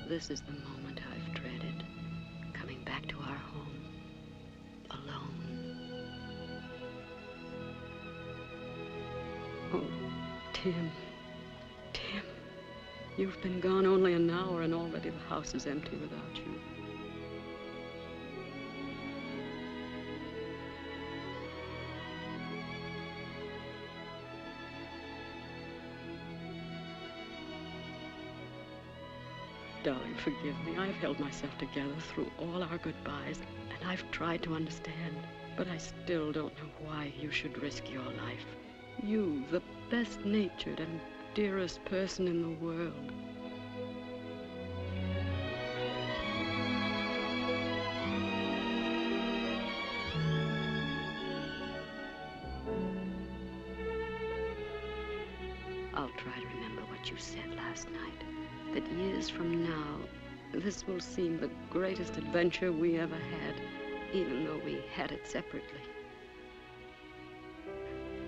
This is the moment I've dreaded, coming back to our home, alone. Oh, Tim, you've been gone only an hour and already the house is empty without you. Darling, forgive me. I've held myself together through all our goodbyes, and I've tried to understand, but I still don't know why you should risk your life. You, the best-natured and dearest person in the world. I'll try to remember what you said last night. That years from now, this will seem the greatest adventure we ever had, even though we had it separately.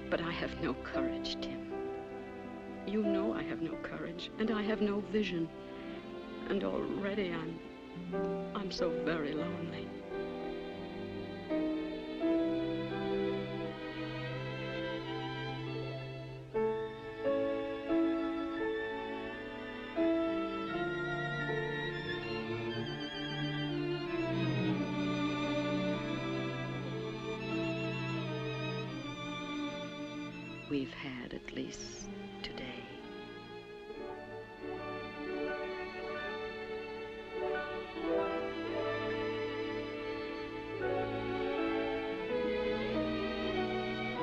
But I have no courage, Tim. You know I have no courage, and I have no vision. And already I'm so very lonely. We've had at least today.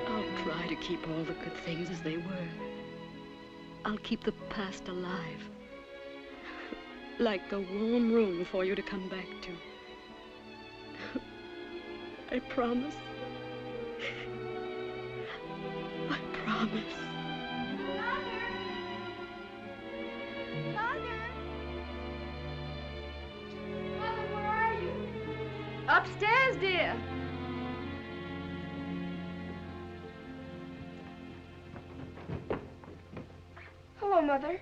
I'll try to keep all the good things as they were. I'll keep the past alive. Like a warm room for you to come back to. I promise. Promise. Mother, where are you? Upstairs, dear. Hello, Mother.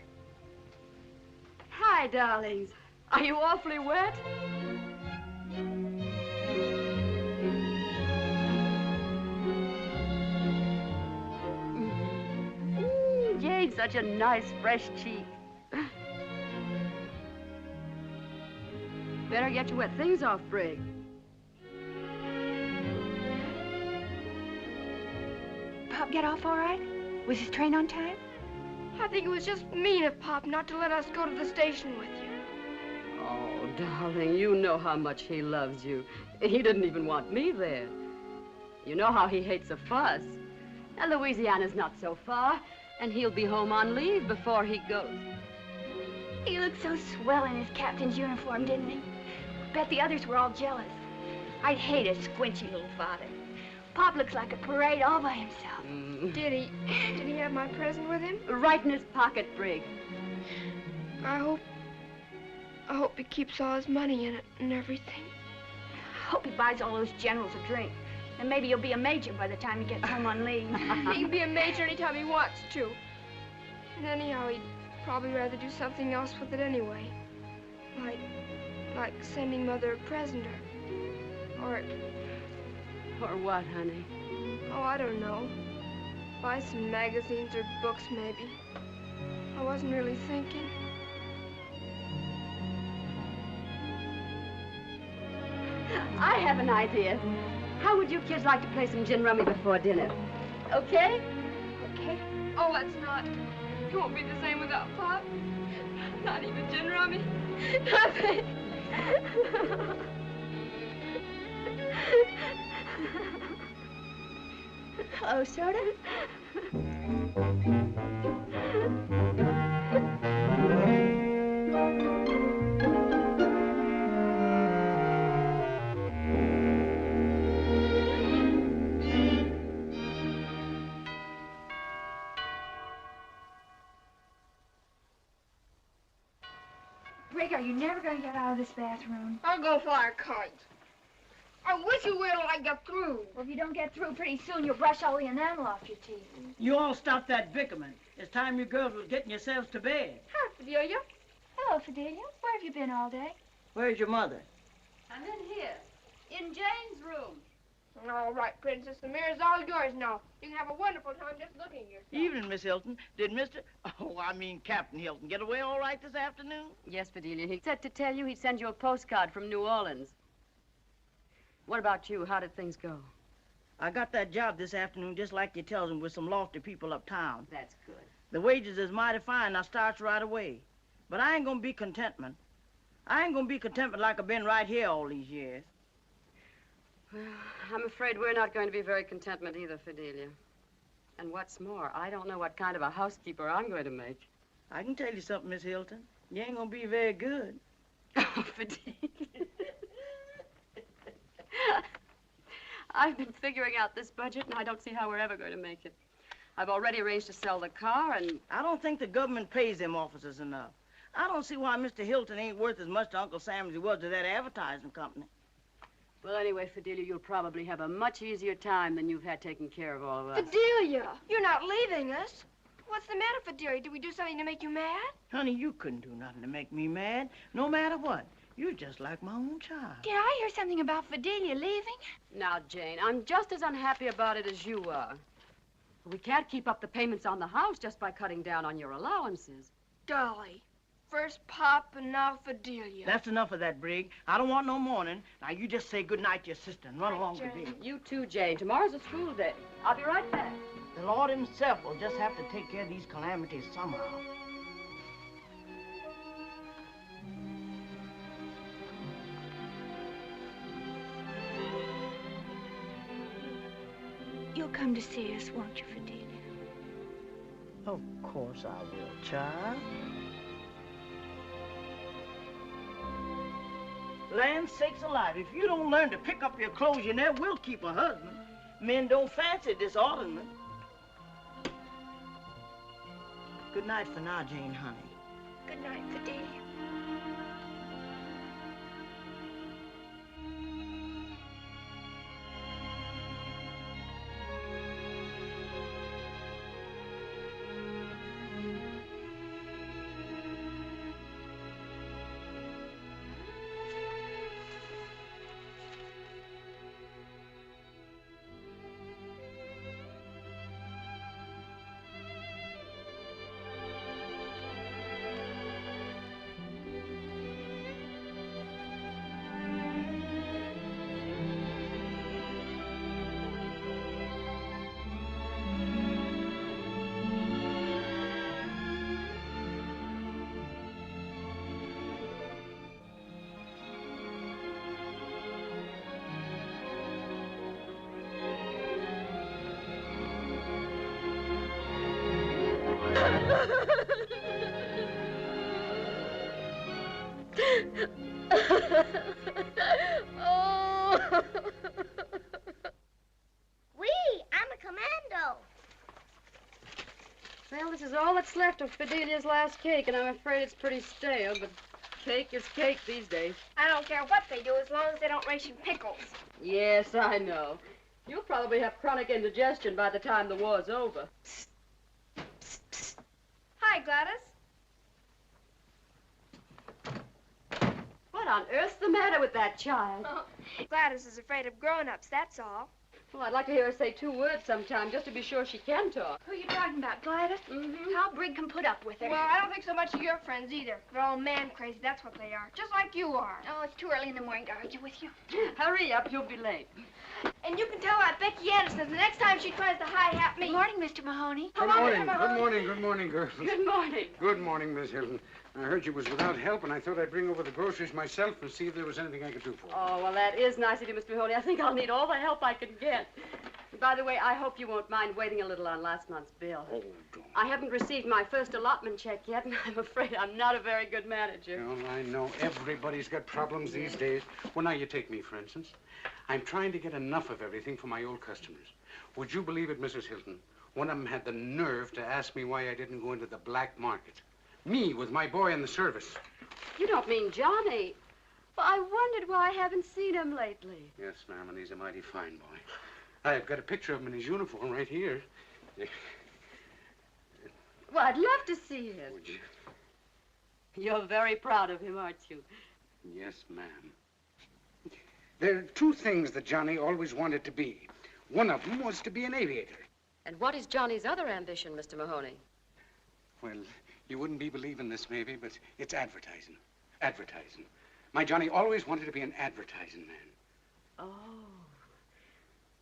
Hi, darlings. Are you awfully wet? Such a nice, fresh cheek. Better get your wet things off, Brig. Pop get off all right? Was his train on time? I think it was just mean of Pop not to let us go to the station with you. Oh, darling, you know how much he loves you. He didn't even want me there. You know how he hates a fuss. Now, Louisiana's not so far. And he'll be home on leave before he goes. He looked so swell in his captain's uniform, didn't he? Bet the others were all jealous. I'd hate a squinchy little father. Pop looks like a parade all by himself. Did he have my present with him? Right in his pocket, Brig. I hope he keeps all his money in it and everything. I hope he buys all those generals a drink. And maybe he'll be a major by the time he gets home on leave. He can be a major anytime he wants to. And anyhow, he'd probably rather do something else with it anyway. Like sending Mother a present or what, honey? Oh, I don't know. Buy some magazines or books, maybe. I wasn't really thinking. I have an idea. How would you kids like to play some gin rummy before dinner? Okay? Okay. Oh, let's not. It won't be the same without Pop. Not even gin rummy. Nothing. Oh, soda? Rick, are you never going to get out of this bathroom? I'll go fly a kite. I wish you wait till I get through. Well, if you don't get through pretty soon, you'll brush all the enamel off your teeth. You all stop that bickerment. It's time you girls was getting yourselves to bed. Hi, Fidelia. Hello, Fidelia. Where have you been all day? Where's your mother? I'm in here, in Jane's room. All right, Princess. The mirror's all yours now. You can have a wonderful time just looking at yourself. Evening, Miss Hilton. Did Captain Hilton get away all right this afternoon? Yes, Bedelia. He said to tell you he'd send you a postcard from New Orleans. What about you? How did things go? I got that job this afternoon just like you tells him with some lofty people uptown. That's good. The wages is mighty fine. I starts right away. But I ain't gonna be contentment. I ain't gonna be contentment like I've been right here all these years. Well, I'm afraid we're not going to be very contentment either, Fidelia. And what's more, I don't know what kind of a housekeeper I'm going to make. I can tell you something, Miss Hilton. You ain't gonna be very good. Oh, Fidelia. I've been figuring out this budget, and I don't see how we're ever going to make it. I've already arranged to sell the car, and... I don't think the government pays them officers enough. I don't see why Mr. Hilton ain't worth as much to Uncle Sam as he was to that advertising company. Well, anyway, Fidelia, you'll probably have a much easier time than you've had taking care of all of us. Fidelia, you're not leaving us. What's the matter, Fidelia? Did we do something to make you mad? Honey, you couldn't do nothing to make me mad, no matter what. You're just like my own child. Did I hear something about Fidelia leaving? Now, Jane, I'm just as unhappy about it as you are. We can't keep up the payments on the house just by cutting down on your allowances. Dolly, first Pop and now Fidelia. That's enough of that, Brig. I don't want no mourning. Now, you just say goodnight to your sister and run along to bed. You too, Jane. Tomorrow's a school day. I'll be right back. The Lord himself will just have to take care of these calamities somehow. You'll come to see us, won't you, Fidelia? Of course I will, child. Land sakes alive, if you don't learn to pick up your clothes, you never will keep a husband. Men don't fancy disorderment. Good night for now, Jane, honey. Good night, Fidelia. Oh! Wee, I'm a commando. Well, this is all that's left of Fidelia's last cake, and I'm afraid it's pretty stale, but cake is cake these days. I don't care what they do as long as they don't ration pickles. Yes, I know. You'll probably have chronic indigestion by the time the war's over. Hi, Gladys. What on earth's the matter with that child? Oh, Gladys is afraid of grown-ups, that's all. Well, I'd like to hear her say 2 words sometime, just to be sure she can talk. Who are you talking about, Gladys? Mm-hmm. How Brig can put up with her? Well, I don't think so much of your friends either. They're all man-crazy, that's what they are. Just like you are. Oh, it's too early in the morning to argue with you. Hurry up, you'll be late. And you can tell that Becky Anderson the next time she tries to hi-hat me. Good morning, Mr. Mahoney. Good morning. Good morning. Good morning, girls. Good morning. Good morning, Miss Hilton. I heard you was without help, and I thought I'd bring over the groceries myself and see if there was anything I could do for you. Oh, well, that is nice of you, Mr. Mahoney. I think I'll need all the help I can get. And by the way, I hope you won't mind waiting a little on last month's bill. Oh, don't. I haven't received my first allotment check yet, and I'm afraid I'm not a very good manager. Well, I know everybody's got problems these days. Well, now you take me, for instance. I'm trying to get enough of everything for my old customers. Would you believe it, Mrs. Hilton? One of them had the nerve to ask me why I didn't go into the black market. Me, with my boy in the service. You don't mean Johnny. Well, I wondered why I haven't seen him lately. Yes, ma'am, and he's a mighty fine boy. I've got a picture of him in his uniform right here. Well, I'd love to see him. Would you? You're very proud of him, aren't you? Yes, ma'am. There are two things that Johnny always wanted to be. One of them was to be an aviator. And what is Johnny's other ambition, Mr. Mahoney? Well, you wouldn't be believing this maybe, but it's advertising. Advertising. My Johnny always wanted to be an advertising man. Oh.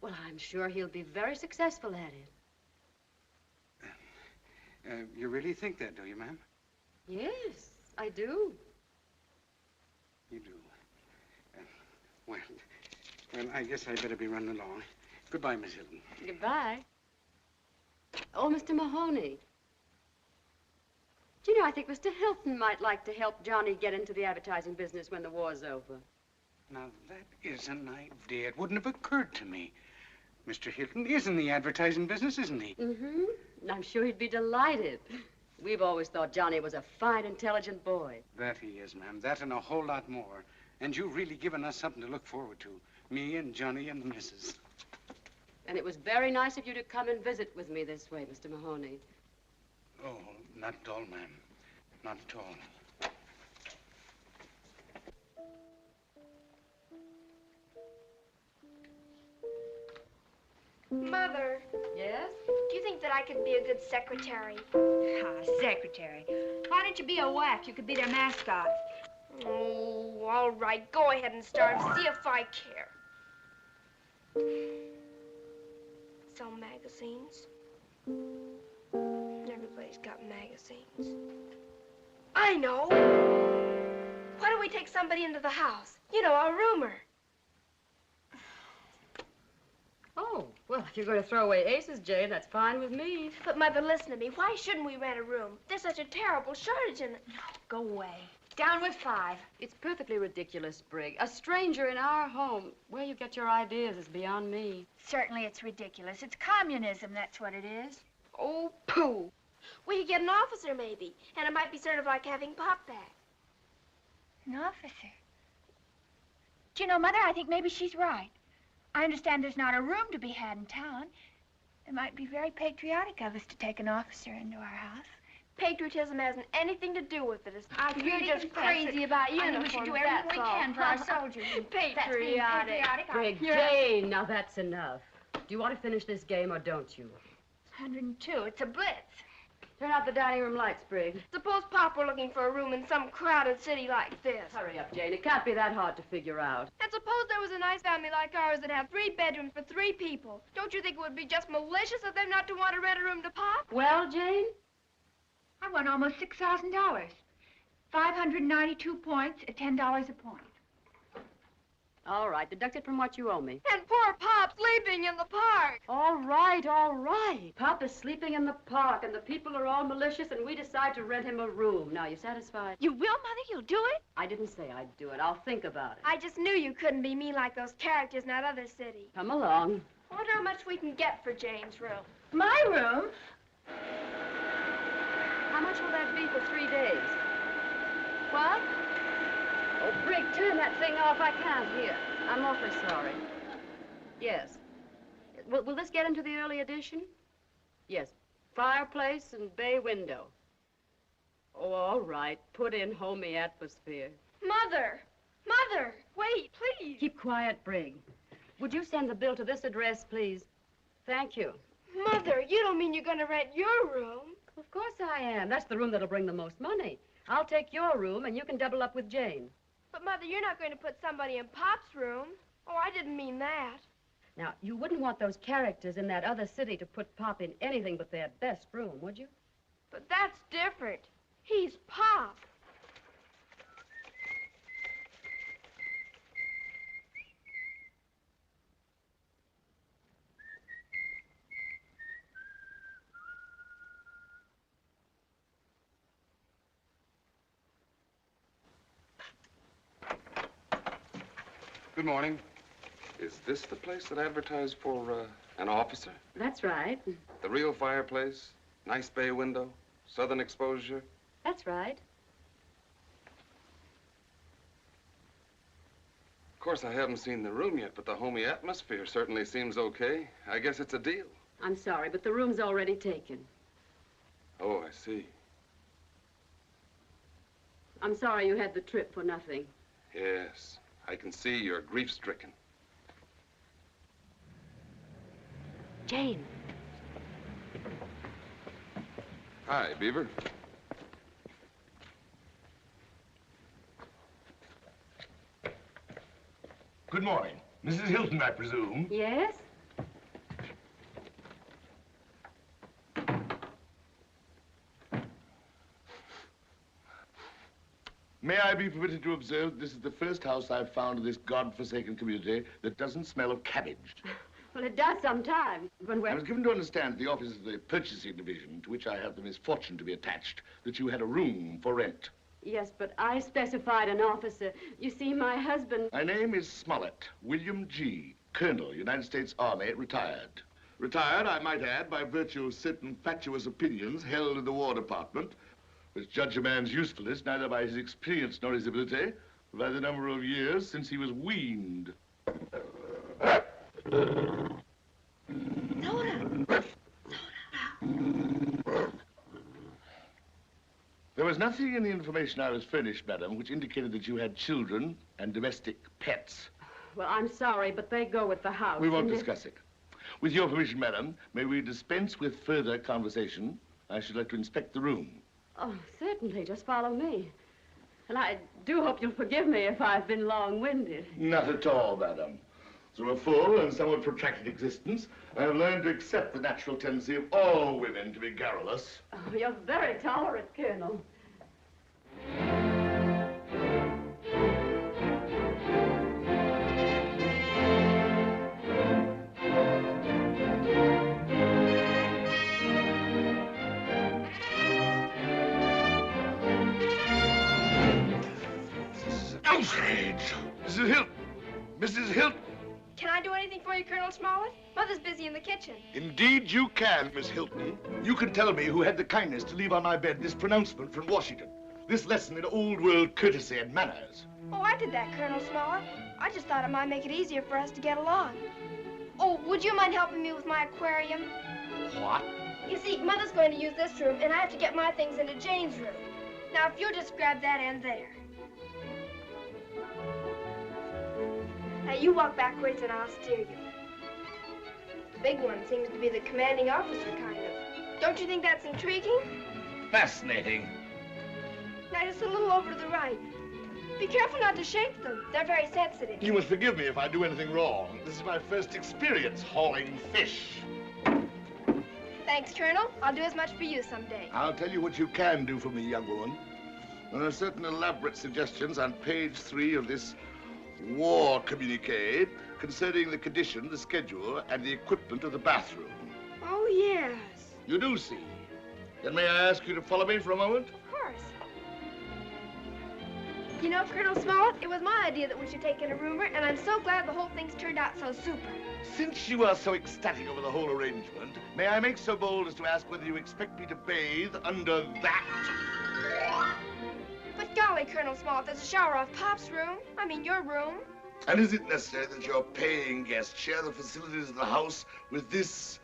Well, I'm sure he'll be very successful at it. You really think that, do you, ma'am? Yes, I do. You do. Well, I guess I'd better be running along. Goodbye, Miss Hilton. Goodbye. Oh, Mr. Mahoney. Do you know, I think Mr. Hilton might like to help Johnny get into the advertising business when the war's over. Now, that is an idea. It wouldn't have occurred to me. Mr. Hilton is in the advertising business, isn't he? Mm-hmm. And I'm sure he'd be delighted. We've always thought Johnny was a fine, intelligent boy. That he is, ma'am. That and a whole lot more. And you've really given us something to look forward to. Me and Johnny and the missus. And it was very nice of you to come and visit with me this way, Mr. Mahoney. Oh, not at all, ma'am. Not at all. Mother, Yes? do you think that I could be a good secretary? Secretary. Why don't you be a WAF? You could be their mascot. Oh, all right. Go ahead and start. See if I care. Sell magazines. Everybody's got magazines. I know. Why don't we take somebody into the house? You know, a roomer. Oh, well, if you're going to throw away aces, Jane, that's fine with me. But, Mother, listen to me. Why shouldn't we rent a room? There's such a terrible shortage in it. Go away. Down with 5. It's perfectly ridiculous, Brigg. A stranger in our home. Where you get your ideas is beyond me. Certainly it's ridiculous. It's communism, that's what it is. Oh, pooh. We could get an officer, maybe. And it might be sort of like having Pop back. An officer. Do you know, Mother, I think maybe she's right. I understand there's not a room to be had in town. It might be very patriotic of us to take an officer into our house. Patriotism hasn't anything to do with it. You're really just confess crazy it. about I mean, uniforms, we should do that's everything we all. can for our soldiers. That's being patriotic. Brigg, Jane, now that's enough. Do you want to finish this game or don't you? 102. It's a blitz. Turn out the dining room lights, Brigg. Suppose Pop were looking for a room in some crowded city like this. Hurry up, Jane. It can't be that hard to figure out. And suppose there was a nice family like ours that had 3 bedrooms for 3 people. Don't you think it would be just malicious of them not to want to rent a room to Pop? Well, Jane? I won almost $6,000. 592 points at $10 a point. All right, deduct it from what you owe me. And poor Pop sleeping in the park. All right, all right. Pop is sleeping in the park, and the people are all malicious, and we decide to rent him a room. Now, you satisfied? You will, Mother? You'll do it? I didn't say I'd do it. I'll think about it. I just knew you couldn't be mean like those characters in that other city. Come along. I wonder how much we can get for Jane's room. My room? How much will that be for 3 days? What? Oh, Brigg, turn that thing off. I can't hear. I'm awfully sorry. Yes. Will this get into the early edition? Yes. Fireplace and bay window. Oh, all right. Put in homey atmosphere. Mother! Mother! Wait, please! Keep quiet, Brigg. Would you send the bill to this address, please? Thank you. Mother, you don't mean you're going to rent your room? Of course I am. That's the room that'll bring the most money. I'll take your room, and you can double up with Jane. But, Mother, you're not going to put somebody in Pop's room. Oh, I didn't mean that. Now, you wouldn't want those characters in that other city to put Pop in anything but their best room, would you? But that's different. He's Pop. Good morning. Is this the place that advertised for an officer? That's right. The real fireplace, nice bay window, southern exposure? That's right. course, I haven't seen the room yet, but the homey atmosphere certainly seems okay. I guess it's a deal. I'm sorry, but the room's already taken. Oh, I see. I'm sorry you had the trip for nothing. Yes, I can see you're grief-stricken. Jane. Hi, Beaver. Good morning. Mrs. Hilton, I presume. Yes? May I be permitted to observe this is the first house I've found in this godforsaken community that doesn't smell of cabbage? Well, it does sometimes, but I was given to understand at the office of the purchasing division, to which I have the misfortune to be attached, that you had a room for rent. Yes, but I specified an officer. You see, my husband... My name is Smollett, William G., Colonel, United States Army, retired. Retired, I might add, by virtue of certain fatuous opinions held in the War Department, which judge a man's usefulness neither by his experience nor his ability, but by the number of years since he was weaned. There was nothing in the information I was furnished, madam, which indicated that you had children and domestic pets. Well, I'm sorry, but they go with the house. We won't discuss it. With your permission, madam, may we dispense with further conversation? I should like to inspect the room. Oh, certainly. Just follow me. And I do hope you'll forgive me if I've been long-winded. Not at all, madam. Through a full and somewhat protracted existence, I have learned to accept the natural tendency of all women to be garrulous. Oh, you're very tolerant, Colonel. Outrage! Mrs. Hilton! Mrs. Hilton! Can I do anything for you, Colonel Smollett? Mother's busy in the kitchen. Indeed you can, Miss Hilton. You can tell me who had the kindness to leave on my bed this pronouncement from Washington. This lesson in old-world courtesy and manners. Oh, I did that, Colonel Smollett. I just thought it might make it easier for us to get along. Oh, would you mind helping me with my aquarium? What? You see, Mother's going to use this room, and I have to get my things into Jane's room. Now, if you'll just grab that end there. Now, you walk backwards, and I'll steer you. The big one seems to be the commanding officer, kind of. Don't you think that's intriguing? Fascinating. Now, just a little over to the right. Be careful not to shake them. They're very sensitive. You must forgive me if I do anything wrong. This is my first experience hauling fish. Thanks, Colonel. I'll do as much for you someday. I'll tell you what you can do for me, young woman. There are certain elaborate suggestions on page 3 of this war communique concerning the condition, the schedule, and the equipment of the bathroom. Oh, yes. You do see. Then may I ask you to follow me for a moment? Of course. You know, Colonel Smollett, it was my idea that we should take in a roomer, and I'm so glad the whole thing's turned out so super. Since you are so ecstatic over the whole arrangement, may I make so bold as to ask whether you expect me to bathe under that? But golly, Colonel Smollett, there's a shower off Pop's room. I mean, your room. And is it necessary that your paying guests share the facilities of the house with this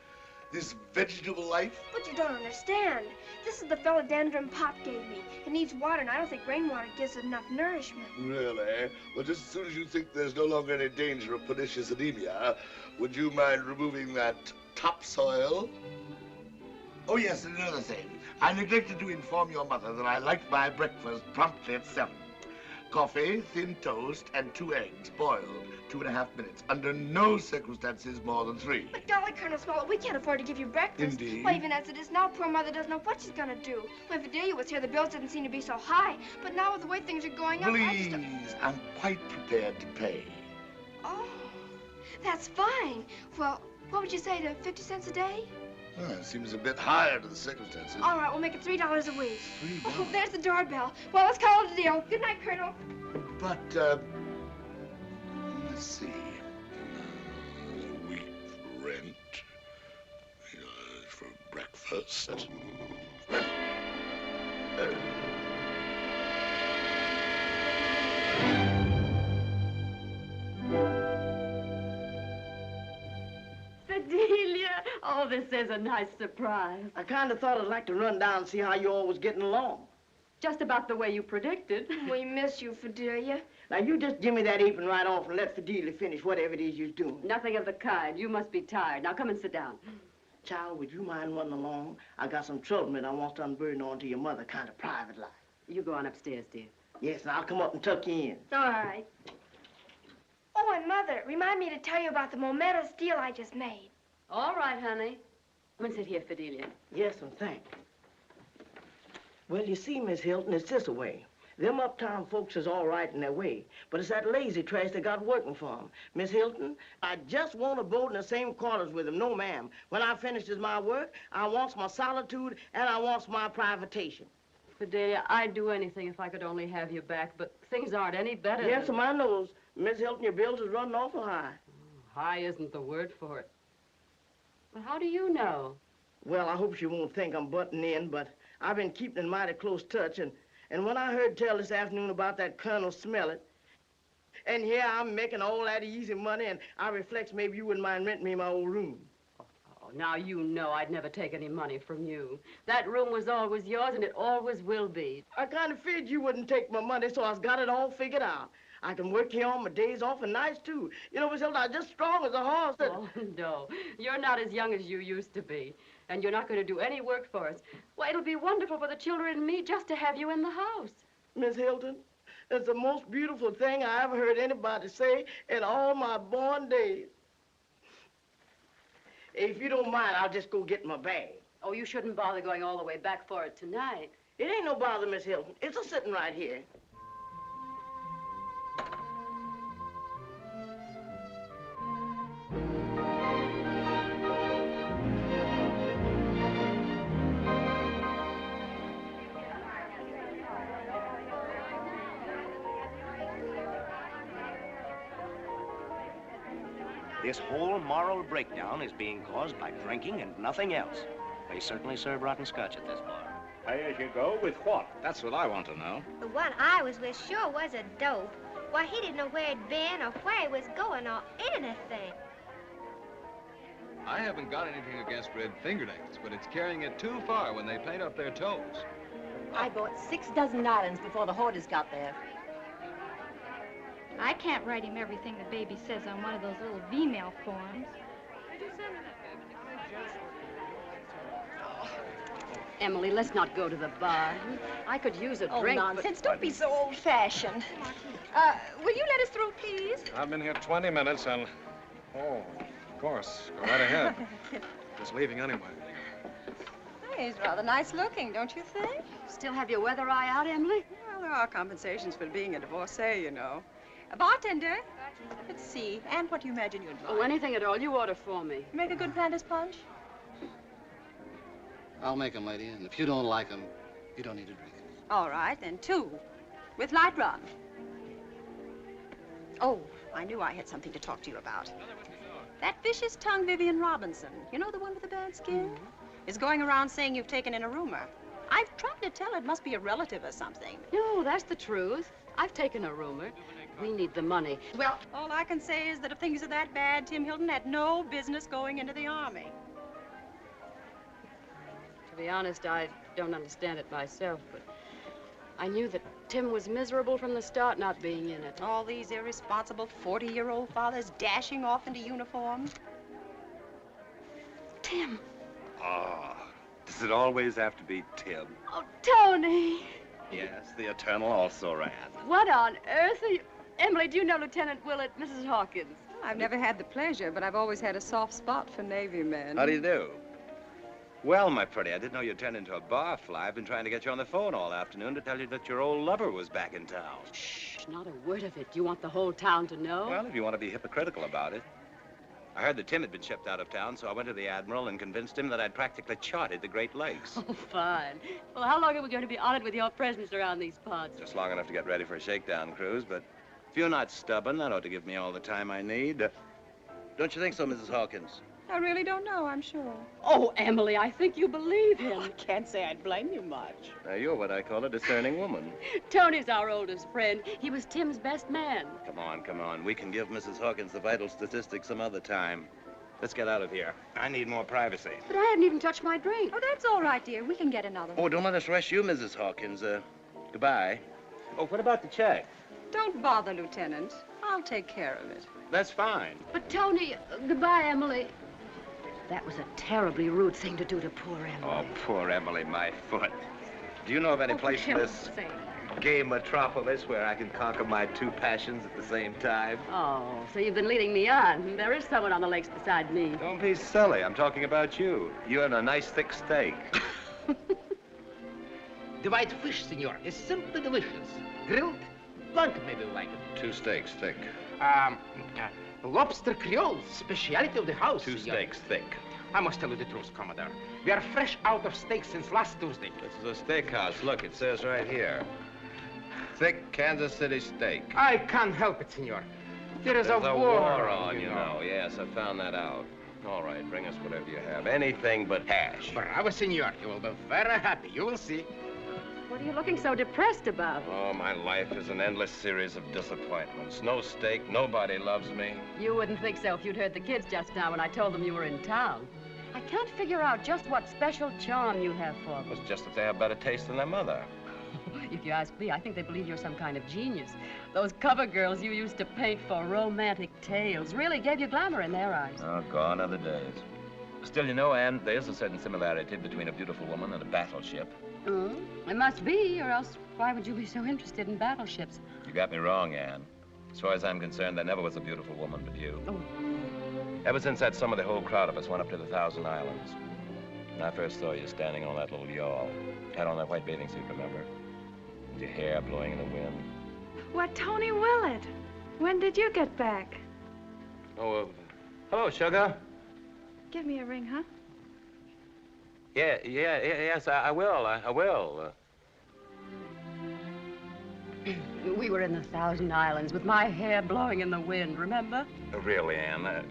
vegetable life? But you don't understand. This is the philodendron Pop gave me. It needs water, and I don't think rainwater gives it enough nourishment. Really? Well, just as soon as you think there's no longer any danger of pernicious anemia, would you mind removing that topsoil? Oh, yes, and another thing. I neglected to inform your mother that I like my breakfast promptly at 7. Coffee, thin toast, and 2 eggs, boiled, 2.5 minutes. Under no circumstances more than 3. But golly, Colonel Smollett, we can't afford to give you breakfast. Indeed. Well, even as it is now, poor Mother doesn't know what she's gonna do. When Vidalia was here, the bills didn't seem to be so high. But now with the way things are going up, Please, I'm quite prepared to pay. Oh, that's fine. Well, what would you say to 50 cents a day? Well, it seems a bit higher to the circumstances. All right, we'll make it $3 a week. $3? Oh, there's the doorbell. Well, let's call it a deal. Good night, Colonel. But, let's see. A week for rent. For breakfast. this is a nice surprise. I kind of thought I'd like to run down and see how you all was getting along. Just about the way you predicted. We miss you, Fidelia. Now, you just give me that apron right off and let Fidelia finish whatever it is you're doing. Nothing of the kind. You must be tired. Now, come and sit down. Child, would you mind running along? I got some trouble that I want to unburden onto your mother, kind of private life. You go on upstairs, dear. Yes, and I'll come up and tuck you in. All right. Oh, and Mother, remind me to tell you about the momentous deal I just made. All right, honey. Come and sit here, Fidelia. Yes, and thanks. Well, you see, Miss Hilton, it's this way. Them uptown folks is all right in their way, but it's that lazy trash they got working for them. Miss Hilton, I just won't abode in the same quarters with them. No, ma'am. When I finishes my work, I wants my solitude and I wants my privatation. Fidelia, I'd do anything if I could only have you back, but things aren't any better. Yes, ma'am, I knows. Miss Hilton, your bills is running awful high. High isn't the word for it. But how do you know? Well, I hope she won't think I'm butting in, but I've been keeping in mighty close touch, and when I heard tell this afternoon about that Colonel Smellet, and here I'm making all that easy money, and I reflects maybe you wouldn't mind renting me my old room. Oh, now you know I'd never take any money from you. That room was always yours, and it always will be. I kind of figured you wouldn't take my money, so I've got it all figured out. I can work here on my days off and nights, too. You know, Miss Hilda, I'm just strong as a horse. Oh, no. You're not as young as you used to be. And you're not going to do any work for us. Why, it'll be wonderful for the children and me just to have you in the house. Miss Hilton, it's the most beautiful thing I ever heard anybody say in all my born days. If you don't mind, I'll just go get my bag. Oh, you shouldn't bother going all the way back for it tonight. It ain't no bother, Miss Hilton. It's a sitting right here. This whole moral breakdown is being caused by drinking and nothing else. They certainly serve rotten scotch at this bar. Pay as you go with what? That's what I want to know. The one I was with sure was a dope. Why, he didn't know where he'd been or where he was going or anything. I haven't got anything against red fingernails, but it's carrying it too far when they paint up their toes. I bought 6 dozen islands before the hoarders got there. I can't write him everything the baby says on one of those little V-mail forms. Emily, let's not go to the bar. I could use a drink. Oh, nonsense. Don't be so old-fashioned. Will you let us through, please? I've been here 20 minutes and... Oh, of course. Go right ahead. Just leaving anyway. He's rather nice looking, don't you think? Still have your weather eye out, Emily? Well, there are compensations for being a divorcee, you know. A bartender? Let's see. And what do you imagine you'd like? Oh, anything at all. You order for me. You make a good Planters punch? I'll make 'em, lady, and if you don't like 'em, you don't need to drink. All right, then 2. With light rum. Oh, I knew I had something to talk to you about. That vicious tongue Vivian Robinson, you know the one with the bad skin? Is going around saying you've taken in a roomer. I've tried to tell her it must be a relative or something. No, that's the truth. I've taken a roomer. We need the money. Well, all I can say is that if things are that bad, Tim Hilton had no business going into the Army. To be honest, I don't understand it myself, but I knew that Tim was miserable from the start not being in it. All these irresponsible 40-year-old fathers dashing off into uniform. Tim. Oh, does it always have to be Tim? Oh, Tony. Yes, the Eternal also-ran. What on earth are you... Emily, do you know Lieutenant Willett, Mrs. Hawkins? I've never had the pleasure, but I've always had a soft spot for Navy men. How do you do? Well, my pretty, I didn't know you'd turned into a barfly. I've been trying to get you on the phone all afternoon to tell you that your old lover was back in town. Shh, not a word of it. You want the whole town to know? Well, if you want to be hypocritical about it. I heard that Tim had been shipped out of town, so I went to the Admiral and convinced him that I'd practically charted the Great Lakes. Oh, fine. Well, how long are we going to be honored with your presence around these parts? Just long enough to get ready for a shakedown cruise, but if you're not stubborn, that ought to give me all the time I need. Don't you think so, Mrs. Hawkins? I really don't know, I'm sure. Oh, Emily, I think you believe him. Oh, I can't say I'd blame you much. Now, you're what I call a discerning woman. Tony's our oldest friend. He was Tim's best man. Come on, come on. We can give Mrs. Hawkins the vital statistics some other time. Let's get out of here. I need more privacy. But I hadn't even touched my drink. Oh, that's all right, dear. We can get another one. Oh, don't let us rush you, Mrs. Hawkins. Goodbye. Oh, what about the check? Don't bother, Lieutenant. I'll take care of it. That's fine. But, Tony, goodbye, Emily. That was a terribly rude thing to do to poor Emily. Oh, poor Emily, my foot. Do you know of any place in this gay metropolis where I can conquer my two passions at the same time? Oh, so you've been leading me on. There is someone on the lakes beside me. Don't be silly. I'm talking about you. You and a nice thick steak. The white fish, senor, is simply delicious. Grilled, blanc, maybe you like it. 2 steaks thick. Lobster Creole, speciality of the house. 2 senor. steaks thick. I must tell you the truth, Commodore. We are fresh out of steaks since last Tuesday. This is a steakhouse. Look, it says right here. Thick Kansas City steak. I can't help it, senor. There's a war on, you know. Yes, I found that out. All right, bring us whatever you have. Anything but hash. Bravo, senor. You will be very happy. You will see. What are you looking so depressed about? Oh, my life is an endless series of disappointments. No steak, nobody loves me. You wouldn't think so if you'd heard the kids just now when I told them you were in town. I can't figure out just what special charm you have for them. It's just that they have better taste than their mother. If you ask me, I think they believe you're some kind of genius. Those cover girls you used to paint for romantic tales really gave you glamour in their eyes. Oh, gone are the days. Still, you know, Anne, there's a certain similarity between a beautiful woman and a battleship. It must be, or else why would you be so interested in battleships? You got me wrong, Anne. As far as I'm concerned, there never was a beautiful woman but you. Oh. Ever since that summer, the whole crowd of us went up to the Thousand Islands. When I first saw you standing on that little yawl, had on that white bathing suit, remember? With your hair blowing in the wind. Why, Tony Willett, when did you get back? Oh, hello, sugar. Give me a ring, huh? Yes, I will. I will. We were in the Thousand Islands with my hair blowing in the wind, remember? Really, Anne, I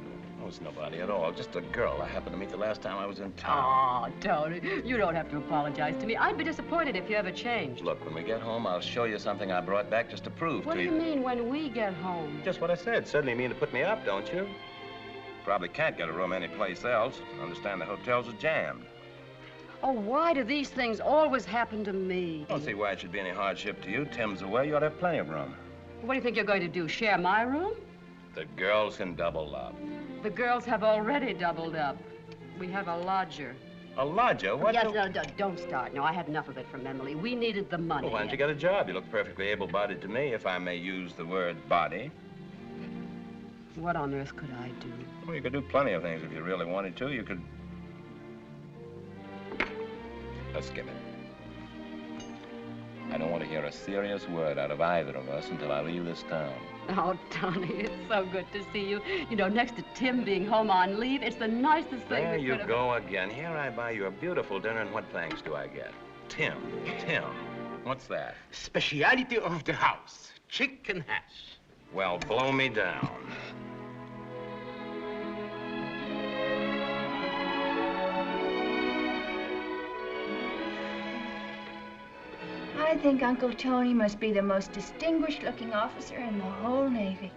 was nobody at all. Just a girl I happened to meet the last time I was in town. Oh, Tony, you don't have to apologize to me. I'd be disappointed if you ever changed. Look, when we get home, I'll show you something I brought back just to prove What to do you mean when we get home? Just what I said. Certainly mean to put me up, don't you? Probably can't get a room anyplace else. Understand the hotels are jammed. Oh, why do these things always happen to me? I don't see why it should be any hardship to you. Tim's away. You ought to have plenty of room. What do you think you're going to do, share my room? The girls can double up. The girls have already doubled up. We have a lodger. A lodger? What? Yes, no, don't start. No, I had enough of it from Emily. We needed the money. Well, why don't you get a job? You look perfectly able-bodied to me, if I may use the word body. What on earth could I do? Well, you could do plenty of things if you really wanted to. You could... Let's skip it. I don't want to hear a serious word out of either of us until I leave this town. Oh, Tony, it's so good to see you. You know, next to Tim being home on leave, it's the nicest thing There that you could have... go again. Here I buy you a beautiful dinner, and what thanks do I get? Tim. What's that? Speciality of the house, chicken hash. Well, blow me down. I think Uncle Tony must be the most distinguished-looking officer in the whole Navy.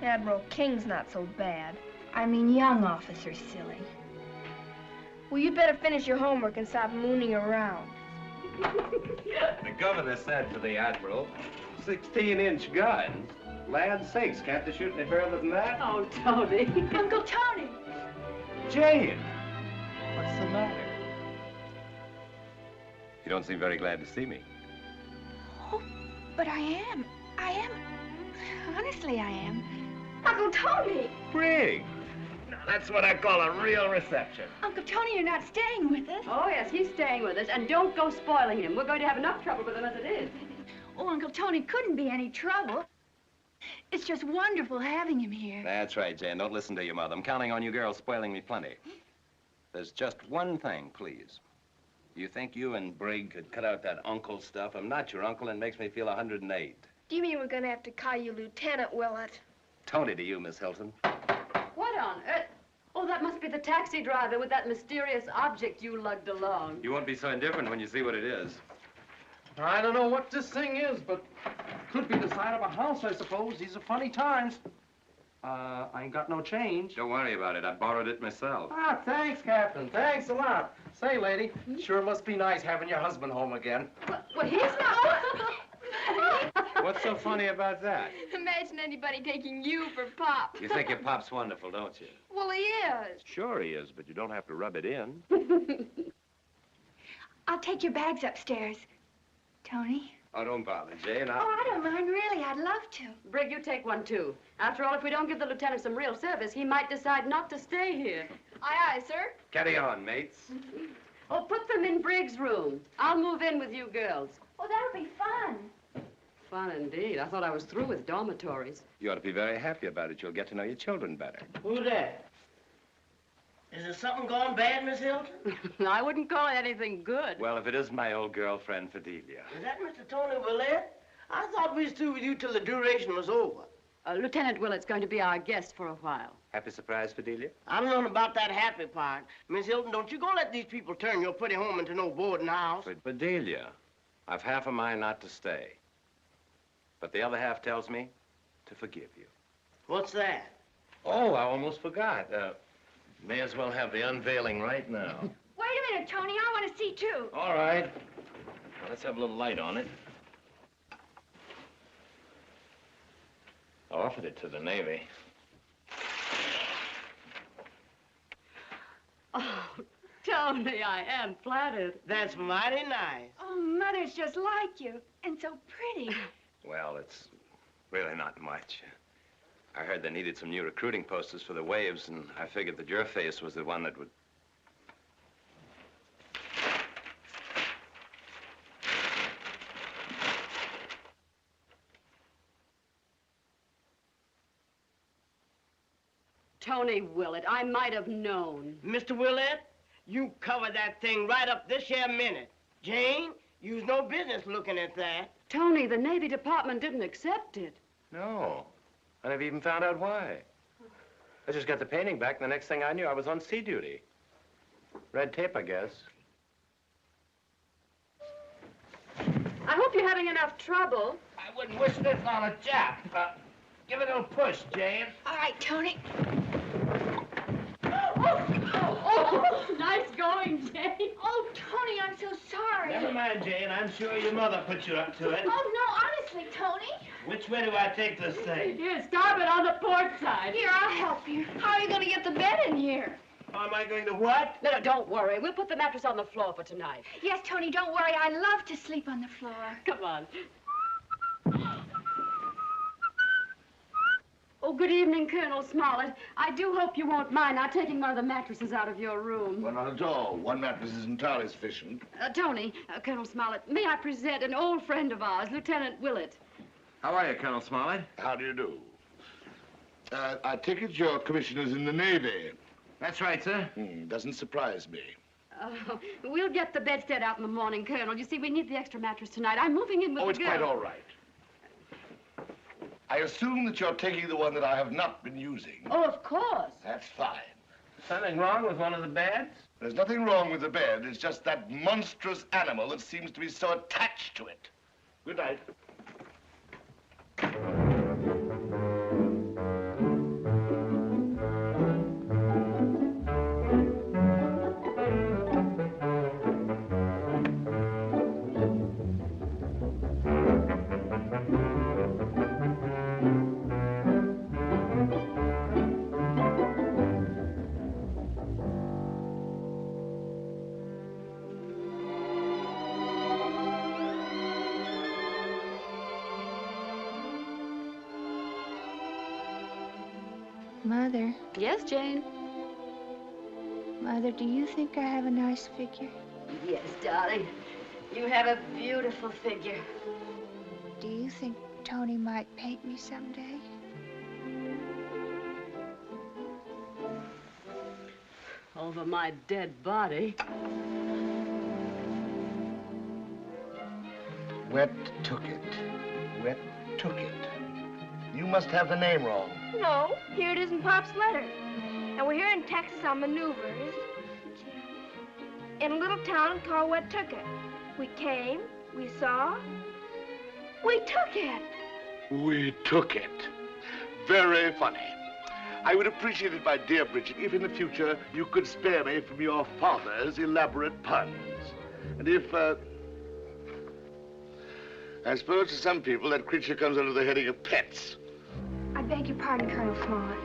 Admiral King's not so bad. I mean young officers, silly. Well, you'd better finish your homework and stop mooning around. The governor said to the Admiral, 16-inch guns. Land sakes, can't they shoot any further than that? Oh, Tony. Uncle Tony! Jane! What's the matter? You don't seem very glad to see me. Oh, but I am. Honestly, I am. Uncle Tony! Briggs! Now, that's what I call a real reception. Uncle Tony, you're not staying with us. Oh, yes, he's staying with us, and don't go spoiling him. We're going to have enough trouble with him as it is. Oh, Uncle Tony, couldn't be any trouble. It's just wonderful having him here. That's right, Jane. Don't listen to your mother. I'm counting on you girls spoiling me plenty. There's just one thing, please. You think you and Brigg could cut out that uncle stuff? I'm not your uncle, and it makes me feel 108. Do you mean we're gonna have to call you Lieutenant Willett? Tony to you, Miss Hilton. What on earth? Oh, that must be the taxi driver with that mysterious object you lugged along. You won't be so indifferent when you see what it is. I don't know what this thing is, but could be the side of a house, I suppose. These are funny times. I ain't got no change. Don't worry about it. I borrowed it myself. Ah, thanks, Captain. Thanks a lot. Say, lady, sure must be nice having your husband home again. Well, he's not. What's so funny about that? Imagine anybody taking you for Pop. You think your pop's wonderful, don't you? Well, he is. Sure he is, but you don't have to rub it in. I'll take your bags upstairs, Tony. Oh, don't bother, Jane. Oh, I don't mind, really. I'd love to. Brigg, you take one, too. After all, if we don't give the lieutenant some real service, he might decide not to stay here. Aye, aye, sir. Carry on, mates. Oh, put them in Brigg's room. I'll move in with you girls. Oh, that'll be fun. Fun indeed. I thought I was through with dormitories. You ought to be very happy about it. You'll get to know your children better. Who's that? Is there something gone bad, Miss Hilton? I wouldn't call it anything good. Well, if it isn't my old girlfriend, Fidelia. Is that Mr. Tony Willett? I thought we was through with you till the duration was over. Lieutenant Willett's going to be our guest for a while. Happy surprise, Fidelia? I don't know about that happy part. Miss Hilton, don't you go let these people turn your pretty home into no boarding house. But Fidelia, I've half a mind not to stay. But the other half tells me to forgive you. What's that? Oh, I almost forgot. May as well have the unveiling right now. Wait a minute, Tony. I want to see, too. All right. Well, let's have a little light on it. I offered it to the Navy. Oh, Tony, I am flattered. That's mighty nice. Oh, Mother's just like you, and so pretty. Well, it's really not much. I heard they needed some new recruiting posters for the Waves, and I figured that your face was the one that would... Tony Willett, I might have known. Mr. Willett, you cover that thing right up this here minute. Jane, you's no business looking at that. Tony, the Navy Department didn't accept it. No. I never even found out why. I just got the painting back, and the next thing I knew, I was on sea duty. Red tape, I guess. I hope you're having enough trouble. I wouldn't wish this on a chap. Give it a little push, Jane. All right, Tony. Oh, nice going, Jane. Oh, Tony, I'm so sorry. Never mind, Jane. I'm sure your mother put you up to it. Oh, no, honestly, Tony. Which way do I take this thing? Here, starboard on the port side. Here, I'll help you. How are you going to get the bed in here? Am I going to what? No, don't worry. We'll put the mattress on the floor for tonight. Yes, Tony, don't worry. I love to sleep on the floor. Come on. Oh, good evening, Colonel Smollett. I do hope you won't mind not taking one of the mattresses out of your room. Well, not at all. One mattress is entirely sufficient. Tony, Colonel Smollett, may I present an old friend of ours, Lieutenant Willett. How are you, Colonel Smollett? How do you do? I take it your commissioner's in the Navy. That's right, sir. Doesn't surprise me. We'll get the bedstead out in the morning, Colonel. You see, we need the extra mattress tonight. I'm moving in with the Oh, it's girl. quite all right. I assume that you're taking the one that I have not been using. Oh, of course. That's fine. Something wrong with one of the beds? There's nothing wrong with the bed. It's just that monstrous animal that seems to be so attached to it. Good night. Mother. Yes, Jane? Mother, do you think I have a nice figure? Yes, darling. You have a beautiful figure. Do you think Tony might paint me someday? Over my dead body. Wet took it. Wet took it. You must have the name wrong. No, here it is in Pop's letter. And we're here in Texas on maneuvers in a little town called Wettucket. We came, we saw, we took it. We took it. Very funny. I would appreciate it, my dear Bridget, if in the future you could spare me from your father's elaborate puns. And if, I suppose to some people that creature comes under the heading of pets. I beg your pardon, Colonel Smollett.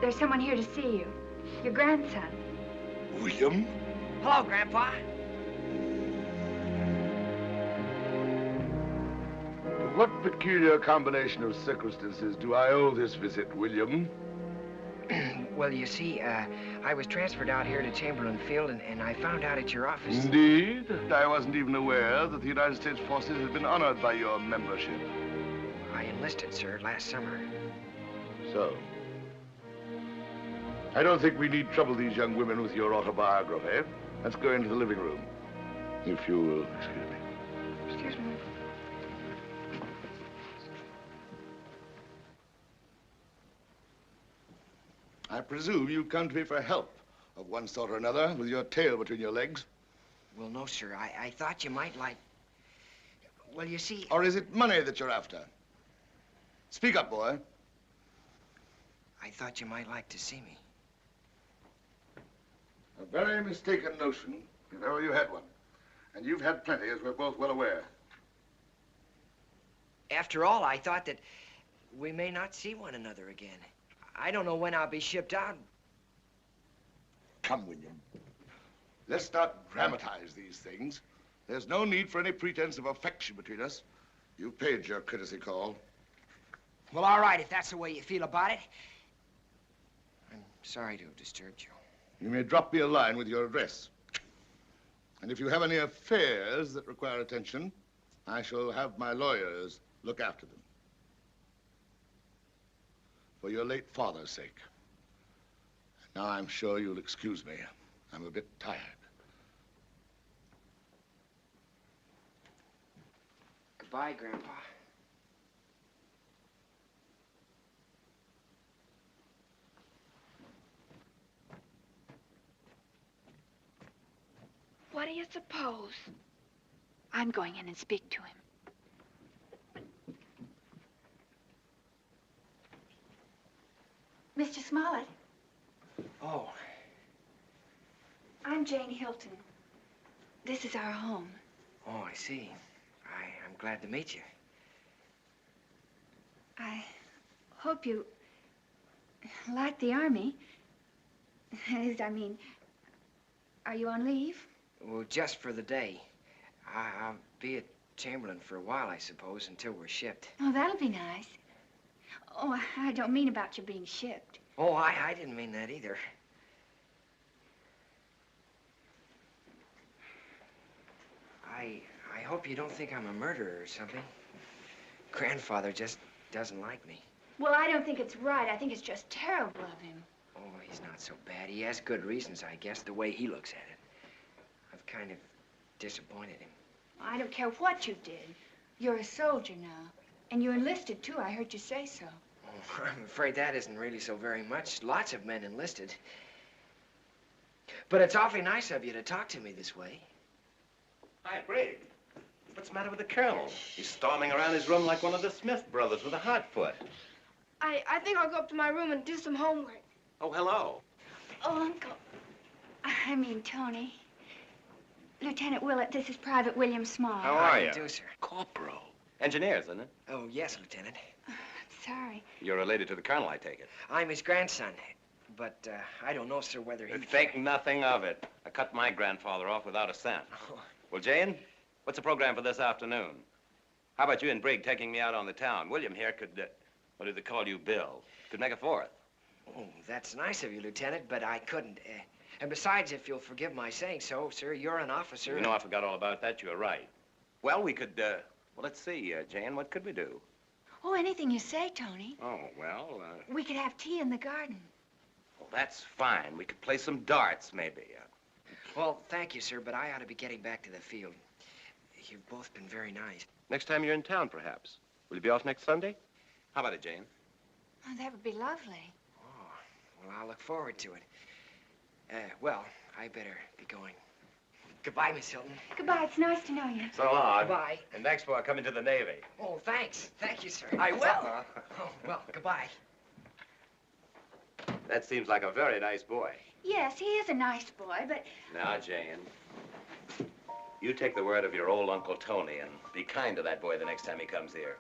There's someone here to see you. Your grandson. William? Hello, Grandpa. What peculiar combination of circumstances do I owe this visit, William? Well, you see, I was transferred out here to Chamberlain Field, and I found out at your office... Indeed? I wasn't even aware that the United States forces had been honored by your membership. I enlisted, sir, last summer. So? I don't think we need trouble these young women with your autobiography. Let's go into the living room. If you will excuse me. Excuse me. I presume you come to me for help of one sort or another with your tail between your legs. Well, no, sir. I thought you might like... Well, you see... Or is it money that you're after? Speak up, boy. I thought you might like to see me. A very mistaken notion, if ever you had one. And you've had plenty, as we're both well aware. After all, I thought that we may not see one another again. I don't know when I'll be shipped out. Come, William. Let's not dramatize these things. There's no need for any pretense of affection between us. You've paid your courtesy call. Well, all right, if that's the way you feel about it. I'm sorry to have disturbed you. You may drop me a line with your address. And if you have any affairs that require attention, I shall have my lawyers look after them. For your late father's sake. Now, I'm sure you'll excuse me. I'm a bit tired. Goodbye, Grandpa. What do you suppose? I'm going in and speak to him. Mr. Smollett. Oh. I'm Jane Hilton. This is our home. Oh, I see. I'm glad to meet you. I hope you like the Army. I mean, are you on leave? Well, just for the day. I'll be at Chamberlain for a while, I suppose, until we're shipped. Oh, that'll be nice. Oh, I don't mean about you being shipped. Oh, I didn't mean that either. I hope you don't think I'm a murderer or something. Grandfather just doesn't like me. Well, I don't think it's right. I think it's just terrible of him. Oh, he's not so bad. He has good reasons, I guess, the way he looks at it. I've kind of disappointed him. I don't care what you did. You're a soldier now. And you enlisted, too. I heard you say so. Oh, I'm afraid that isn't really so very much. Lots of men enlisted. But it's awfully nice of you to talk to me this way. Hi, Briggs. What's the matter with the colonel? He's storming around his room like one of the Smith brothers with a hot foot. I think I'll go up to my room and do some homework. Oh, hello. Oh, Uncle. I mean, Tony. Lieutenant Willett, this is Private William Small. How are you? How do you do, sir? Corporal. Engineers, isn't it? Oh, yes, Lieutenant. I'm sorry. You're related to the colonel, I take it. I'm his grandson. But I don't know, sir, whether he... Think nothing of it. I cut my grandfather off without a cent. Oh. Well, Jane, what's the program for this afternoon? How about you and Brigg taking me out on the town? William here could, what do they call you, Bill? Could make a fourth. Oh, that's nice of you, Lieutenant, but I couldn't. And besides, if you'll forgive my saying so, sir, you're an officer. You know, I forgot all about that. You're right. Well, we could, well, let's see, Jane, what could we do? Oh, anything you say, Tony. Oh, well, We could have tea in the garden. Well, that's fine. We could play some darts, maybe. Well, thank you, sir, but I ought to be getting back to the field. You've both been very nice. Next time you're in town, perhaps. Will you be off next Sunday? How about it, Jane? Oh, that would be lovely. Oh, well, I'll look forward to it. Well, I better be going. Goodbye, Miss Hilton. Goodbye. It's nice to know you. So long. Goodbye. And thanks for coming to the Navy. Oh, thanks. Thank you, sir. I will. Oh, well, goodbye. That seems like a very nice boy. Yes, he is a nice boy, but... Now, Jane, you take the word of your old Uncle Tony and be kind to that boy the next time he comes here.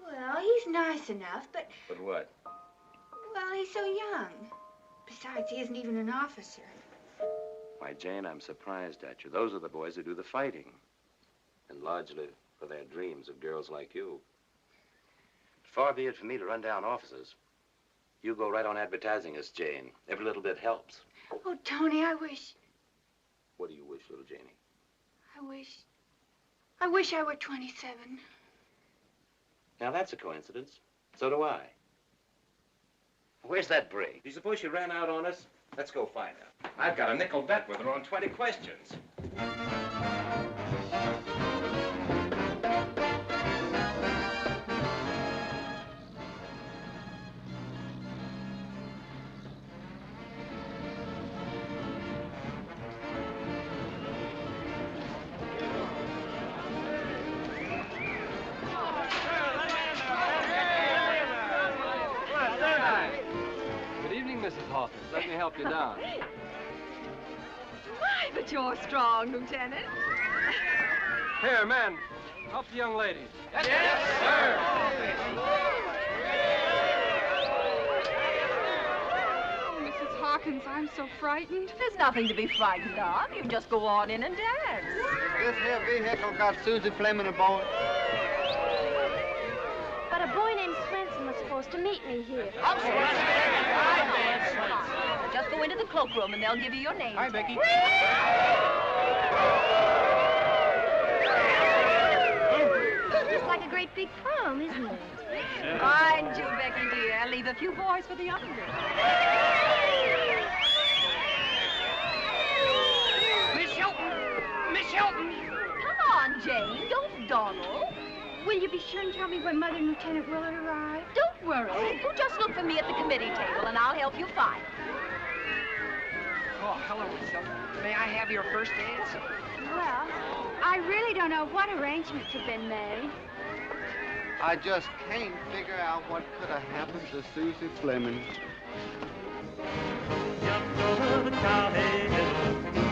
Well, he's nice enough, but... But what? Well, he's so young. Besides, he isn't even an officer. Why, Jane, I'm surprised at you. Those are the boys who do the fighting. And largely for their dreams of girls like you. Far be it for me to run down officers. You go right on advertising us, Jane. Every little bit helps. Oh, Tony, I wish... What do you wish, little Janie? I wish I were 27. Now, that's a coincidence. So do I. Where's that Brig? Do you suppose she ran out on us? Let's go find her. I've got a nickel bet with her on 20 questions. Mrs. Hawkins, let me help you down. My, but you're strong, Lieutenant. Here, men, help the young lady. Yes, sir. Oh, Mrs. Hawkins, I'm so frightened. There's nothing to be frightened of. You just go on in and dance. This here vehicle got Susie Fleming aboard. But a boy named Swenson was supposed to meet me here. Just go into the cloakroom and they'll give you your name. Hi, Becky. Just like a great big prom, isn't it? Mind you, Becky, dear. Leave a few boys for the younger girls. Miss Hilton! Miss Hilton! Come on, Jane. Don't dawdle. Will you be sure and tell me when Mother and Lieutenant Willard arrive? Don't worry. You just look for me at the committee table, and I'll help you find her. Oh, hello, Miss Hilton. May I have your first dance? Well, I really don't know what arrangements have been made. I just can't figure out what could have happened to Susie Fleming. Jumped over the cowhead hill.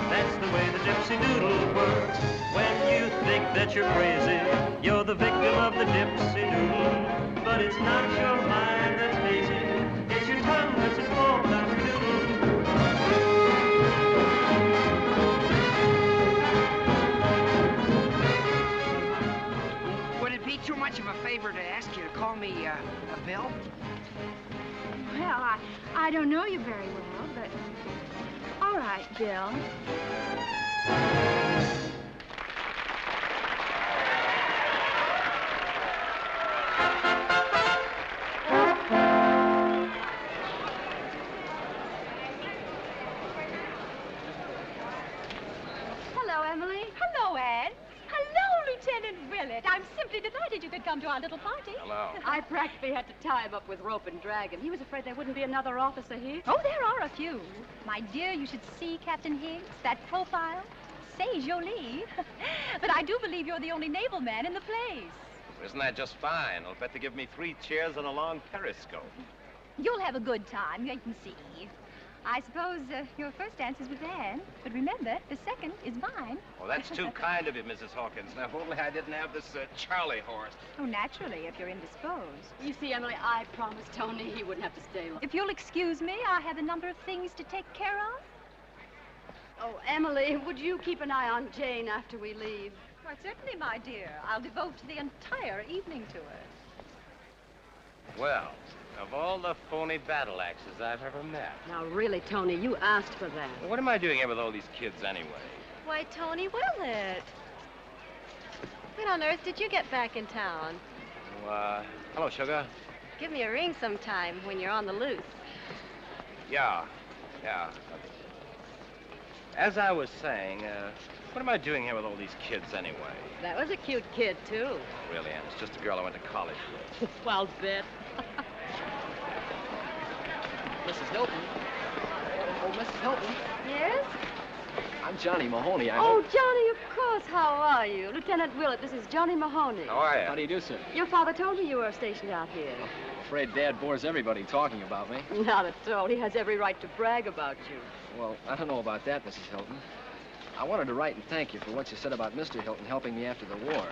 That's the way the gypsy doodle works. When you think that you're crazy, you're the victim of the gypsy doodle. But it's not your mind that's lazy, it's your tongue that's at fault, Dr. Doodle. Would it be too much of a favor to ask you to call me, Bill? Well, I don't know you very well, but... All right, Bill. Hello, Emily. Hello, Anne. Hello, Lieutenant Willett. I'm simply delighted you could come to our little party. Hello. I practically had to tie him up with rope and drag him. He was afraid there wouldn't be another officer here. Oh, there are a few. My dear, you should see Captain Higgs, that profile. C'est joli. But I do believe you're the only naval man in the place. Isn't that just fine? I'll bet to give me 3 chairs and a long periscope. You'll have a good time, wait and see. I suppose your first dance is with Anne, but remember, the second is mine. Well, that's too kind of you, Mrs. Hawkins. Now, if only I didn't have this Charlie horse. Oh, naturally, if you're indisposed. You see, Emily, I promised Tony he wouldn't have to stay long. If you'll excuse me, I have a number of things to take care of. Oh, Emily, would you keep an eye on Jane after we leave? Why, certainly, my dear. I'll devote the entire evening to her. Well, of all the phony battle axes I've ever met. Now, really, Tony, you asked for that. What am I doing here with all these kids anyway? Why, Tony Willett. When on earth did you get back in town? Hello, sugar. Give me a ring sometime when you're on the loose. Yeah. As I was saying, what am I doing here with all these kids anyway? That was a cute kid, too. Really, Ann, it's just a girl I went to college with. Well, bet. Mrs. Hilton. Oh, Mrs. Hilton. Yes? I'm Johnny Mahoney. Oh, Johnny, of course. How are you? Lieutenant Willett, this is Johnny Mahoney. How are you? How do you do, sir? Your father told me you were stationed out here. I'm afraid Dad bores everybody talking about me. Not at all. He has every right to brag about you. Well, I don't know about that, Mrs. Hilton. I wanted to write and thank you for what you said about Mr. Hilton helping me after the war.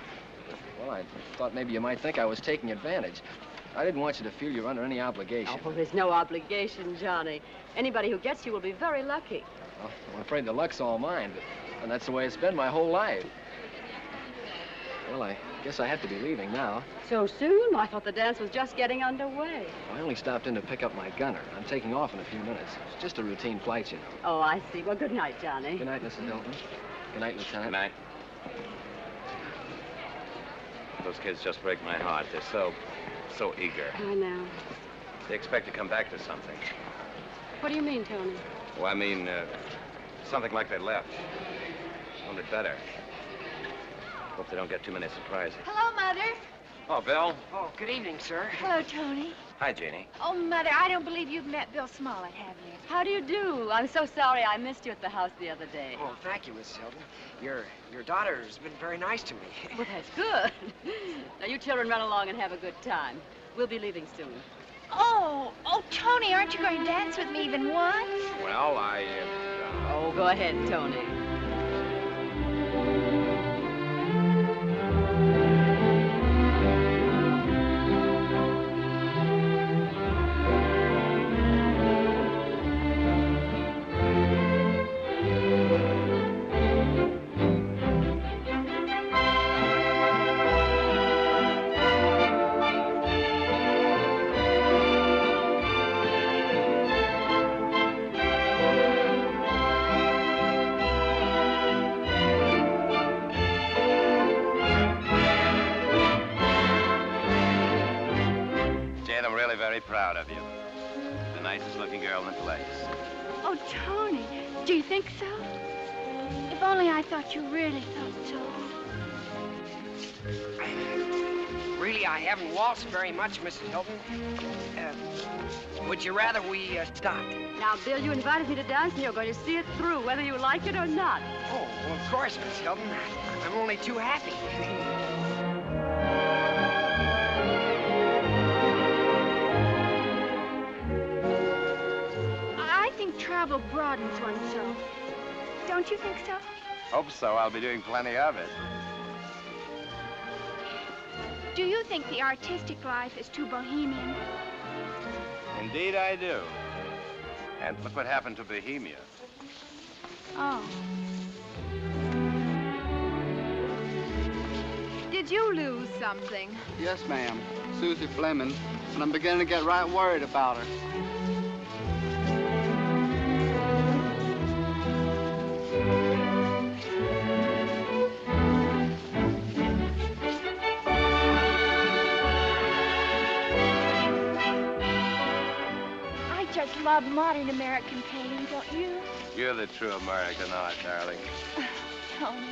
Well, I thought maybe you might think I was taking advantage. I didn't want you to feel you're under any obligation. Oh, there's no obligation, Johnny. Anybody who gets you will be very lucky. Well, I'm afraid the luck's all mine, and that's the way it's been my whole life. Well, I guess I have to be leaving now. So soon? I thought the dance was just getting underway. I only stopped in to pick up my gunner. I'm taking off in a few minutes. It's just a routine flight, you know. Oh, I see. Well, good night, Johnny. Good night, Mrs. Hilton. Good night, Lieutenant. Good night. Those kids just break my heart. They're so eager. I know. They expect to come back to something. What do you mean, Tony? Well, I mean, something like they left. Only better. Hope they don't get too many surprises. Hello, Mother. Oh, Bill. Oh, good evening, sir. Hello, Tony. Hi, Jeannie. Oh, Mother, I don't believe you've met Bill Smollett, have you? How do you do? I'm so sorry I missed you at the house the other day. Oh, thank you, Mrs. Hilton. Your daughter's been very nice to me. Well, that's good. Now, you children run along and have a good time. We'll be leaving soon. Oh, Tony, aren't you going to dance with me even once? Well, Oh, go ahead, Tony. Proud of you. The nicest looking girl in the place. Oh, Tony, do you think so? If only I thought you really thought so. Really, I haven't waltzed very much, Mrs. Hilton. Would you rather we stopped? Now, Bill, you invited me to dance, and you're going to see it through, whether you like it or not. Oh, well, of course, Mrs. Hilton. I'm only too happy. Travel broadens one's soul. Don't you think so? Hope so. I'll be doing plenty of it. Do you think the artistic life is too bohemian? Indeed, I do. And look what happened to Bohemia. Oh. Did you lose something? Yes, ma'am. Susie Fleming. And I'm beginning to get right worried about her. I love modern American painting, don't you? You're the true American art, darling. Tony,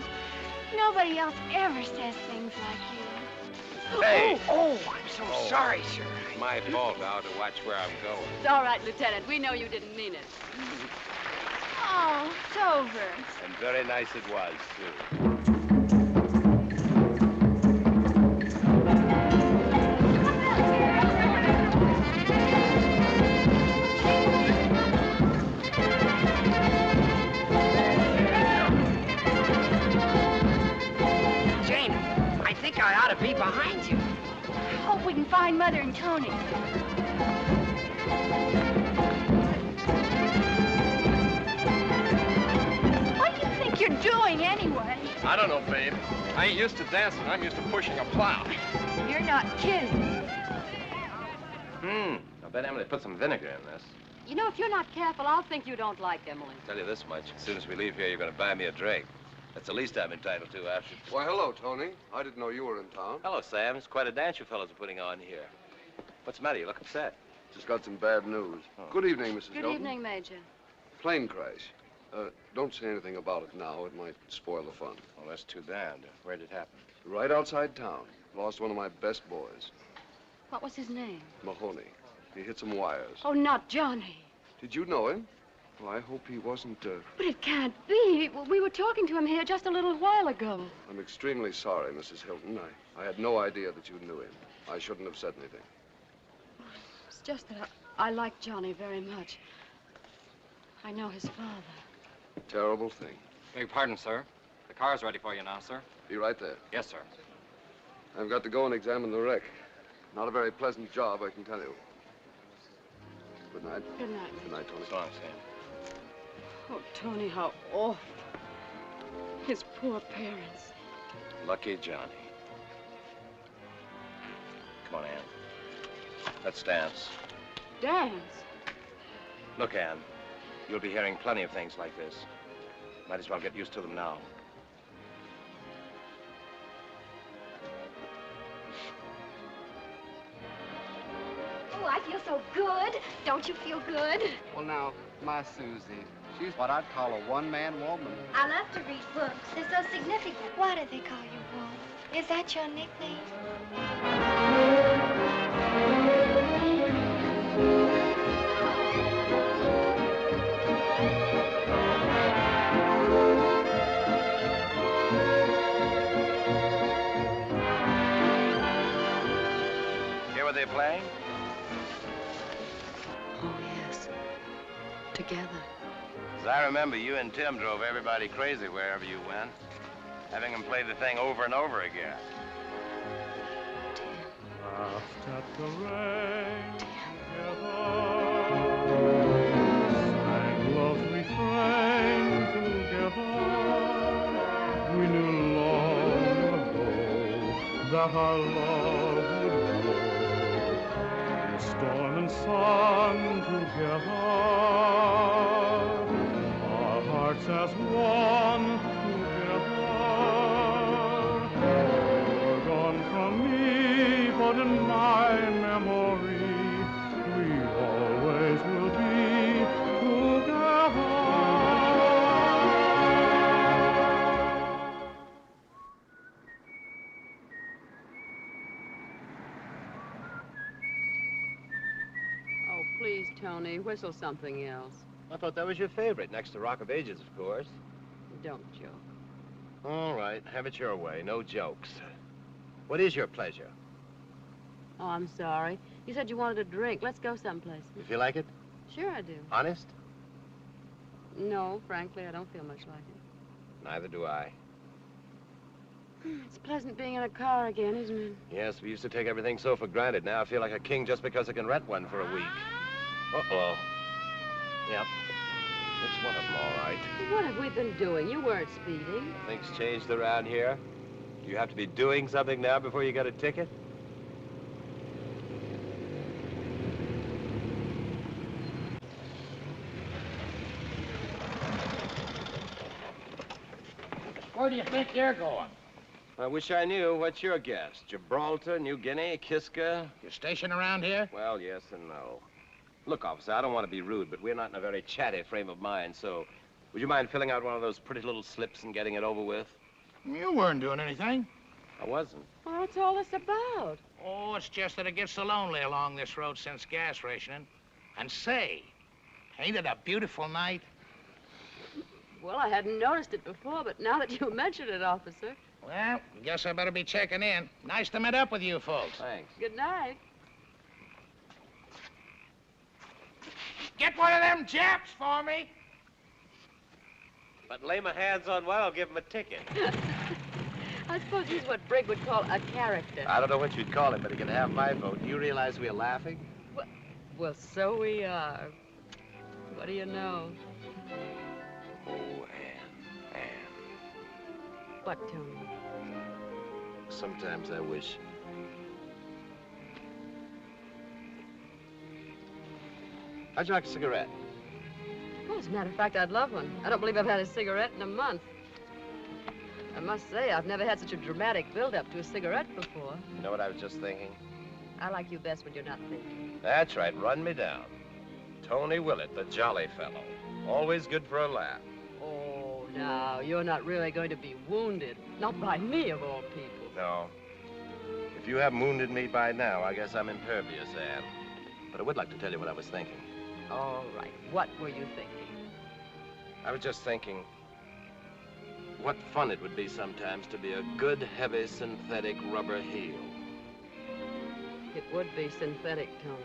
nobody else ever says things like you. Hey! Oh, I'm so sorry, sir. It's my fault now to watch where I'm going. It's all right, Lieutenant. We know you didn't mean it. Oh, it's over. And very nice it was, too. I ought to be behind you. I hope we can find Mother and Tony. What do you think you're doing anyway? I don't know, babe. I ain't used to dancing. I'm used to pushing a plow. You're not kidding. I bet Emily put some vinegar in this. You know, if you're not careful, I'll think you don't like Emily. I'll tell you this much. As soon as we leave here, you're going to buy me a drink. That's the least I'm entitled to after... Why, hello, Tony. I didn't know you were in town. Hello, Sam. It's quite a dance you fellows are putting on here. What's the matter? You look upset. Just got some bad news. Oh. Good evening, Mrs. Good Hilton. evening, Major. Plane crash. Don't say anything about it now. It might spoil the fun. Well, that's too bad. Where did it happen? Right outside town. Lost one of my best boys. What was his name? Mahoney. He hit some wires. Oh, not Johnny. Did you know him? Well, I hope he wasn't, But it can't be. We were talking to him here just a little while ago. I'm extremely sorry, Mrs. Hilton. I had no idea that you knew him. I shouldn't have said anything. It's just that I like Johnny very much. I know his father. Terrible thing. Beg pardon, sir. The car's ready for you now, sir. Be right there. Yes, sir. I've got to go and examine the wreck. Not a very pleasant job, I can tell you. Good night. Good night. Good night, Tony. So long, Sam. Oh, Tony, how awful. His poor parents. Lucky Johnny. Come on, Ann. Let's dance. Dance? Look, Ann, you'll be hearing plenty of things like this. Might as well get used to them now. Oh, I feel so good. Don't you feel good? Well, now, my Susie, she's what I'd call a one-man woman. I love to read books. They're so significant. Why do they call you Wolf? Is that your nickname? Hear what they're playing? Oh, yes. Together. As I remember, you and Tim drove everybody crazy wherever you went, having them play the thing over and over again. Laughed at the rain together, sang love's refrain together. We knew long ago that our love would grow in storm and sun together. Our hearts as one together. You're gone from me, but in my memory, we always will be together. Oh, please, Tony, whistle something else. I thought that was your favorite, next to Rock of Ages, of course. Don't joke. All right, have it your way. No jokes. What is your pleasure? Oh, I'm sorry. You said you wanted a drink. Let's go someplace. You feel like it? Sure I do. Honest? No, frankly, I don't feel much like it. Neither do I. It's pleasant being in a car again, isn't it? Yes, we used to take everything so for granted. Now I feel like a king just because I can rent one for a week. Uh-oh. Yep. It's one of them, all right. What have we been doing? You weren't speeding. Things changed around here. You have to be doing something now before you get a ticket? Where do you think you're going? I wish I knew. What's your guess? Gibraltar, New Guinea, Kiska? You station around here? Well, yes and no. Look, officer, I don't want to be rude, but we're not in a very chatty frame of mind, so would you mind filling out one of those pretty little slips and getting it over with? You weren't doing anything. I wasn't. Well, what's all this about? Oh, it's just that it gets so lonely along this road since gas rationing. And say, ain't it a beautiful night? Well, I hadn't noticed it before, but now that you mention it, officer. Well, guess I better be checking in. Nice to meet up with you folks. Thanks. Good night. Get one of them Japs for me. But lay my hands on one, I'll give him a ticket. I suppose he's what Brigg would call a character. I don't know what you'd call him, but he can have my vote. Do you realize we're laughing? Well, so we are. What do you know? Oh, Ann. What, Tony? Sometimes I wish. How'd you like a cigarette? Well, as a matter of fact, I'd love one. I don't believe I've had a cigarette in a month. I must say, I've never had such a dramatic build-up to a cigarette before. You know what I was just thinking? I like you best when you're not thinking. That's right, run me down. Tony Willett, the jolly fellow. Always good for a laugh. Oh, now, you're not really going to be wounded. Not by me, of all people. No. If you haven't wounded me by now, I guess I'm impervious, Ann. But I would like to tell you what I was thinking. All right. What were you thinking? I was just thinking what fun it would be sometimes to be a good, heavy, synthetic rubber heel. It would be synthetic, Tony.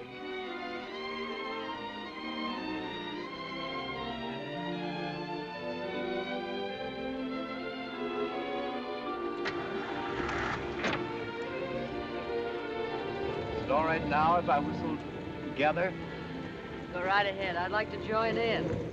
Is it all right now if I whistle together? Go right ahead. I'd like to join in.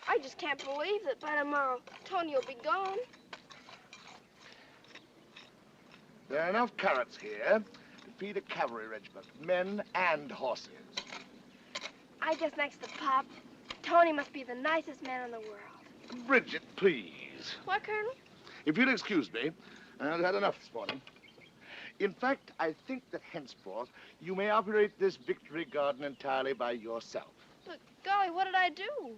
I just can't believe that by tomorrow Tony will be gone. There are enough carrots here to feed a cavalry regiment, men and horses. I guess next to Pop, Tony must be the nicest man in the world. Bridget, please. What, Colonel? If you'll excuse me, I've had enough this morning. In fact, I think that henceforth you may operate this victory garden entirely by yourself. But golly, what did I do?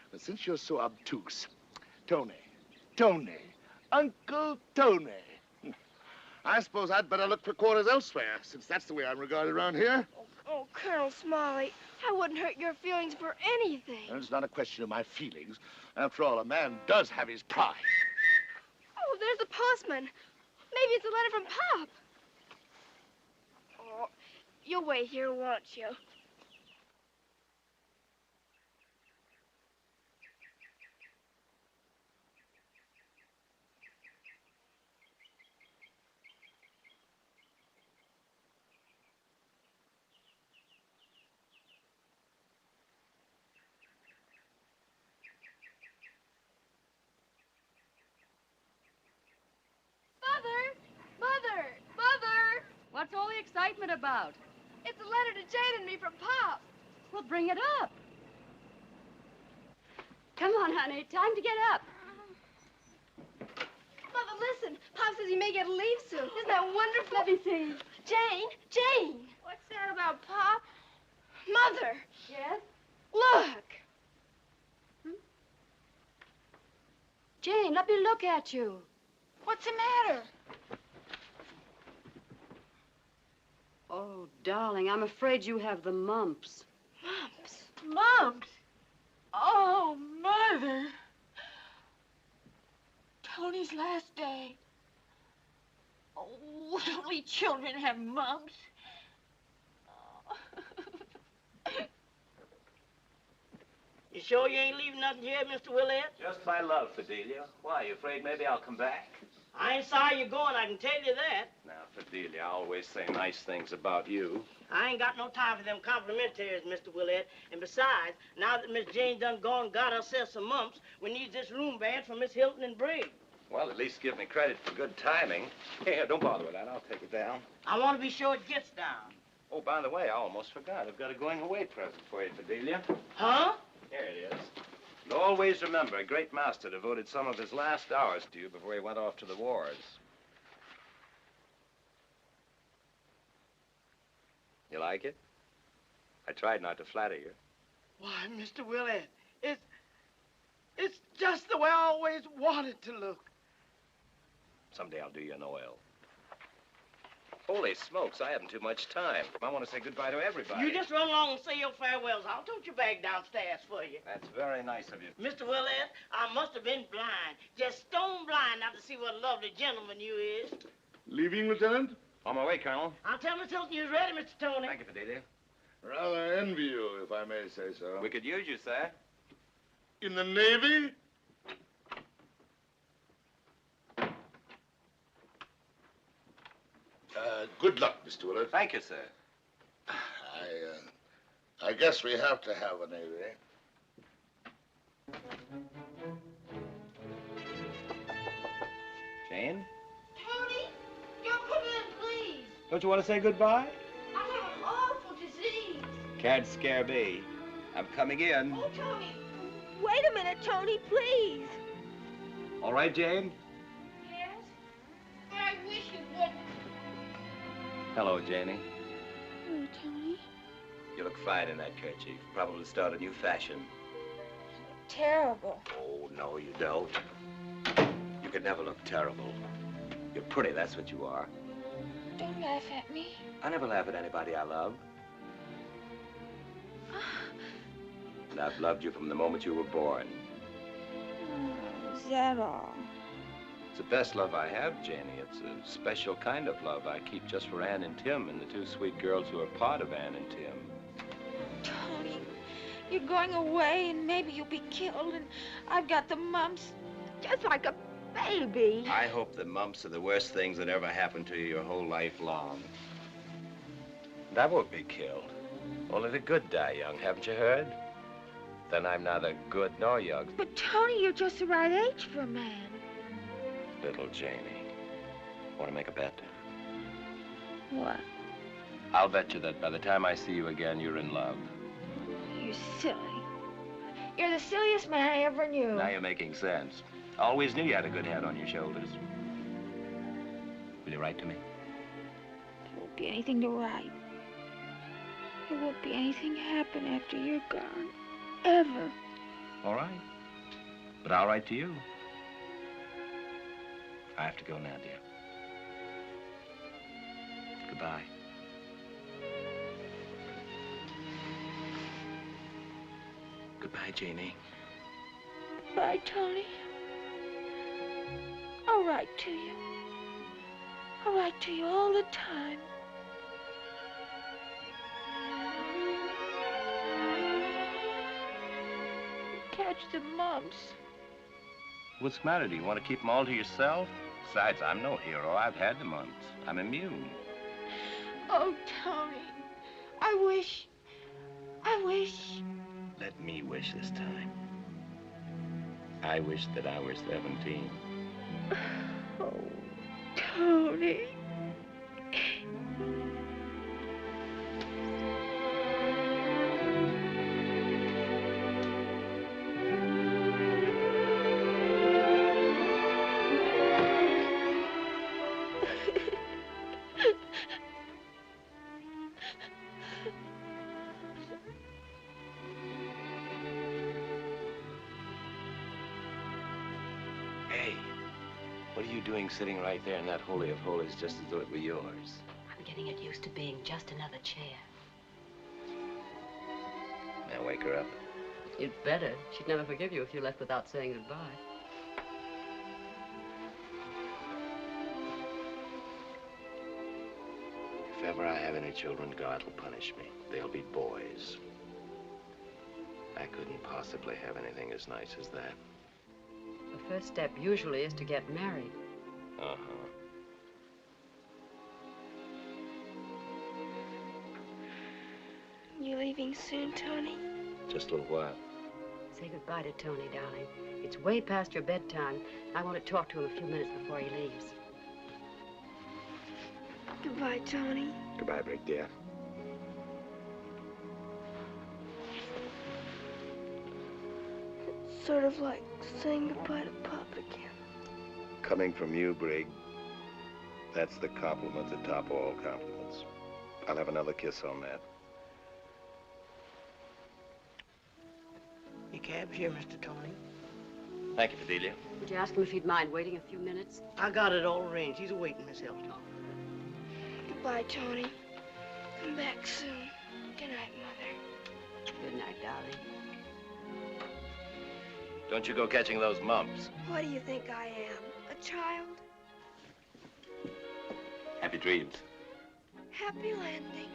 But since you're so obtuse, Tony, Uncle Tony. I suppose I'd better look for quarters elsewhere, since that's the way I'm regarded around here. Oh, Colonel Smalley, I wouldn't hurt your feelings for anything. And it's not a question of my feelings. After all, a man does have his pride. Oh, there's the postman. Maybe it's a letter from Pop. Oh, you'll wait here, won't you? Mother! What's all the excitement about? It's a letter to Jane and me from Pop. Well, bring it up. Come on, honey. Time to get up. Mother, listen. Pop says he may get a leave soon. Isn't that wonderful? Let me see. Jane! What's that about Pop? Mother! Yes? Look! Jane, let me look at you. What's the matter? Oh, darling, I'm afraid you have the mumps. Mumps? Mumps? Oh, Mother. Tony's last day. Oh, would only children have mumps? You sure you ain't leaving nothing here, Mr. Willett? Just my love, Fidelia. Why, you afraid maybe I'll come back? I ain't sorry you're going, I can tell you that. Now, Fidelia, I always say nice things about you. I ain't got no time for them complimentaries, Mr. Willett. And besides, now that Miss Jane done gone and got herself some mumps, we need this room band for Miss Hilton and Briggs. Well, at least give me credit for good timing. Here, don't bother with that. I'll take it down. I want to be sure it gets down. Oh, by the way, I almost forgot. I've got a going-away present for you, Fidelia. Huh? Here it is. And always remember, a great master devoted some of his last hours to you before he went off to the wars. You like it? I tried not to flatter you. Why, Mr. Willett, it's just the way I always wanted to look. Someday I'll do you an oil. Holy smokes, I haven't too much time. I want to say goodbye to everybody. You just run along and say your farewells. I'll tote your bag downstairs for you. That's very nice of you. Mr. Willett, I must have been blind. Just stone blind not to see what a lovely gentleman you is. Leaving, Lieutenant? On my way, Colonel. I'll tell Miss Hilton you're ready, Mr. Tony. Thank you, Fidelia. Rather envy you, if I may say so. We could use you, sir. In the Navy? Good luck, Mr. Willett. Thank you, sir. I guess we have to have a Navy. Jane? Tony, don't come in, please. Don't you want to say goodbye? I have an awful disease. Can't scare me. I'm coming in. Oh, Tony. Wait a minute, Tony, please. All right, Jane? Yes? I wish you wouldn't. Hello, Janie. Oh, Tony. You look fine in that kerchief. Probably start a new fashion. terrible. Oh, no, you don't. You could never look terrible. You're pretty, that's what you are. Don't laugh at me. I never laugh at anybody I love. And I've loved you from the moment you were born. Is that all? It's the best love I have, Janie. It's a special kind of love I keep just for Ann and Tim and the two sweet girls who are part of Ann and Tim. Tony, you're going away and maybe you'll be killed and I've got the mumps. Just like a baby. I hope the mumps are the worst things that ever happened to you your whole life long. And I won't be killed. Only the good die young, haven't you heard? Then I'm neither good nor young. But Tony, you're just the right age for a man. Little Janie. Want to make a bet? What? I'll bet you that by the time I see you again, you're in love. You're silly. You're the silliest man I ever knew. Now you're making sense. I always knew you had a good head on your shoulders. Will you write to me? There won't be anything to write. There won't be anything happen after you're gone. Ever. All right. But I'll write to you. I have to go now, dear. Goodbye. Goodbye, Janie. Bye, Tony. I'll write to you. I'll write to you all the time. Catch the mumps. What's the matter? Do you want to keep them all to yourself? Besides, I'm no hero. I've had the mumps. I'm immune. Oh, Tony, I wish. Let me wish this time. I wish that I were 17. Oh, Tony. What are you doing sitting right there in that holy of holies just as though it were yours? I'm getting it used to being just another chair. Now wake her up. You'd better. She'd never forgive you if you left without saying goodbye. If ever I have any children, God will punish me. They'll be boys. I couldn't possibly have anything as nice as that. The first step usually is to get married. Uh-huh. You leaving soon, Tony? Just a little while. Say goodbye to Tony, darling. It's way past your bedtime. I want to talk to him a few minutes before he leaves. Goodbye, Tony. Goodbye, Brick, dear. It's sort of like saying goodbye to Pop again. Coming from you, Brig, that's the compliment that top all compliments. I'll have another kiss on that. Your cab's here, Mr. Tony. Thank you, Fidelia. Would you ask him if he'd mind waiting a few minutes? I got it all arranged. He's waiting, Miss Hilton. Goodbye, Tony. Come back soon. Good night, Mother. Good night, darling. Don't you go catching those mumps. What do you think I am? A child? Happy dreams. Happy landing.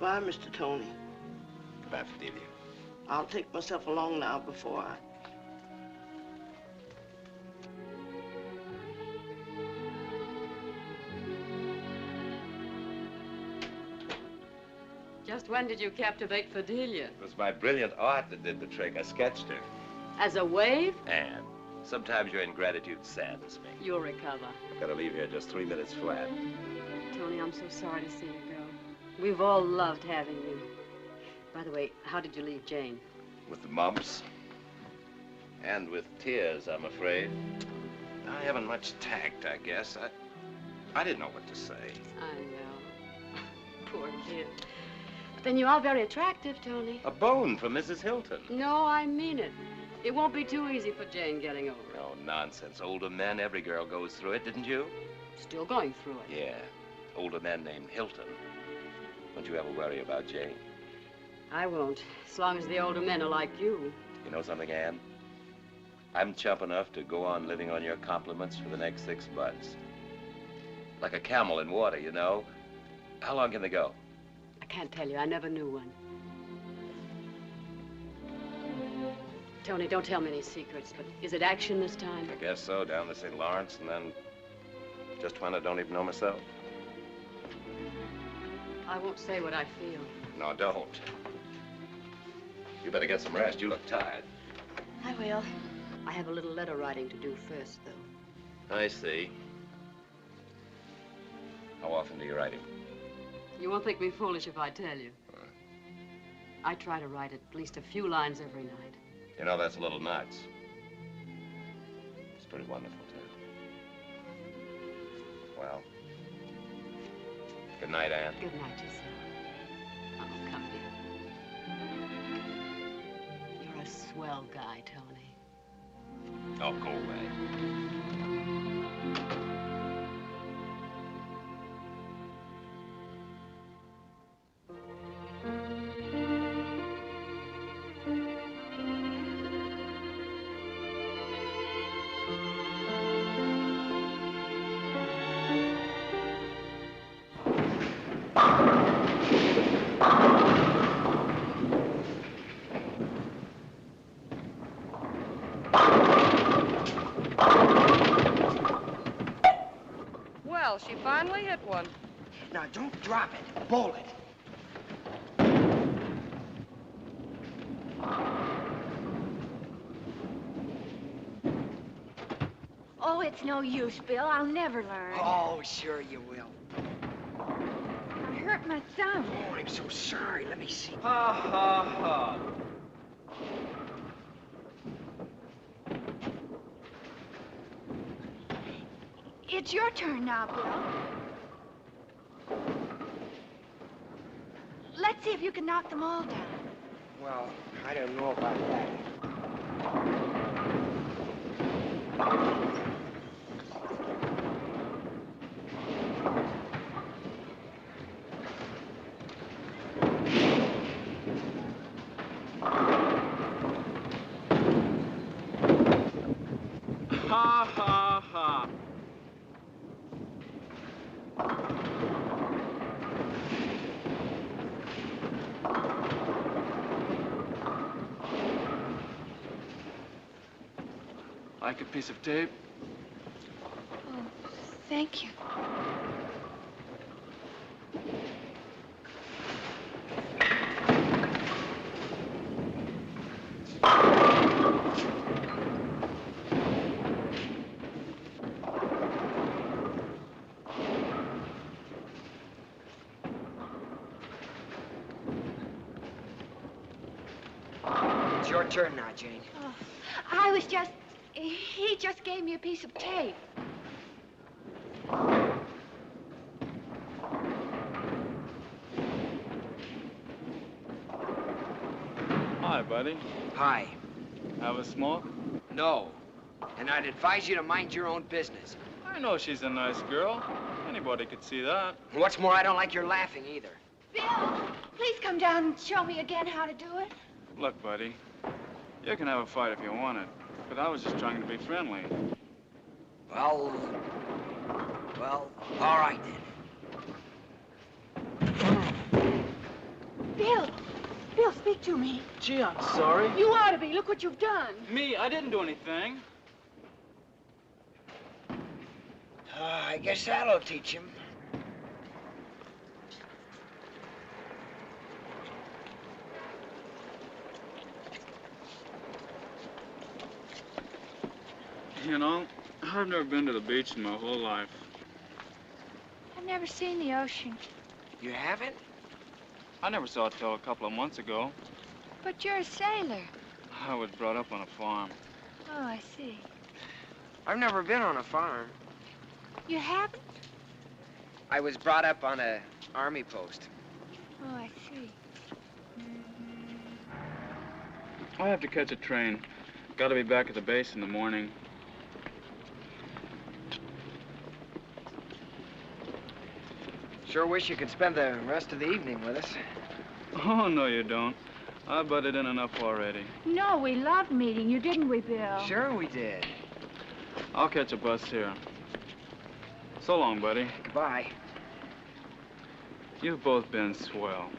Bye, Mr. Tony. Goodbye, Fidelia. I'll take myself along now before I... Just when did you captivate Fidelia? It was my brilliant art that did the trick. I sketched her. As a wave? And sometimes your ingratitude saddens me. You'll recover. I've got to leave here just 3 minutes flat. Tony, I'm so sorry to see you go. We've all loved having you. By the way, how did you leave Jane? With the mumps. And with tears, I'm afraid. I haven't much tact, I guess. I didn't know what to say. I know. Poor kid. Then you are very attractive, Tony. A bone from Mrs. Hilton. No, I mean it. It won't be too easy for Jane getting over it. Oh, nonsense. Older men, every girl goes through it, didn't you? Still going through it. Yeah. Older men named Hilton. Don't you ever worry about Jane. I won't, as long as the older men are like you. You know something, Ann? I'm chump enough to go on living on your compliments for the next 6 months. Like a camel in water, you know. How long can they go? I can't tell you. I never knew one. Tony, don't tell me any secrets, but is it action this time? I guess so, down to St. Lawrence, and then just when I don't even know myself. I won't say what I feel. No, don't. You better get some rest. You look tired. I will. I have a little letter writing to do first, though. I see. How often do you write him? You won't think me foolish if I tell you. I try to write at least a few lines every night. You know, that's a little nuts. It's pretty wonderful, too. Well, good night, Ann. Good night, yourself. Oh, come here. You're a swell guy, Tony. Oh, go away. Well, she finally hit one. Now, don't drop it. Bowl it. Oh, it's no use, Bill. I'll never learn. Oh, sure you will. I hurt my thumb. Oh, I'm so sorry. Let me see. Ha, ha, ha. It's your turn now, Bill. Let's see if you can knock them all down. Well, I don't know about that. Ha, ha, ha. Like a piece of tape? Oh, thank you. It's your turn now, Jane. Oh, I was just... He just gave me a piece of tape. Hi, buddy. Hi. Have a smoke? No. And I'd advise you to mind your own business. I know she's a nice girl. Anybody could see that. What's more, I don't like your laughing either. Bill, please come down and show me again how to do it. Look, buddy, you can have a fight if you want it, but I was just trying to be friendly. Well, all right then. Bill, speak to me. Gee, I'm sorry. You ought to be. Look what you've done. Me? I didn't do anything. I guess that'll teach him. You know, I've never been to the beach in my whole life. I've never seen the ocean. You haven't? I never saw it till a couple of months ago. But you're a sailor. I was brought up on a farm. Oh, I see. I've never been on a farm. You haven't? I was brought up on a army post. Oh, I see. I have to catch a train. Got to be back at the base in the morning. Sure wish you could spend the rest of the evening with us. Oh, no, you don't. I butted in enough already. No, we loved meeting you, didn't we, Bill? Sure we did. I'll catch a bus here. So long, buddy. Goodbye. You've both been swell.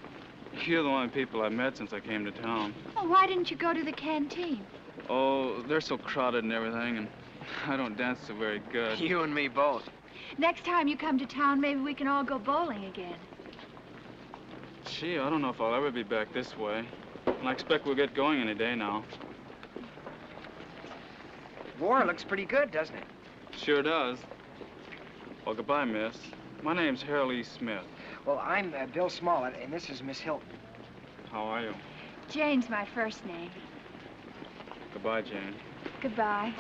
You're the only people I've met since I came to town. Well, why didn't you go to the canteen? Oh, they're so crowded and everything, and I don't dance so very good. You and me both. Next time you come to town, maybe we can all go bowling again. Gee, I don't know if I'll ever be back this way. And I expect we'll get going any day now. War looks pretty good, doesn't it? Sure does. Well, goodbye, miss. My name's Harold E. Smith. Well, I'm Bill Smollett, and this is Miss Hilton. How are you? Jane's my first name. Goodbye, Jane. Goodbye.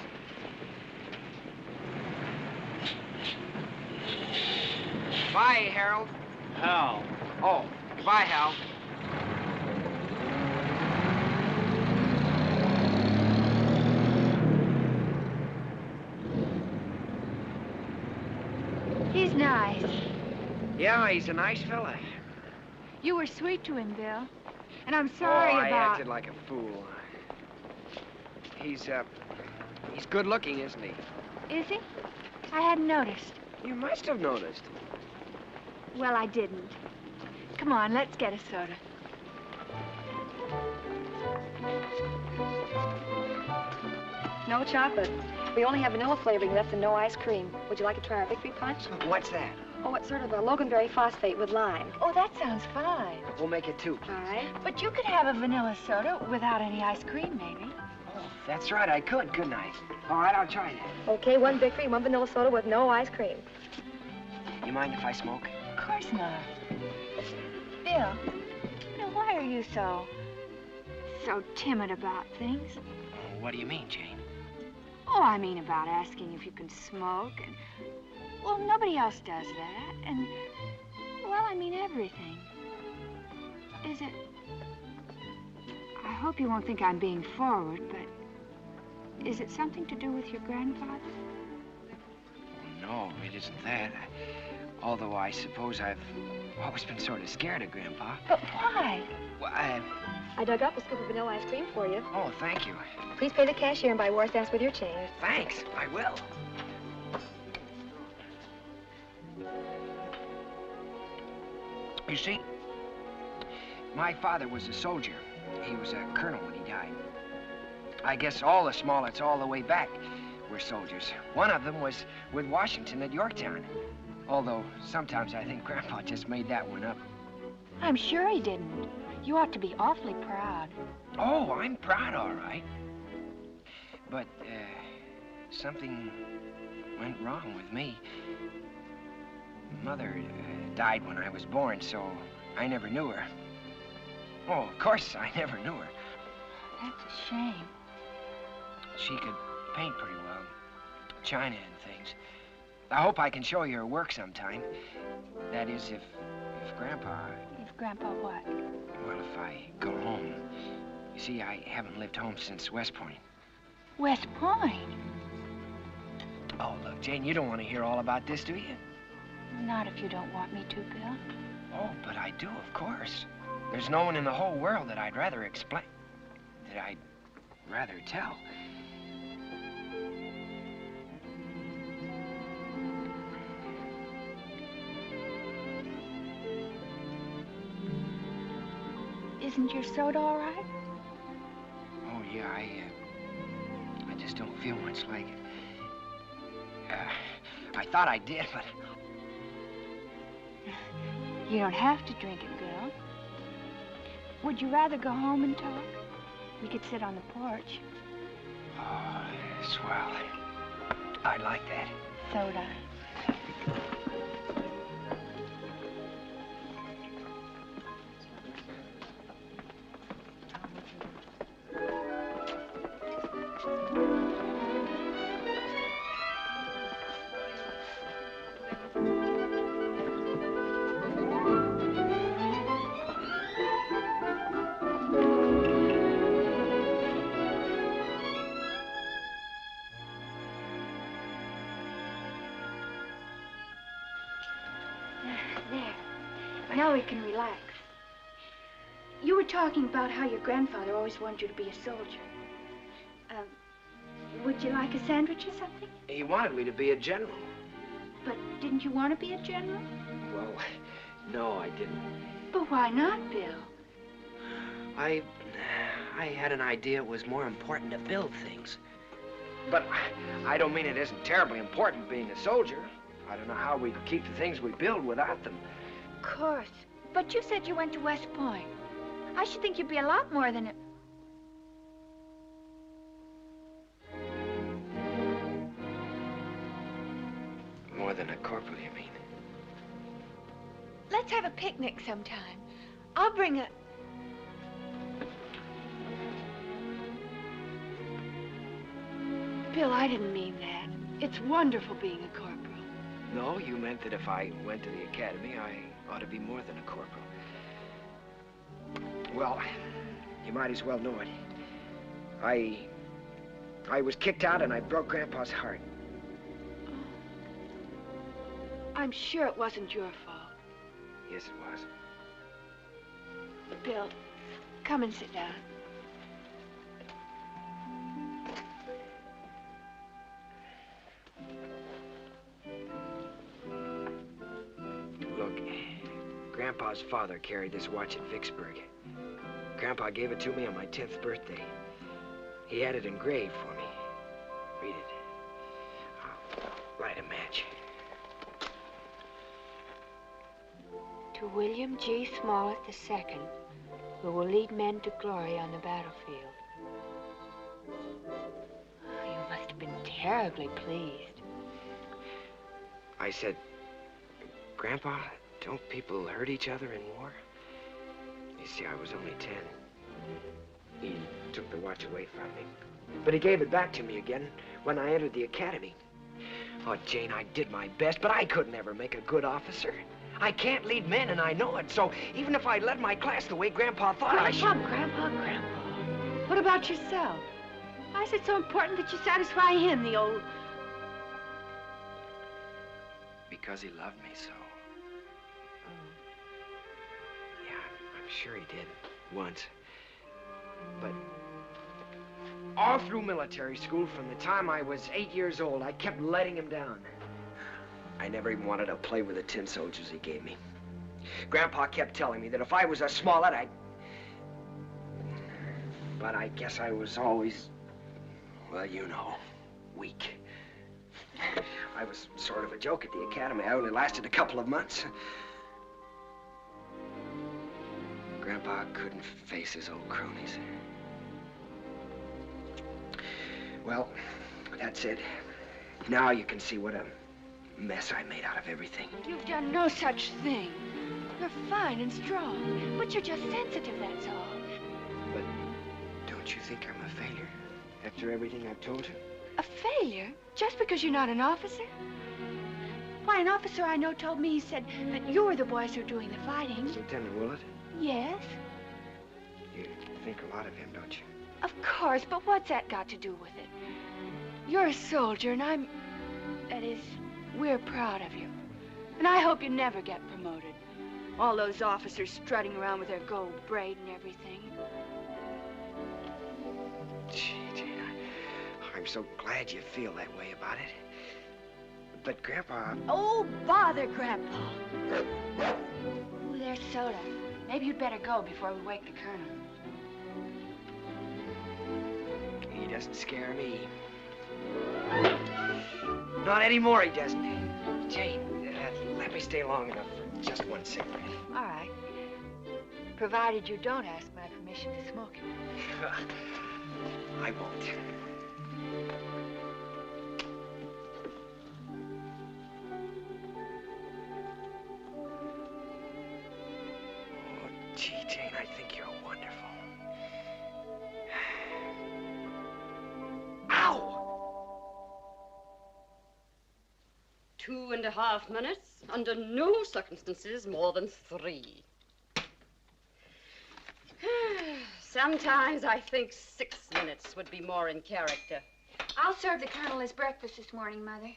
Bye, Harold. Hal. Oh, goodbye, Hal. He's nice. Yeah, he's a nice fella. You were sweet to him, Bill. And I'm sorry I about... acted like a fool. He's good looking, isn't he? Is he? I hadn't noticed. You must have noticed. Well, I didn't. Come on, let's get a soda. No chocolate. We only have vanilla flavoring left and no ice cream. Would you like to try our victory punch? What's that? Oh, it's sort of a loganberry phosphate with lime. Oh, that sounds fine. We'll make it two. All right. But you could have a vanilla soda without any ice cream, maybe. Oh, that's right, I could, couldn't I? All right, I'll try that. Okay, one victory, one vanilla soda with no ice cream. You mind if I smoke? Of course not. Bill, now why are you so timid about things? What do you mean, Jane? Oh, I mean about asking if you can smoke and... Well, nobody else does that. And, well, I mean everything. Is it... I hope you won't think I'm being forward, but is it something to do with your grandfather? No, it isn't that. Although I suppose I've always been sort of scared of Grandpa. But why? Well, I dug up a scoop of vanilla ice cream for you. Oh, thank you. Please pay the cashier and buy War's Dance with your change. Thanks, I will. You see, my father was a soldier. He was a colonel when he died. I guess all the Smollets all the way back were soldiers. One of them was with Washington at Yorktown. Although sometimes I think Grandpa just made that one up. I'm sure he didn't. You ought to be awfully proud. Oh, I'm proud, all right. But, something went wrong with me. Mother died when I was born, so I never knew her. Oh, of course, I never knew her. That's a shame. She could paint pretty well. China and things. I hope I can show you her work sometime. That is, if Grandpa... If Grandpa what? Well, if I go home. You see, I haven't lived home since West Point. West Point? Oh, look, Jane, you don't want to hear all about this, do you? Not if you don't want me to, Bill. Oh, but I do, of course. There's no one in the whole world that I'd rather explain... that I'd rather tell. Isn't your soda all right? Oh, yeah, I just don't feel much like it. I thought I did, but... You don't have to drink it, Bill. Would you rather go home and talk? We could sit on the porch. Oh, swell. I'd like that. Soda. Now we can relax. You were talking about how your grandfather always wanted you to be a soldier. Would you like a sandwich or something? He wanted me to be a general. But didn't you want to be a general? Well, no, I didn't. But why not, Bill? I had an idea it was more important to build things. But I don't mean it isn't terribly important being a soldier. I don't know how we'd keep the things we build without them. Of course. But you said you went to West Point. I should think you'd be a lot more than a... More than a corporal, you mean? Let's have a picnic sometime. I'll bring a... Bill, I didn't mean that. It's wonderful being a corporal. No, you meant that if I went to the academy, I ought to be more than a corporal. Well, you might as well know it. I was kicked out and I broke Grandpa's heart. I'm sure it wasn't your fault. Yes, it was. Bill, come and sit down. Look, Grandpa's father carried this watch at Vicksburg. Grandpa gave it to me on my 10th birthday. He had it engraved for me. Read it. I'll light a match. To William G. Smollett II, who will lead men to glory on the battlefield. Oh, you must have been terribly pleased. I said, Grandpa, don't people hurt each other in war? You see, I was only 10. He took the watch away from me. But he gave it back to me again when I entered the academy. Oh, Jane, I did my best, but I couldn't ever make a good officer. I can't lead men, and I know it, so even if I led my class the way Grandpa thought I should... Grandpa. What about yourself? Why is it so important that you satisfy him, the old... Because he loved me so. Yeah, I'm sure he did, once. But all through military school, from the time I was 8 years old, I kept letting him down. I never even wanted to play with the tin soldiers he gave me. Grandpa kept telling me that if I was a Smollett, I'd... But I guess I was always, well, you know, weak. I was sort of a joke at the academy. I only lasted a couple of months. Grandpa couldn't face his old cronies. Well, that's it. Now you can see what a mess I made out of everything. You've done no such thing. You're fine and strong, but you're just sensitive, that's all. But don't you think I'm a failure after everything I've told you? A failure? Just because you're not an officer? Why, an officer I know told me, he said that you're the boys who are doing the fighting. Lieutenant Willett? Yes? You think a lot of him, don't you? Of course, but what's that got to do with it? You're a soldier, and I'm... That is, we're proud of you. And I hope you never get promoted. All those officers strutting around with their gold braid and everything. Gee, Jane, I'm so glad you feel that way about it. But, Grandpa... Oh, bother, Grandpa. Ooh, there's soda. Maybe you'd better go before we wake the Colonel. He doesn't scare me. Not anymore, he doesn't. Jane, let me stay long enough for just one cigarette. All right. Provided you don't ask my permission to smoke it. I won't. Oh, gee, Jane, I think you're wonderful. Ow! 2.5 minutes. Under no circumstances more than 3. Sometimes I think 6 minutes would be more in character. I'll serve the Colonel his breakfast this morning, Mother.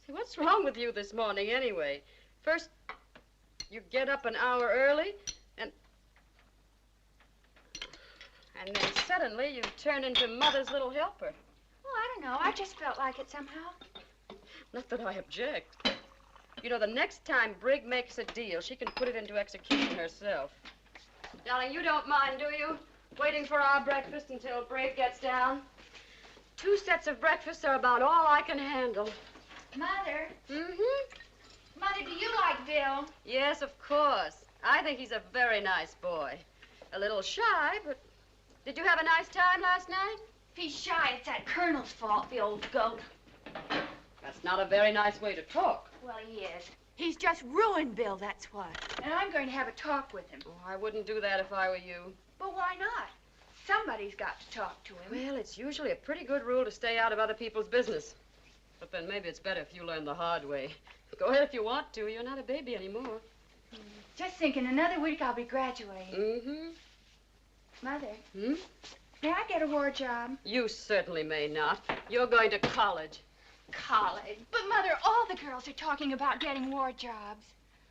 See, what's wrong with you this morning, anyway? First, You get up an hour early, and then suddenly you turn into Mother's little helper. Oh, I don't know. I just felt like it somehow. Not that I object. You know, the next time Brig makes a deal, she can put it into execution herself. Darling, you don't mind, do you? Waiting for our breakfast until Brig gets down? 2 sets of breakfasts are about all I can handle. Mother. Mm-hmm. Mother, do you like Bill? Yes, of course. I think he's a very nice boy. A little shy, but... Did you have a nice time last night? If he's shy, it's that Colonel's fault, the old goat. That's not a very nice way to talk. Well, he is. He's just ruined Bill, that's what. And I'm going to have a talk with him. Oh, I wouldn't do that if I were you. But why not? Somebody's got to talk to him. Well, it's usually a pretty good rule to stay out of other people's business. But then maybe it's better if you learn the hard way. Go ahead if you want to. You're not a baby anymore. Just think, in another week I'll be graduating. Mm-hmm. Mother. Hmm? May I get a war job? You certainly may not. You're going to college. College? But, Mother, all the girls are talking about getting war jobs.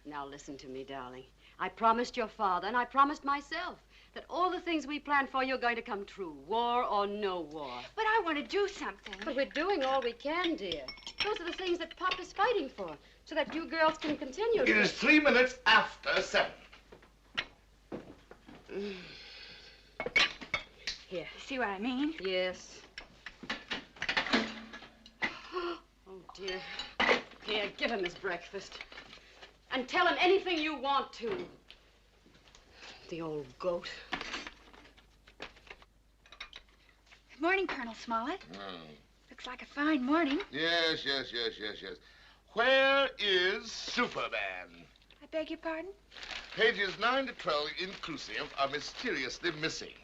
Now, listen to me, darling. I promised your father, and I promised myself, that all the things we planned for you are going to come true, war or no war. But I want to do something. But we're doing all we can, dear. Those are the things that Pop is fighting for, so that you girls can continue It is 3 minutes after 7. Here. See what I mean? Yes. Oh, dear. Here, give him his breakfast. And tell him anything you want to. The old goat. Good morning, Colonel Smollett. Looks like a fine morning. Yes. Where is Superman? I beg your pardon? Pages 9 to 12 inclusive are mysteriously missing.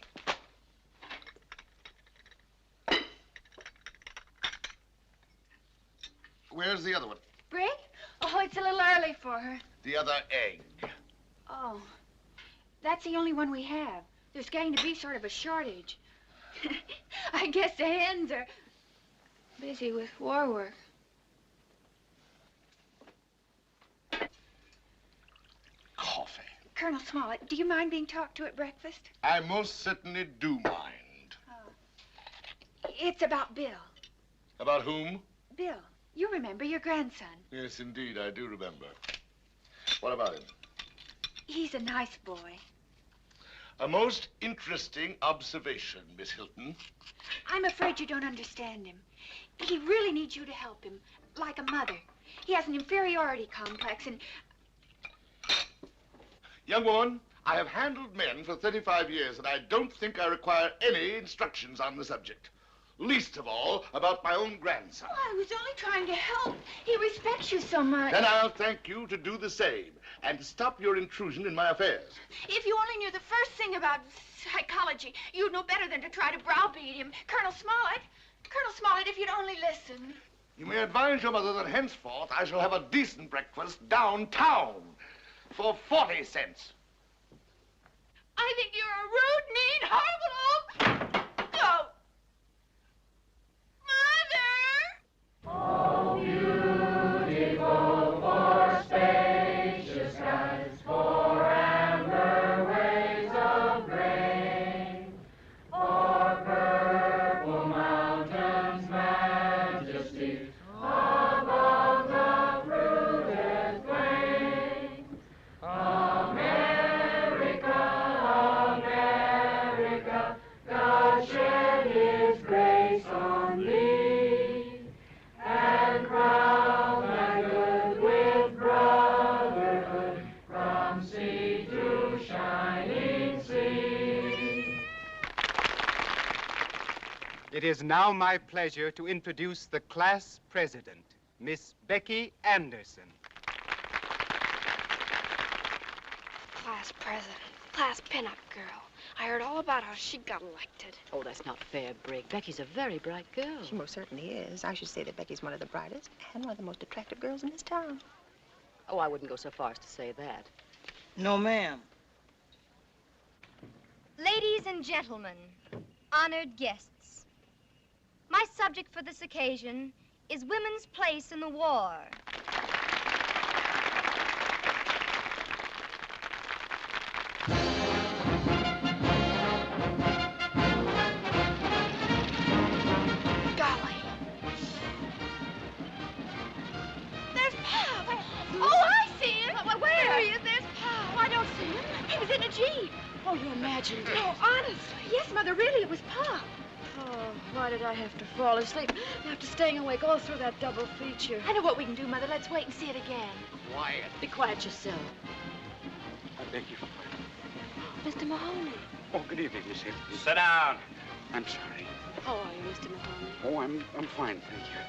Where's the other one? Brig? Oh, it's a little early for her. The other egg. Oh, that's the only one we have. There's getting to be sort of a shortage. I guess the hens are busy with war work. Coffee. Colonel Smollett, do you mind being talked to at breakfast? I most certainly do mind. It's about Bill. About whom? Bill, you remember your grandson. Yes, indeed, I do remember. What about him? He's a nice boy. A most interesting observation, Miss Hilton. I'm afraid you don't understand him. He really needs you to help him, like a mother. He has an inferiority complex, and... Young woman, I have handled men for 35 years, and I don't think I require any instructions on the subject. Least of all about my own grandson. Oh, I was only trying to help. He respects you so much. Then I'll thank you to do the same, and to stop your intrusion in my affairs. If you only knew the first thing about psychology, you'd know better than to try to browbeat him. Colonel Smollett, if you'd only listen. You may advise your mother that henceforth I shall have a decent breakfast downtown for 40 cents. I think you're a rude, mean, horrible old goat. Mother! Oh, beautiful for spacious skies, for amber waves of grain, for purple mountains' majesty, above the fruited plain. America, America, God shed His grace on thee, and crown thy good with brotherhood, from sea to shining sea. It is now my pleasure to introduce the class president, Miss Becky Anderson. Class president, class pinup girl. I heard all about how she got elected. Oh, that's not fair, Brig. Becky's a very bright girl. She most certainly is. I should say that Becky's one of the brightest and one of the most attractive girls in this town. Oh, I wouldn't go so far as to say that. No, ma'am. Ladies and gentlemen, honored guests, my subject for this occasion is women's place in the war. Pop! Oh, I see him. Where? There he is. There's Pop. Oh, I don't see him. He was in a Jeep. Oh, you imagined it. No, honestly. Yes, Mother, really, it was Pop. Oh, why did I have to fall asleep after staying awake all through that double feature? I know what we can do, Mother. Let's wait and see it again. Quiet. Be quiet yourself. I beg your Mr. Mahoney. Oh, good evening, Miss Hill. Sit down. I'm sorry. How are you, Mr. Mahoney? Oh, I'm fine, thank you.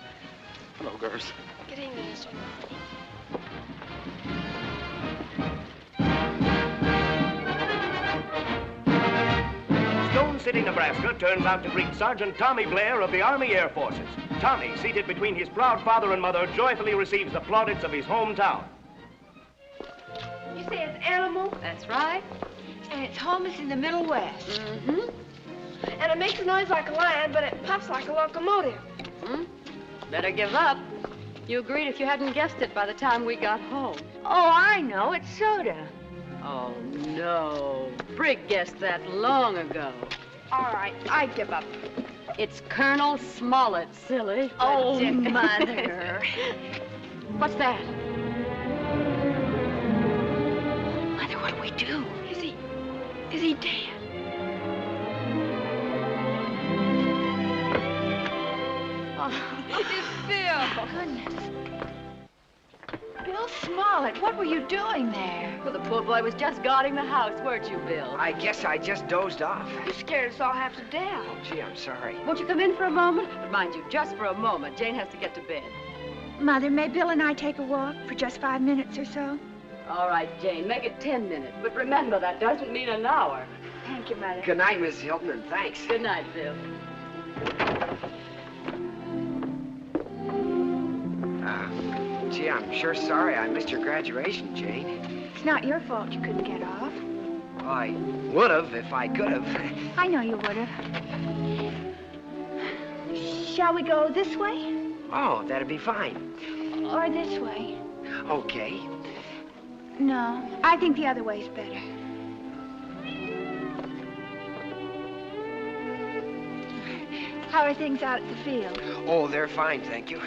Hello, girls. Good evening, Mr. Mahoney. Stone City, Nebraska turns out to greet Sergeant Tommy Blair of the Army Air Forces. Tommy, seated between his proud father and mother, joyfully receives the plaudits of his hometown. You say it's animal? That's right. And its home is in the Middle West. Mm-hmm. And it makes a noise like a lion, but it puffs like a locomotive. Hmm? Better give up. You agreed if you hadn't guessed it by the time we got home. Oh, I know. It's soda. Oh, no. Brigg guessed that long ago. All right, I give up. It's Colonel Smollett, silly. Oh, But- Mother. What's that? Mother, what do we do? Is he dead? Oh, It's Bill. Goodness. Bill Smollett, what were you doing there? Well, the poor boy was just guarding the house, weren't you, Bill? I guess I just dozed off. You scared us all half to death. Oh, gee, I'm sorry. Won't you come in for a moment? But mind you, just for a moment. Jane has to get to bed. Mother, may Bill and I take a walk for just 5 minutes or so? All right, Jane, make it 10 minutes. But remember, that doesn't mean an hour. Thank you, Mother. Good night, Miss Hilton, and thanks. Good night, Bill. Gee, I'm sure sorry I missed your graduation, Jane. It's not your fault you couldn't get off. Well, I would have if I could have. I know you would have. Shall we go this way? Oh, that'd be fine. Or this way? Okay. No, I think the other way's better. How are things out at the field? Oh, they're fine, thank you.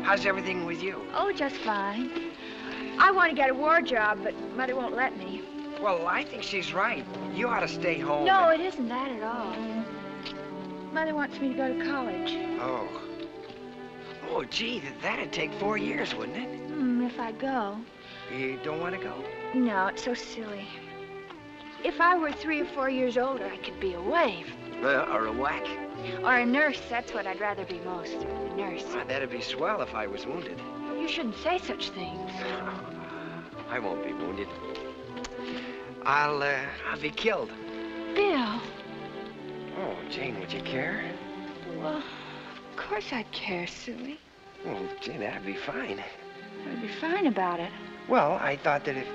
How's everything with you? Oh, just fine. I want to get a war job, but Mother won't let me. Well, I think she's right. You ought to stay home. No, it isn't that at all. Mother wants me to go to college. Oh. Oh, gee, that'd take 4 years, wouldn't it? If I go. You don't want to go? No, it's so silly. If I were 3 or 4 years older, I could be a waif. Or a whack? Or a nurse, that's what I'd rather be most, a nurse. That'd be swell if I was wounded. You shouldn't say such things. I won't be wounded. I'll be killed. Bill. Oh, Jane, would you care? Well, of course I'd care, silly. Oh, gee, that'd be fine. I'd be fine about it. Well, I thought that if...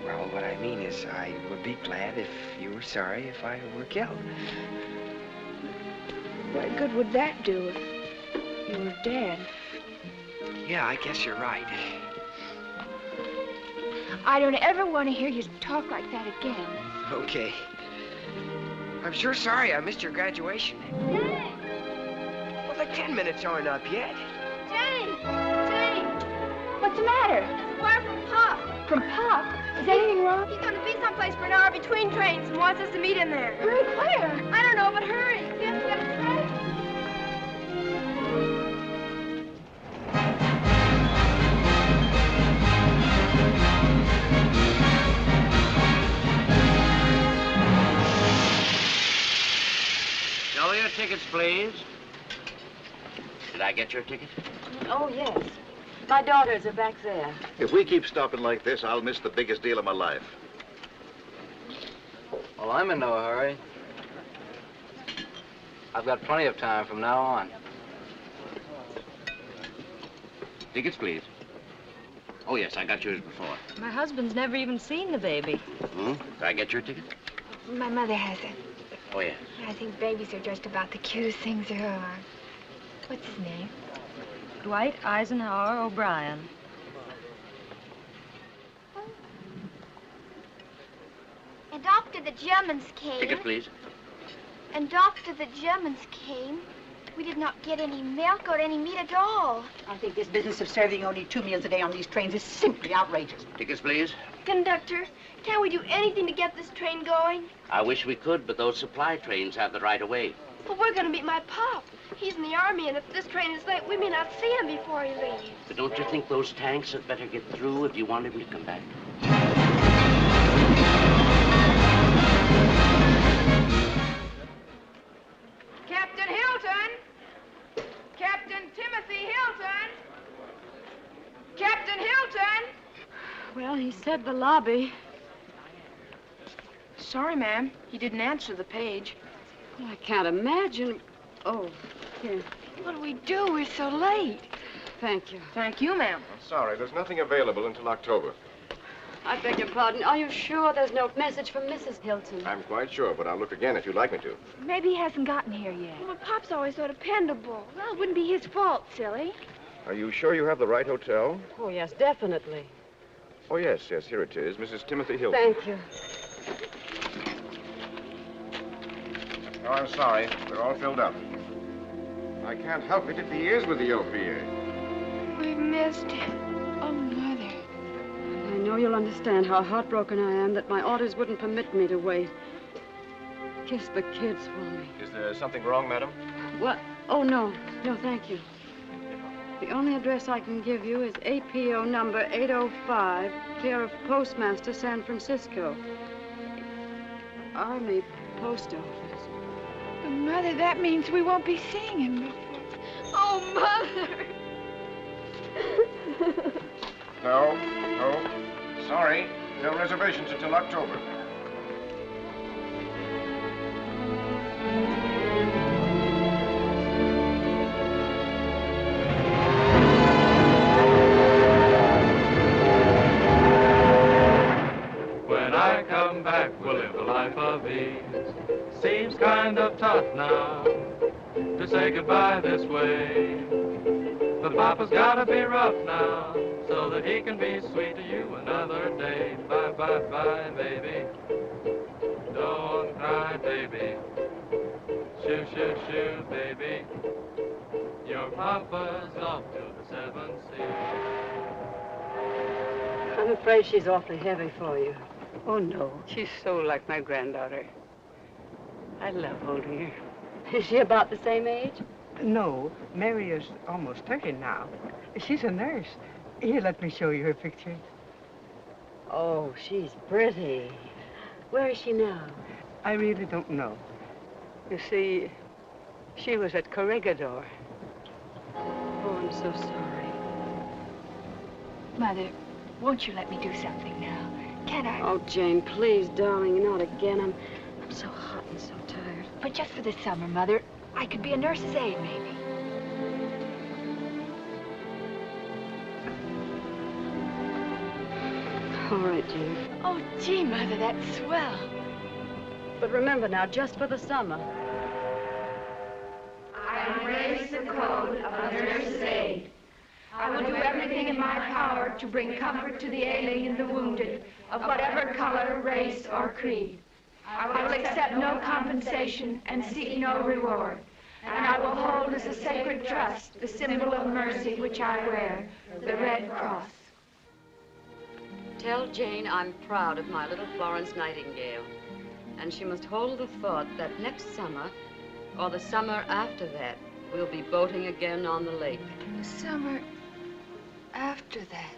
Well, what I mean is I would be glad if you were sorry if I were killed. What good would that do if you were dead? Yeah, I guess you're right. I don't ever want to hear you talk like that again. Okay. I'm sure sorry I missed your graduation. Jane! Well, the 10 minutes aren't up yet. Jane! Jane! What's the matter? It's a wire from Pop. From Pop? Is anything wrong? He's going to be someplace for an hour between trains and wants us to meet him there. Really? Where? I don't know, but hurry. We have to get a train. Show your tickets, please. Did I get your ticket? Oh, yes. My daughters are back there. If we keep stopping like this, I'll miss the biggest deal of my life. Well, I'm in no hurry. I've got plenty of time from now on. Tickets, please. Oh, yes, I got yours before. My husband's never even seen the baby. Hmm? Did I get your ticket? My mother has it. Oh, yes. I think babies are just about the cutest things there are. What's his name? Dwight Eisenhower O'Brien. And after the Germans came... Ticket, please. And after the Germans came, We did not get any milk or any meat at all. I think this business of serving only 2 meals a day on these trains is simply outrageous. Tickets, please. Conductor, can't we do anything to get this train going? I wish we could, but those supply trains have the right of way. Well, we're going to meet my pop. He's in the Army, and if this train is late, we may not see him before he leaves. But don't you think those tanks had better get through if you want him to come back? Captain Hilton! Captain Timothy Hilton! Captain Hilton! Well, he said the lobby. Sorry, ma'am. He didn't answer the page. Well, I can't imagine. Oh, here. What do we do? We're so late. Thank you. Thank you, ma'am. Sorry, there's nothing available until October. I beg your pardon. Are you sure there's no message from Mrs. Hilton? I'm quite sure, but I'll look again if you'd like me to. Maybe he hasn't gotten here yet. Well, Pop's always so dependable. Well, it wouldn't be his fault, silly. Are you sure you have the right hotel? Oh, yes, definitely. Oh, yes, here it is. Mrs. Timothy Hilton. Thank you. Oh, I'm sorry. They're all filled up. I can't help it if he is with the OPA. We've missed him. Oh, Mother. I know you'll understand how heartbroken I am that my orders wouldn't permit me to wait. Kiss the kids for me. Is there something wrong, madam? What? Oh, no. No, thank you. The only address I can give you is APO number 805, care of Postmaster, San Francisco. Army Post Office. But, Mother, that means we won't be seeing him before. Oh, Mother! No. Sorry. No reservations until October. When I come back, we'll live a life of ease. Seems kind of tough now to say goodbye this way. But Papa's gotta be rough now so that he can be sweet to you another day. Bye, bye, bye, baby. Don't cry, baby. Shoo, shoo, shoo, baby. Your Papa's off to the 7 seas. I'm afraid she's awfully heavy for you. Oh, no. She's so like my granddaughter. I love holding her. Is she about the same age? No, Mary is almost 30 now. She's a nurse. Here, let me show you her picture. Oh, she's pretty. Where is she now? I really don't know. You see, she was at Corregidor. Oh, I'm so sorry. Mother, won't you let me do something now? Can I? Oh, Jane, please, darling, not again. I'm so hot and so tired. But just for the summer, Mother. I could be a nurse's aide, maybe. All right, Jane. Oh, gee, Mother, that's swell. But remember now, just for the summer. I embrace the code of a nurse's aide. I will do everything in my power to bring comfort to the ailing and the wounded, of whatever color, race, or creed. I will accept no compensation and seek no reward. And I will hold as a sacred trust the symbol of mercy which I wear, the Red Cross. Tell Jane I'm proud of my little Florence Nightingale. And she must hold the thought that next summer, or the summer after that, we'll be boating again on the lake. The summer after that.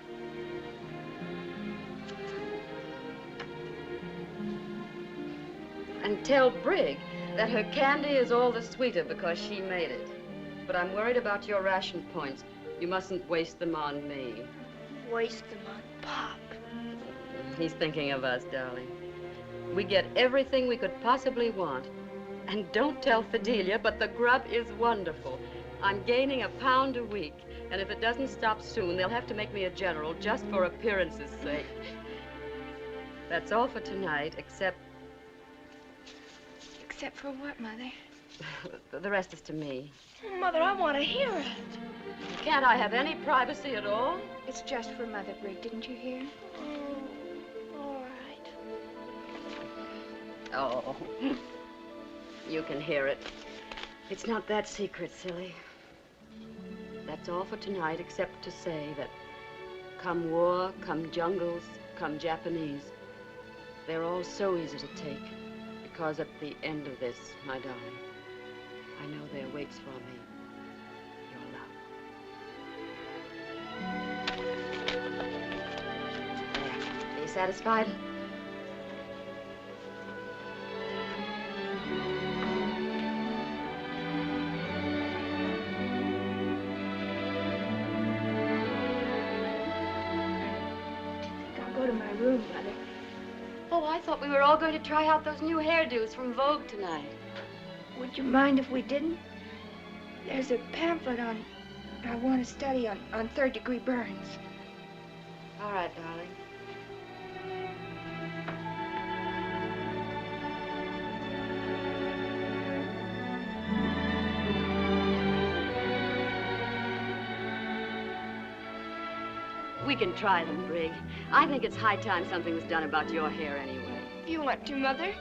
And tell Brig that her candy is all the sweeter because she made it. But I'm worried about your ration points. You mustn't waste them on me. Waste them on Pop. He's thinking of us, darling. We get everything we could possibly want. And don't tell Fidelia, but the grub is wonderful. I'm gaining a pound a week. And if it doesn't stop soon, they'll have to make me a general just for appearance's sake. That's all for tonight, except... Except for what, Mother? The rest is to me. Mother, I want to hear it. Can't I have any privacy at all? It's just for Mother, Brig. Didn't you hear? All right. Oh, you can hear it. It's not that secret, silly. That's all for tonight, except to say that come war, come jungles, come Japanese, they're all so easy to take. Because at the end of this, my darling, I know there waits for me your love. There. Are you satisfied? Go to my room, Mother. Oh, I thought we were all going to try out those new hairdos from Vogue tonight. Would you mind if we didn't? There's a pamphlet on, I want to study on third-degree burns. All right, darling. We can try them, Brig. I think it's high time something was done about your hair anyway. If you want to, Mother.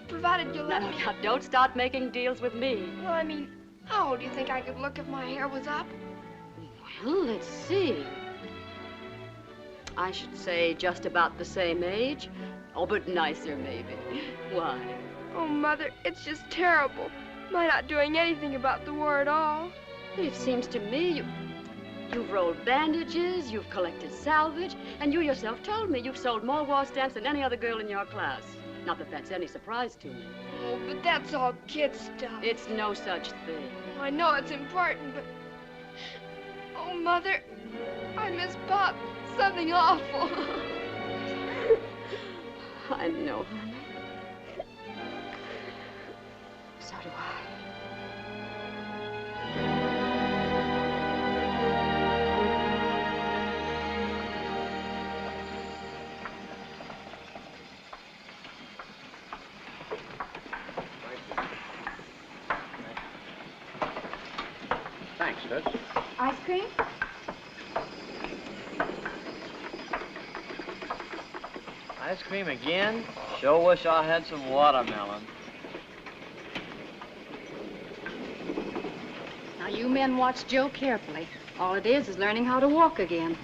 Provided you'll let me. Now, don't start making deals with me. Well, I mean, how old do you think I could look if my hair was up? Well, let's see. I should say just about the same age. Oh, but nicer, maybe. Why? Oh, Mother, it's just terrible. My not doing anything about the war at all. It seems to me you've rolled bandages, you've collected salvage, and you yourself told me you've sold more war stamps than any other girl in your class. Not that that's any surprise to me. Oh, but that's all kid stuff. It's no such thing. I know it's important, but... Oh, Mother, I miss Pop. Something awful. I know, honey. So do I. Thanks, Toots. Ice cream? Ice cream again? Sure wish I had some watermelon. Now, you men watch Joe carefully. All it is learning how to walk again.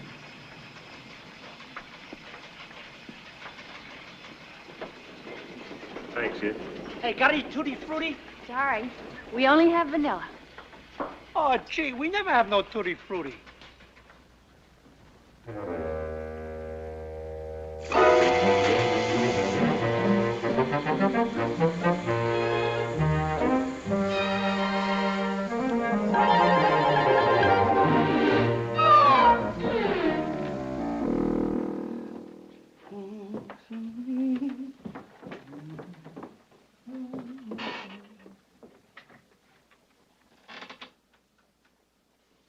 Thanks, kid. Hey, got any tutti frutti? Sorry. We only have vanilla. Oh, gee, we never have no tutti frutti.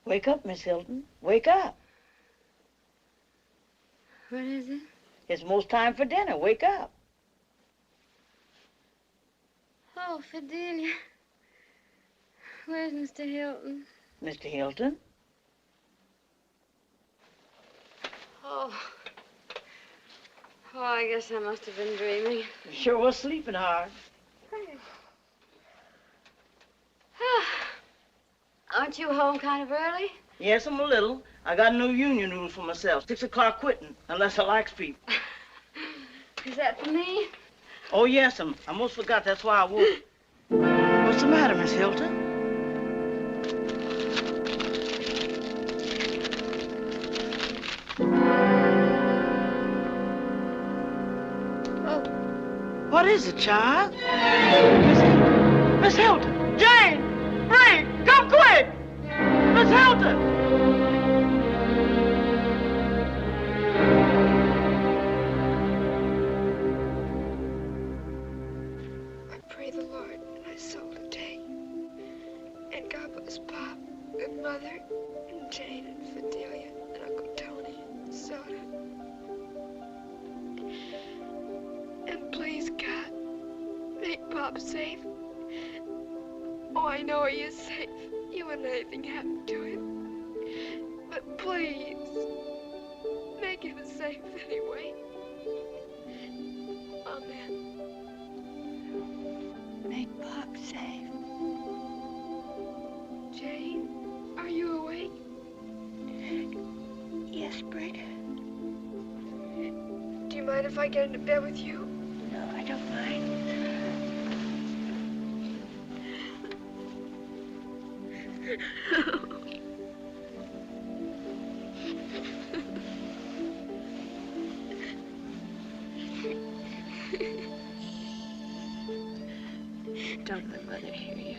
Wake up, Miss Hilton. Wake up. What is it? It's most time for dinner. Wake up. Oh, Fidelia. Where's Mr. Hilton? Mr. Hilton? Oh. Oh, I guess I must have been dreaming. You sure was sleeping hard. Aren't you home kind of early? Yes, I'm a little. I got a new union rule for myself. 6 o'clock quitting, unless I likes people. Is that for me? Oh, yes, I almost forgot. That's why I woke. What's the matter, Miss Hilton? Oh. What is it, child? Miss Hilton! Jane! Ray! Come quick! Miss Hilton! I pray the Lord my soul to take. And God bless Pop and Mother and Jane and Fidelia and Uncle Tony and Soda. And please, God, make Pop safe. Oh, I know he is safe. You wouldn't let anything happen to him. But please, make him safe anyway. Amen. Make Pop safe. mind if I get into bed with you? No, I don't mind. Don't let Mother hear you.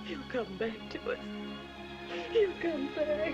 He'll come back to us. He'll come back.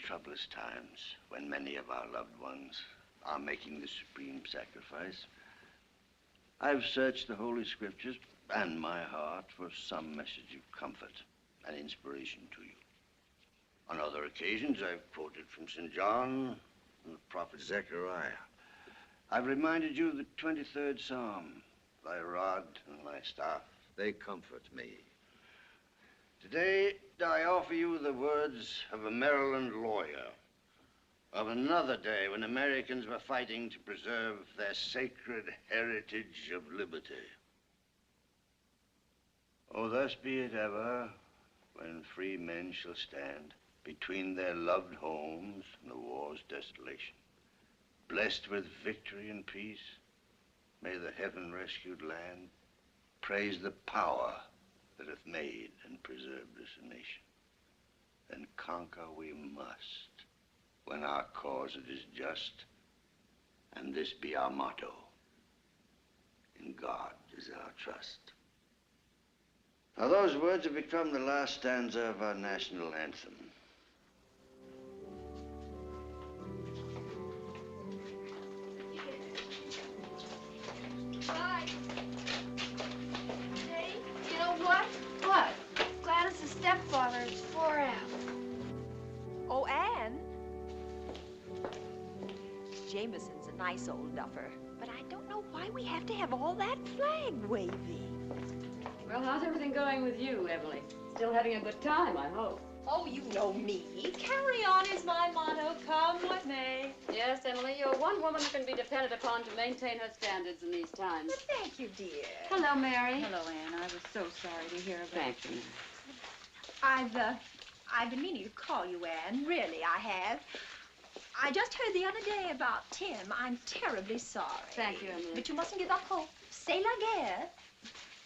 Troublous times, when many of our loved ones are making the supreme sacrifice, I've searched the Holy Scriptures and my heart for some message of comfort and inspiration to you. On other occasions, I've quoted from St. John and the prophet Zechariah. I've reminded you of the 23rd Psalm, thy rod and thy staff, they comfort me. Today, I offer you the words of a Maryland lawyer of another day when Americans were fighting to preserve their sacred heritage of liberty. Oh, thus be it ever, when free men shall stand between their loved homes and the war's desolation. Blessed with victory and peace, may the heaven-rescued land praise the power that hath made and preserved this nation. Then conquer we must, when our cause it is just, and this be our motto: in God is our trust. Now, those words have become the last stanza of our national anthem. Bye. Hey, you know what? What? Gladys's stepfather is 4 out. Oh, Anne. Jameson's a nice old duffer, but I don't know why we have to have all that flag waving. Well, how's everything going with you, Emily? Still having a good time, I hope. Oh, you know me. Carry on is my motto, come what may. Yes, Emily, you're one woman who can be depended upon to maintain her standards in these times. Well, thank you, dear. Hello, Mary. Hello, Anne. I was so sorry to hear of that. Thank you. I've been meaning to call you, Anne. Really, I have. I just heard the other day about Tim. I'm terribly sorry. Thank you, Emily. But you mustn't give up hope. C'est la guerre.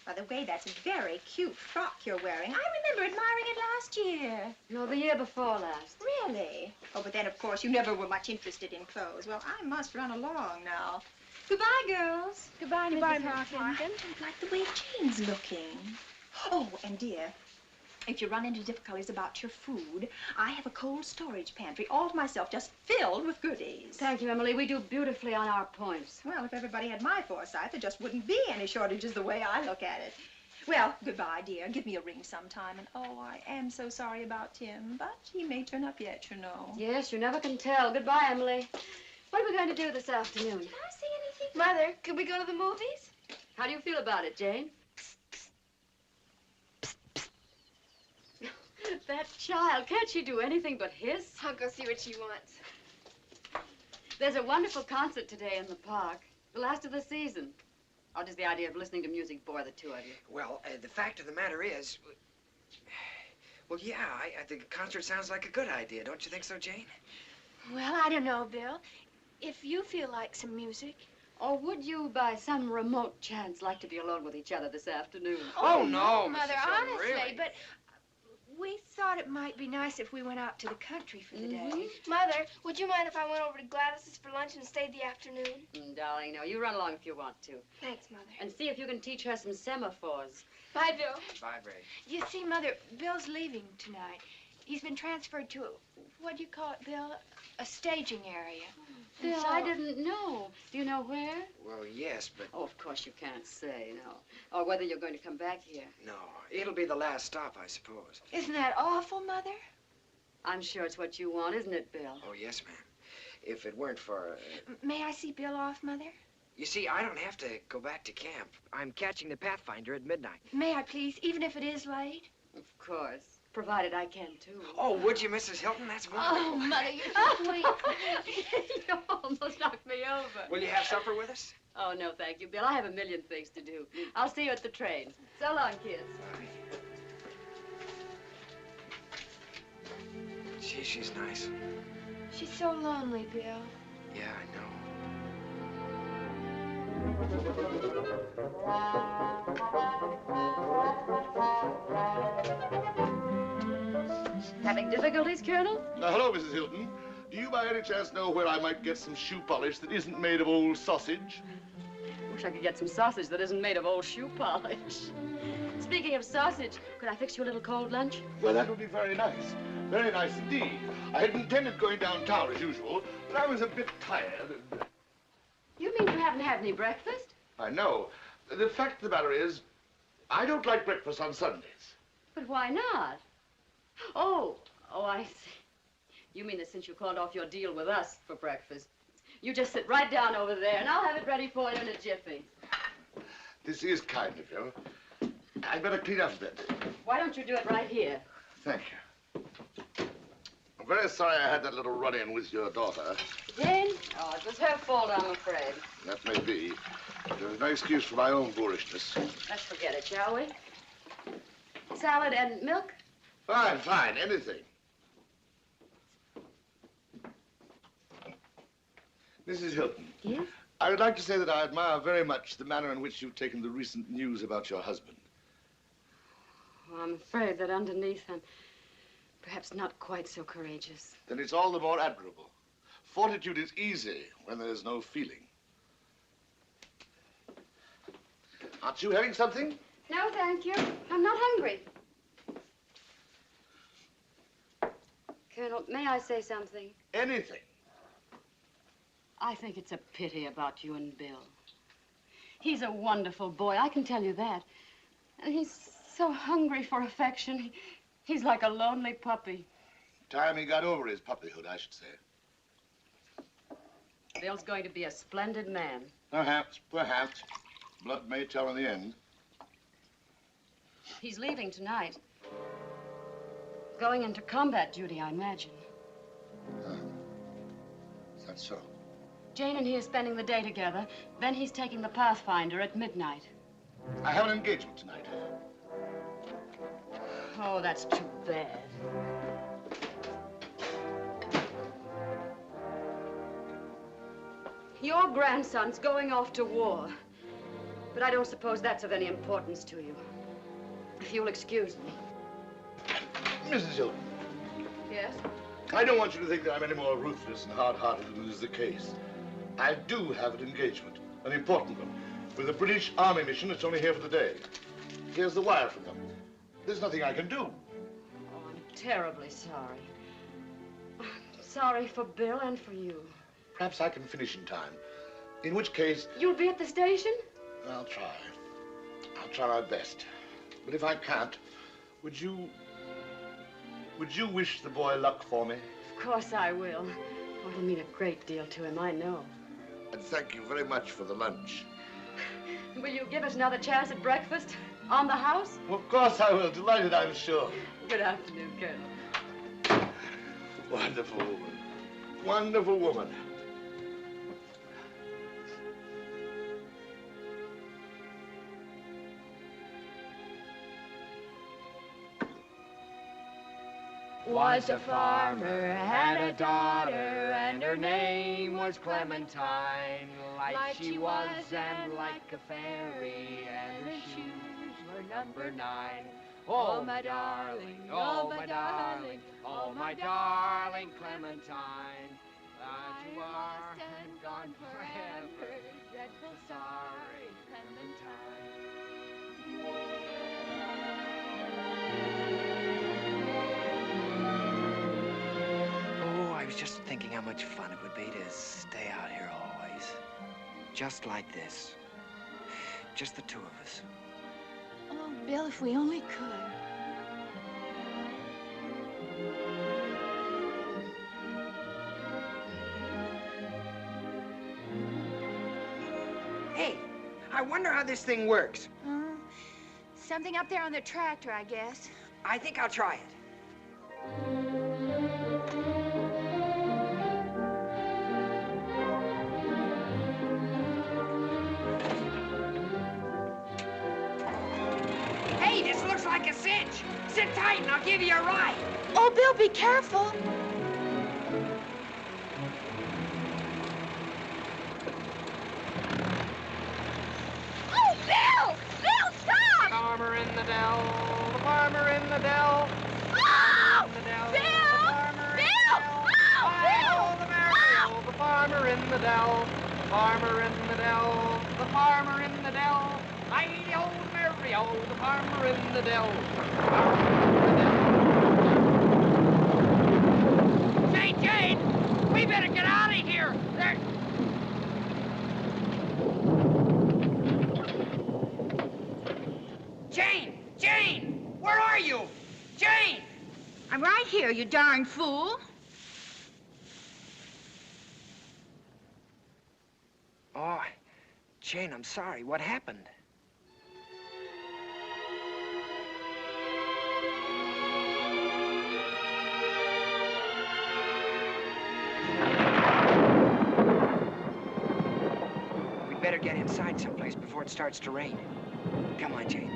By the way, that's a very cute frock you're wearing. I remember admiring it last year. No, the year before last. Really? Oh, but then, of course, you never were much interested in clothes. Well, I must run along now. Goodbye, girls. Goodbye, Mrs. Hawkins. I don't like the way Jane's looking. Oh, and dear, if you run into difficulties about your food, I have a cold storage pantry all to myself, just filled with goodies. Thank you, Emily. We do beautifully on our points. Well, if everybody had my foresight, there just wouldn't be any shortages the way I look at it. Well, goodbye, dear. Give me a ring sometime. And, oh, I am so sorry about Tim, but he may turn up yet, you know. Yes, you never can tell. Goodbye, Emily. What are we going to do this afternoon? Can I say anything? Mother, could we go to the movies? How do you feel about it, Jane? That child, can't she do anything but hiss? I'll go see what she wants. There's a wonderful concert today in the park. The last of the season. Or does the idea of listening to music bore the two of you? Well, the fact of the matter is... Well, yeah, I think a concert sounds like a good idea. Don't you think so, Jane? Well, I don't know, Bill. If you feel like some music. Or would you, by some remote chance, like to be alone with each other this afternoon? Oh, no, Mother, Mrs. Hilton, honestly, really? but we thought it might be nice if we went out to the country for the day. Mother, would you mind if I went over to Gladys's for lunch and stayed the afternoon? Darling, no, you run along if you want to. Thanks, Mother. And see if you can teach her some semaphores. Bye, Bill. Bye, Ray. You see, Mother, Bill's leaving tonight. He's been transferred to, what do you call it, Bill? A staging area. Bill, So- I didn't know. Do you know where? Well, yes, but... Oh, of course you can't say, no. Or whether you're going to come back here. No, it'll be the last stop, I suppose. Isn't that awful, Mother? I'm sure it's what you want, isn't it, Bill? Oh, yes, ma'am. If it weren't for... May I see Bill off, Mother? You see, I don't have to go back to camp. I'm catching the Pathfinder at midnight. May I please, even if it is late? Of course. Provided I can, too. Oh, would you, Mrs. Hilton? That's wonderful. Oh, Mother, you're sweet. You almost knocked me over. Will you have supper with us? Oh, no, thank you, Bill. I have a million things to do. I'll see you at the train. So long, kids. Gee, she's nice. She's so lonely, Bill. Yeah, I know. Having difficulties, Colonel? Hello, Mrs. Hilton. Do you by any chance know where I might get some shoe polish that isn't made of old sausage? Wish I could get some sausage that isn't made of old shoe polish. Speaking of sausage, could I fix you a little cold lunch? Well, that would be very nice. Very nice indeed. I had intended going downtown as usual, but I was a bit tired. You mean you haven't had any breakfast? I know. The fact of the matter is, I don't like breakfast on Sundays. But why not? Oh, I see. You mean that since you called off your deal with us for breakfast, you just sit right down over there, and I'll have it ready for you in a jiffy. This is kind of you. I'd better clean up a bit. Why don't you do it right here? Thank you. I'm very sorry I had that little run-in with your daughter. Jane? Oh, it was her fault, I'm afraid. That may be, but there is no excuse for my own boorishness. Let's forget it, shall we? Salad and milk? Fine, fine, anything. Mrs. Hilton. Yes? I would like to say that I admire very much the manner in which you've taken the recent news about your husband. Well, I'm afraid that underneath I'm perhaps not quite so courageous. Then it's all the more admirable. Fortitude is easy when there is no feeling. Aren't you having something? No, thank you. I'm not hungry. Colonel, may I say something? Anything. I think it's a pity about you and Bill. He's a wonderful boy, I can tell you that. And he's so hungry for affection. He's like a lonely puppy. Time he got over his puppyhood, I should say. Bill's going to be a splendid man. Perhaps, perhaps. Blood may tell in the end. He's leaving tonight. Going into combat duty, I imagine. Is that so? Jane and he are spending the day together. Then he's taking the Pathfinder at midnight. I have an engagement tonight. Oh, that's too bad. Your grandson's going off to war. But I don't suppose that's of any importance to you. If you'll excuse me. Mrs. Hilton. Yes? I don't want you to think that I'm any more ruthless and hard-hearted than is the case. I do have an engagement, an important one, with a British Army mission that's only here for the day. Here's the wire from them. There's nothing I can do. Oh, I'm terribly sorry. I'm sorry for Bill and for you. Perhaps I can finish in time. In which case... You'll be at the station? I'll try. I'll try my best. But if I can't, would you wish the boy luck for me? Of course I will. Oh, it'll mean a great deal to him, I know. And thank you very much for the lunch. Will you give us another chance at breakfast? On the house? Well, of course I will. Delighted, I'm sure. Good afternoon, Colonel. Wonderful woman. Wonderful woman. Was a farmer, had a daughter, and her name was Clementine. Like she was and like a fairy, and her shoes were number 9. Oh, my darling, oh, my darling, oh, my darling Clementine. That you are and gone forever, dreadful sorry, Clementine. I was just thinking how much fun it would be to stay out here always. Just like this. Just the two of us. Oh, Bill, if we only could. Hey, I wonder how this thing works. Something up there on the tractor, I guess. I think I'll try it. Hey, this looks like a cinch. Sit tight and I'll give you a ride. Oh, Bill, be careful. Oh, Bill! Bill, stop! Farmer in the dell, the farmer in the dell. Oh! Bill! Bill! Oh, Bill! The Mary, the farmer in the dell, the farmer in the dell, the farmer in the dell. Mighty old Mary, oh, the farmer in the dell. Jane, Jane! We better get out of here! There... Jane! Jane! Where are you? Jane! I'm right here, you darn fool. Oh, Jane, I'm sorry. What happened? better get inside someplace before it starts to rain. Come on, Jane.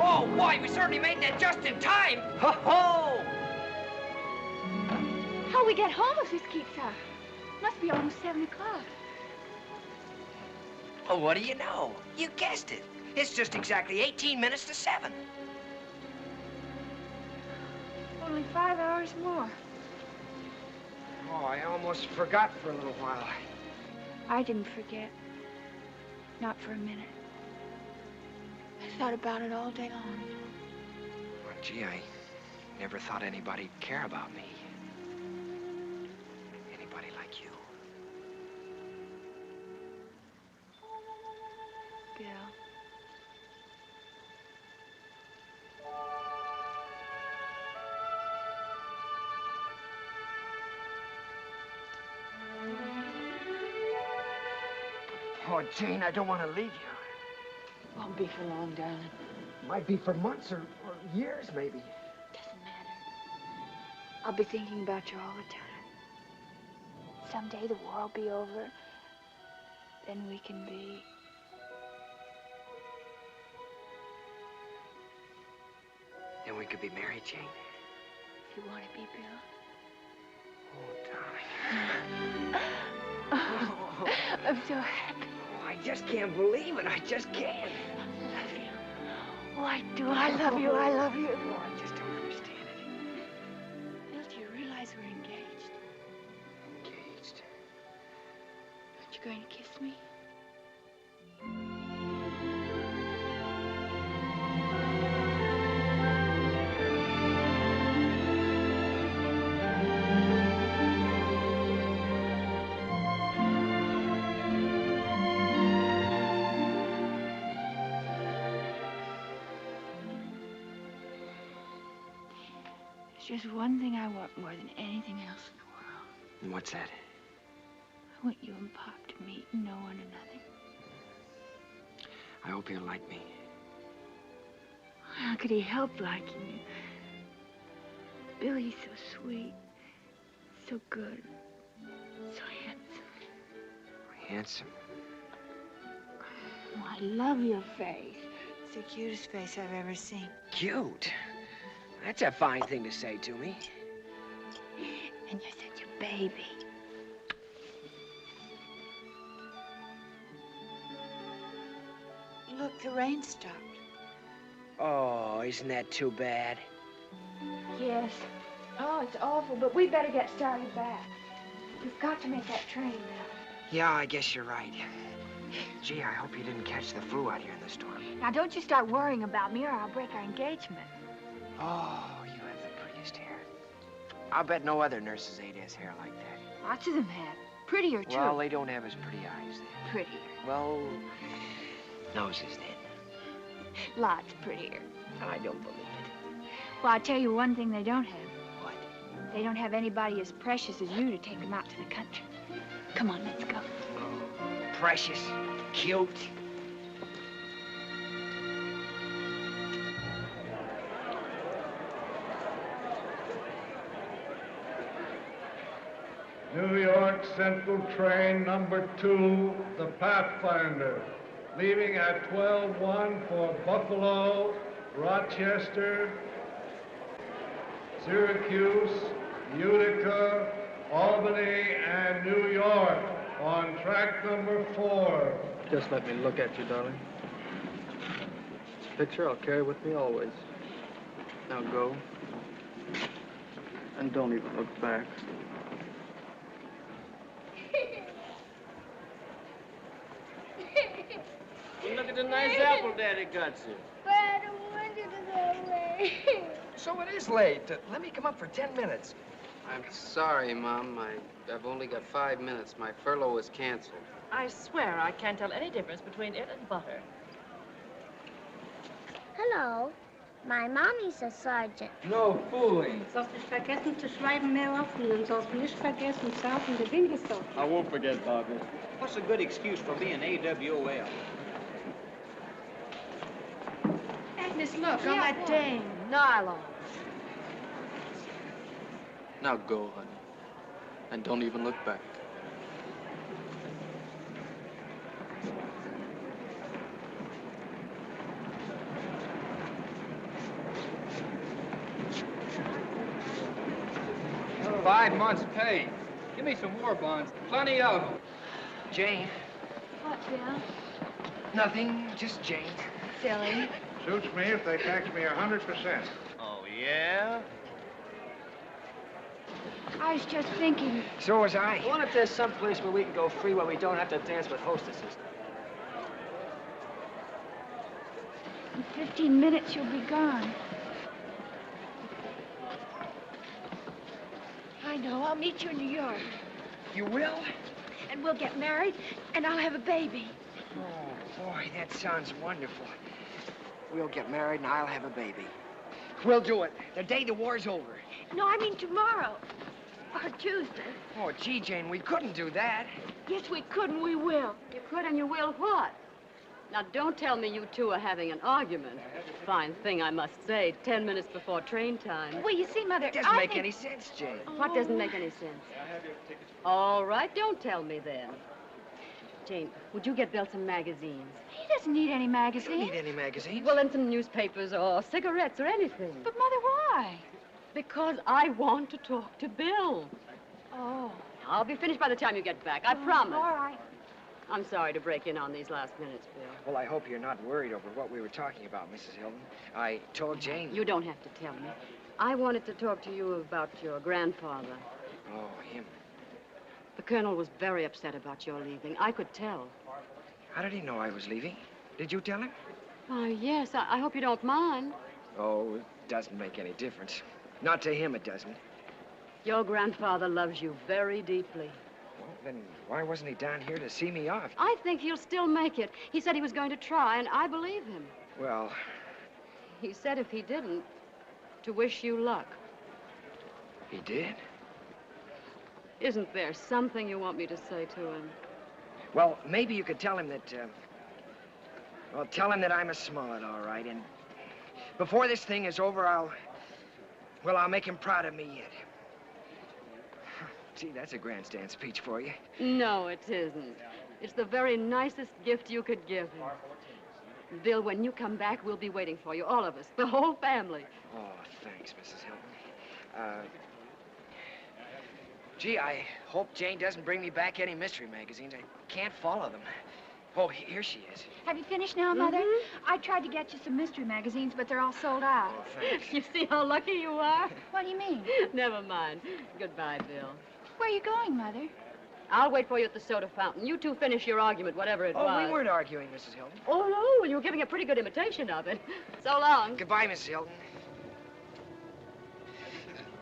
Oh, boy, we certainly made that just in time. Ho-ho! How'll we get home if this keeps up? Must be almost 7 o'clock. Oh, what do you know? You guessed it. It's just exactly 18 minutes to 7. Only 5 hours more. Oh, I almost forgot for a little while. I didn't forget. Not for a minute. I thought about it all day long. Well, gee, I never thought anybody'd care about me. Anybody like you. Bill. Oh, Jane, I don't want to leave you. Won't be for long, darling. Might be for months or years, maybe. Doesn't matter. I'll be thinking about you all the time. Someday the war will be over. Then we can be... Then we could be married, Jane. If you want to be, Bill. Oh, darling. Oh, I'm so happy. Oh, I just can't believe it. I just can't. I love you. Oh, I do. I love you. I love you. Oh, I just don't understand it. Bill, do you realize we're engaged? Engaged? Aren't you going to kiss me? There's just one thing I want more than anything else in the world. And what's that? I want you and Pop to meet and know one another. I hope he'll like me. How could he help liking you? Bill, he's so sweet, so good, so handsome. Handsome? Oh, I love your face. It's the cutest face I've ever seen. Cute? That's a fine thing to say to me. And you're such a baby. Look, the rain stopped. Oh, isn't that too bad? Yes. Oh, it's awful, but we better get started back. We've got to make that train now. Yeah, I guess you're right. Gee, I hope you didn't catch the flu out here in the storm. Now, don't you start worrying about me or I'll break our engagement. Oh, you have the prettiest hair. I'll bet no other nurse's aide has hair like that. Lots of them have. Prettier, too. Well, they don't have as pretty eyes then. Prettier. Well, noses then. Lots prettier. I don't believe it. Well, I'll tell you one thing they don't have. What? They don't have anybody as precious as you to take them out to the country. Come on, let's go. Precious. Cute. New York Central Train number 2, the Pathfinder, leaving at 12:01 for Buffalo, Rochester, Syracuse, Utica, Albany, and New York on track number 4. Just let me look at you, darling. This picture I'll carry with me always. Now go. And don't even look back. Look at the nice apple Daddy got you. But I don't want you to go away. So it is late. Let me come up for 10 minutes. I'm sorry, Mom. I've only got 5 minutes. My furlough was canceled. I swear I can't tell any difference between it and butter. Hello. My mommy's a sergeant. No fooling. Sollst nicht vergessen zu schreiben mehr offen und sollst nicht vergessen saufen die Winkelstoff. I won't forget, Bobby. What's a good excuse for being AWOL? this look on Yeah, that dame? Nylon. Now go, honey. And don't even look back. Oh, 5 months' pay. Give me some war bonds. Plenty of them. Jane. What, Bill? Nothing, just Jane. Silly. Suits me if they tax me 100%. Oh, yeah? I was just thinking. So was I. What if there's some place where we can go free where we don't have to dance with hostesses? In 15 minutes, you'll be gone. I know. I'll meet you in New York. You will? And we'll get married, and I'll have a baby. Oh, boy, that sounds wonderful. We'll get married and I'll have a baby. We'll do it. The day the war's over. No, I mean tomorrow. Or Tuesday. Oh, gee, Jane, we couldn't do that. Yes, we could, and we will. You could and you will what? Now, don't tell me you two are having an argument. Fine thing, I must say, 10 minutes before train time. Well, you see, Mother, It doesn't make any sense, Jane. What doesn't make any sense? All right, don't tell me then. Jane, would you get Bill some magazines? He doesn't need any magazines. You don't need any magazines. Well, then some newspapers or cigarettes or anything. But, Mother, why? Because I want to talk to Bill. Oh. I'll be finished by the time you get back, I promise. All right. I'm sorry to break in on these last minutes, Bill. Well, I hope you're not worried over what we were talking about, Mrs. Hilton. I told Jane... You don't have to tell me. I wanted to talk to you about your grandfather. Oh, him. The Colonel was very upset about your leaving. I could tell. How did he know I was leaving? Did you tell him? Oh, yes. I hope you don't mind. Oh, it doesn't make any difference. Not to him, it doesn't. Your grandfather loves you very deeply. Well, then why wasn't he down here to see me off? I think he'll still make it. He said he was going to try, and I believe him. Well... He said if he didn't, to wish you luck. He did? Isn't there something you want me to say to him? Well, maybe you could tell him that, well, tell him that I'm a Smollett, all right, and before this thing is over, I'll make him proud of me yet. Gee, that's a grandstand speech for you. No, it isn't. It's the very nicest gift you could give him. Bill, when you come back, we'll be waiting for you, all of us, the whole family. Oh, thanks, Mrs. Hilton. Gee, I hope Jane doesn't bring me back any mystery magazines. I can't follow them. Oh, here she is. Have you finished now, Mother? I tried to get you some mystery magazines, but they're all sold out. Oh, thanks. You see how lucky you are? What do you mean? Never mind. Goodbye, Bill. Where are you going, Mother? I'll wait for you at the soda fountain. You two finish your argument, whatever it was. Oh, we weren't arguing, Mrs. Hilton. Oh, no. Well, you were giving a pretty good imitation of it. So long. Goodbye, Mrs. Hilton.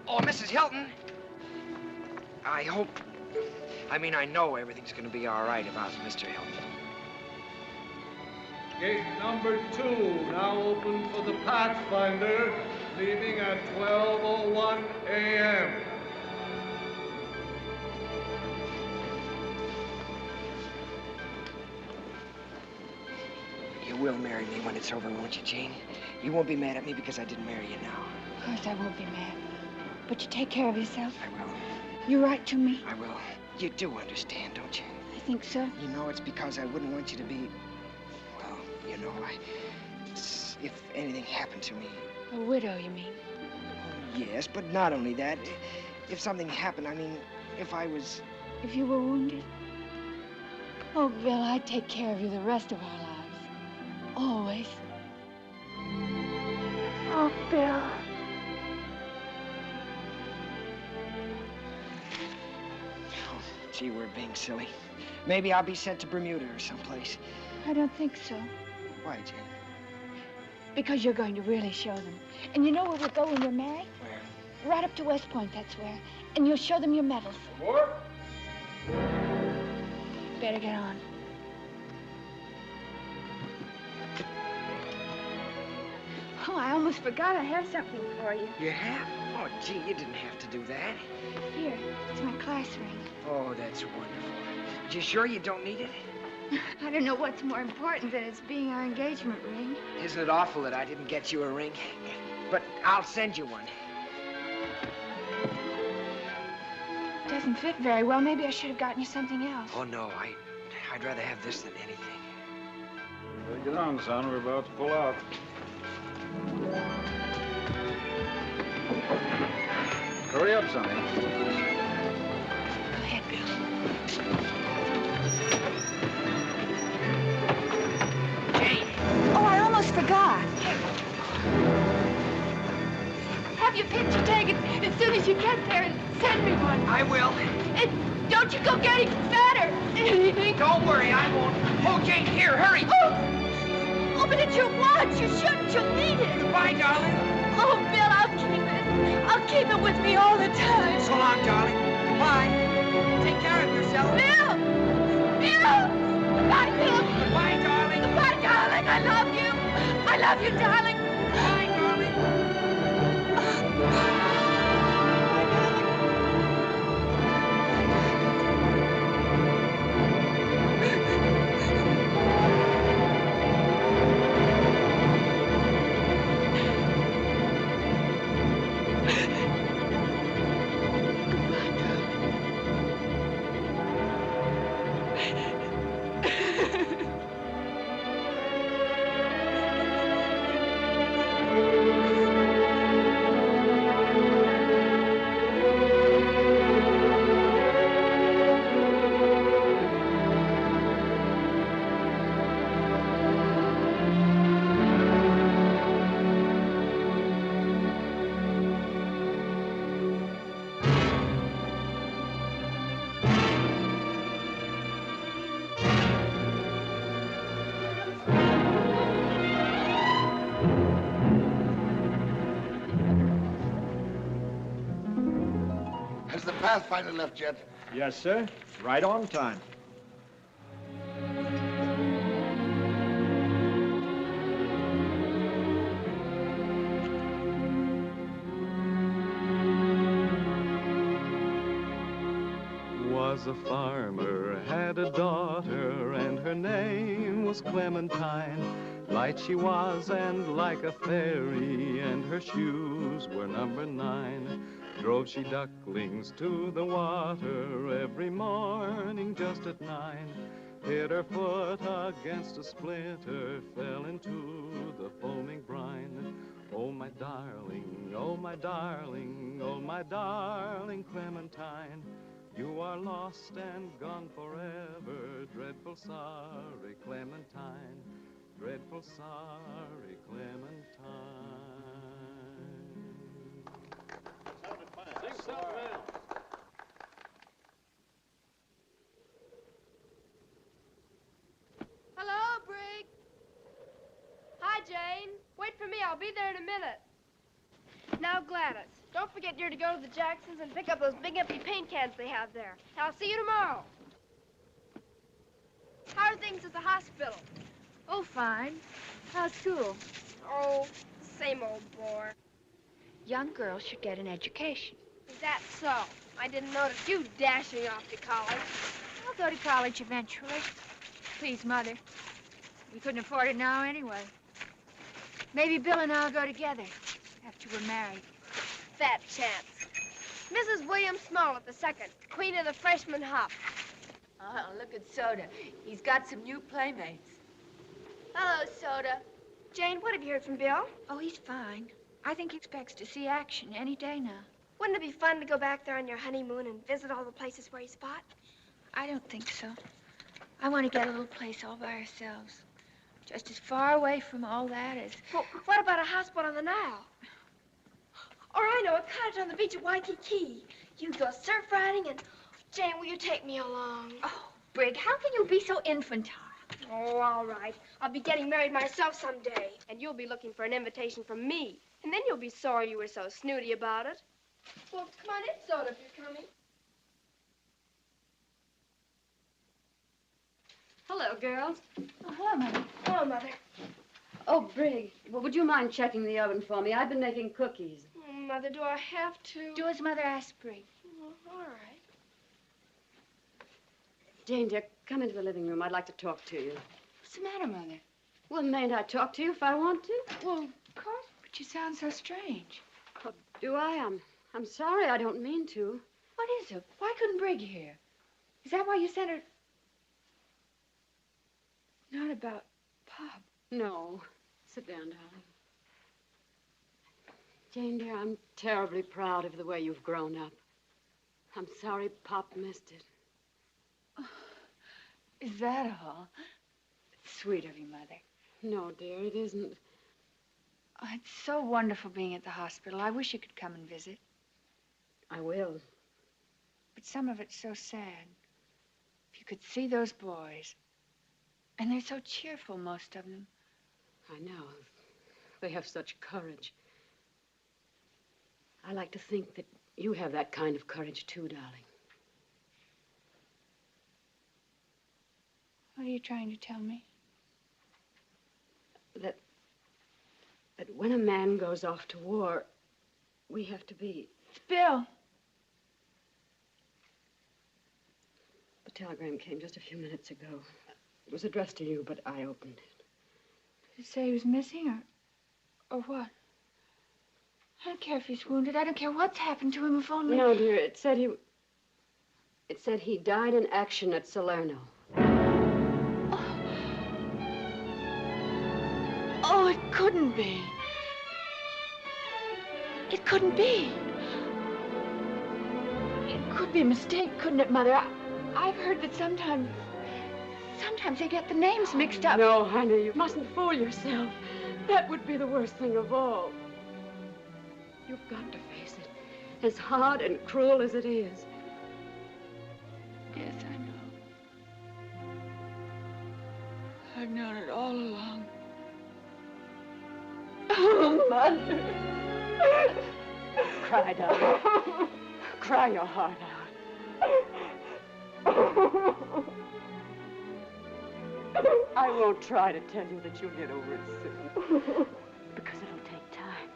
Oh, Mrs. Hilton. I know everything's going to be all right about Mr. Hilton. Gate number 2 now open for the Pathfinder, leaving at 12:01 a.m. You will marry me when it's over, won't you, Jane? You won't be mad at me because I didn't marry you now. Of course I won't be mad. But you take care of yourself. I will. You write to me? I will. You do understand, don't you? I think so. You know, it's because I wouldn't want you to be... Well, you know, if anything happened to me... A widow, you mean? Yes, but not only that. If something happened, I mean, if I was... If you were wounded? Oh, Bill, I'd take care of you the rest of our lives. Always. Oh, Bill. Gee, we're being silly. Maybe I'll be sent to Bermuda or someplace. I don't think so. Why, Jane? Because you're going to really show them. And you know where we'll go when we're married? Where? Right up to West Point, that's where. And you'll show them your medals. More? Better get on. Oh, I almost forgot I have something for you. You have? Oh, gee, you didn't have to do that. Here, it's my class ring. Oh, that's wonderful. You sure you don't need it? I don't know what's more important than it's being our engagement ring. Isn't it awful that I didn't get you a ring? But I'll send you one. It doesn't fit very well. Maybe I should have gotten you something else. Oh, no, I'd rather have this than anything. Well, get on, son. We're about to pull out. Hurry up, Sonny. Go ahead, Bill. Jane! Oh, I almost forgot. Have your picture taken as soon as you get there and send me one. I will. And don't you go getting fatter. Don't worry, I won't. Oh, Jane, here, hurry. Oh, but it's your watch. You shouldn't. You'll need it. Goodbye, darling. Oh, Bill, I'll keep it. I'll keep it with me all the time. So long, darling. Goodbye. Take care of yourself. Bill! Bill! Goodbye, Bill. Goodbye, darling. Goodbye, darling. I love you. I love you, darling. Goodbye, darling. Has the Pathfinder left yet? Yes, sir. Right on time. Was a farmer, had a daughter, and her name was Clementine. Light she was and like a fairy, and her shoes were number 9. Drove she ducklings to the water every morning just at 9. Hit her foot against a splinter, fell into the foaming brine. Oh, my darling, oh, my darling, oh, my darling Clementine. You are lost and gone forever, dreadful sorry Clementine, dreadful sorry Clementine. Hello, Brig. Hi, Jane. Wait for me. I'll be there in a minute. Now, Gladys, don't forget you're to go to the Jacksons and pick up those big empty paint cans they have there. I'll see you tomorrow. How are things at the hospital? Oh, fine. How's school? Oh, same old bore. Young girls should get an education. Is that so? I didn't notice you dashing off to college. I'll go to college eventually. Please, Mother. We couldn't afford it now anyway. Maybe Bill and I'll go together after we're married. Fat chance. Mrs. William Smollett II, queen of the freshman hop. Oh, look at Soda. He's got some new playmates. Hello, Soda. Jane, what have you heard from Bill? Oh, he's fine. I think he expects to see action any day now. Wouldn't it be fun to go back there on your honeymoon and visit all the places where he's fought? I don't think so. I want to get a little place all by ourselves. Just as far away from all that as... Well, what about a houseboat on the Nile? Or I know, a cottage on the beach at Waikiki. You go surf riding and... Jane, will you take me along? Oh, Brig, how can you be so infantile? Oh, all right. I'll be getting married myself someday. And you'll be looking for an invitation from me. And then you'll be sorry you were so snooty about it. Well, come on in, Soda, if you're coming. Hello, girls. Oh, hello, Mother. Hello, Mother. Oh, Brig, well, would you mind checking the oven for me? I've been making cookies. Oh, Mother, do I have to? Do as Mother asks, Brig. Oh, all right. Jane, dear, come into the living room. I'd like to talk to you. What's the matter, Mother? Well, mayn't I talk to you if I want to? Well, of course, but you sound so strange. Oh, do I? I'm sorry. I don't mean to. What is it? Why couldn't Brig hear? Is that why you sent her? Not about Pop. No. Sit down, darling. Jane, dear, I'm terribly proud of the way you've grown up. I'm sorry Pop missed it. Oh, is that all? It's sweet of you, Mother. No, dear, it isn't. Oh, it's so wonderful being at the hospital. I wish you could come and visit. I will. But some of it's so sad. If you could see those boys. And they're so cheerful, most of them. I know. They have such courage. I like to think that you have that kind of courage, too, darling. What are you trying to tell me? That when a man goes off to war, we have to be... Bill! The telegram came just a few minutes ago. It was addressed to you, but I opened it. Did it say he was missing, or what? I don't care if he's wounded. I don't care what's happened to him, if only... No, dear, it said he died in action at Salerno. Oh, it couldn't be. It couldn't be. It could be a mistake, couldn't it, Mother? I've heard that sometimes they get the names mixed up. No, honey, you mustn't fool yourself. That would be the worst thing of all. You've got to face it, as hard and cruel as it is. Yes, I know. I've known it all along. Oh, Mother. Cry, darling. Cry your heart out. I won't try to tell you that you'll get over it soon. Because it'll take time.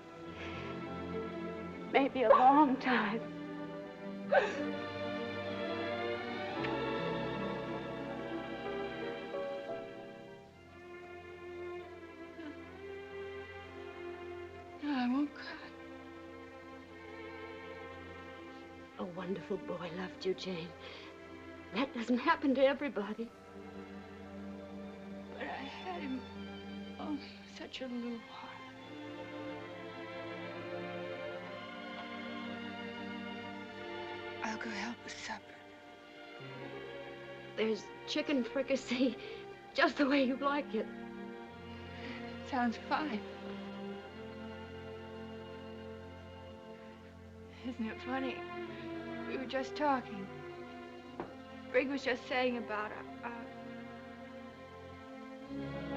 Maybe a long time. No, I won't cry. A wonderful boy loved you, Jane. That doesn't happen to everybody. But I had him, oh, such a little while. I'll go help with supper. There's chicken fricassee, just the way you like it. Sounds fine. Isn't it funny? We were just talking. Brig was just saying about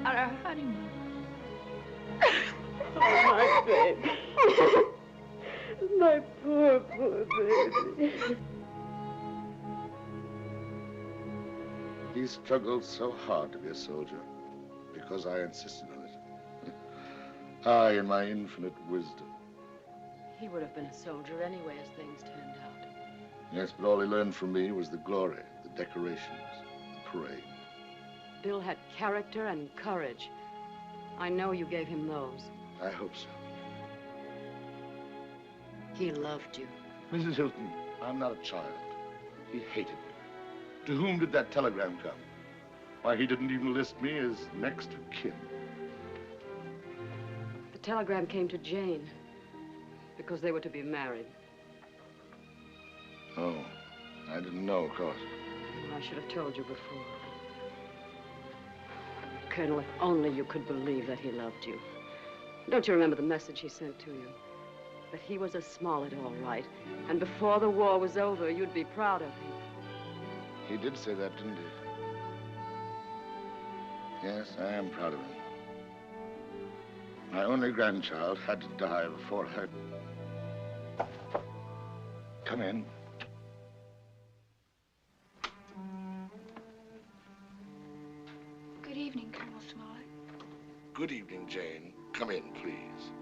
our honeymoon. Oh, my baby. My poor baby. He struggled so hard to be a soldier because I insisted on it. I, in my infinite wisdom. He would have been a soldier anyway as things turned out. Yes, but all he learned from me was the glory, the decorations, the parade. Bill had character and courage. I know you gave him those. I hope so. He loved you. Mrs. Hilton, I'm not a child. He hated me. To whom did that telegram come? Why, he didn't even list me as next of kin. The telegram came to Jane because they were to be married. Oh, I didn't know, of course. I should have told you before. Colonel, if only you could believe that he loved you. Don't you remember the message he sent to you? That he was a Smollett, all right. And before the war was over, you'd be proud of him. He did say that, didn't he? Yes, I am proud of him. My only grandchild had to die before I... Come in. Good evening, Colonel Smollett. Good evening, Jane. Come in, please.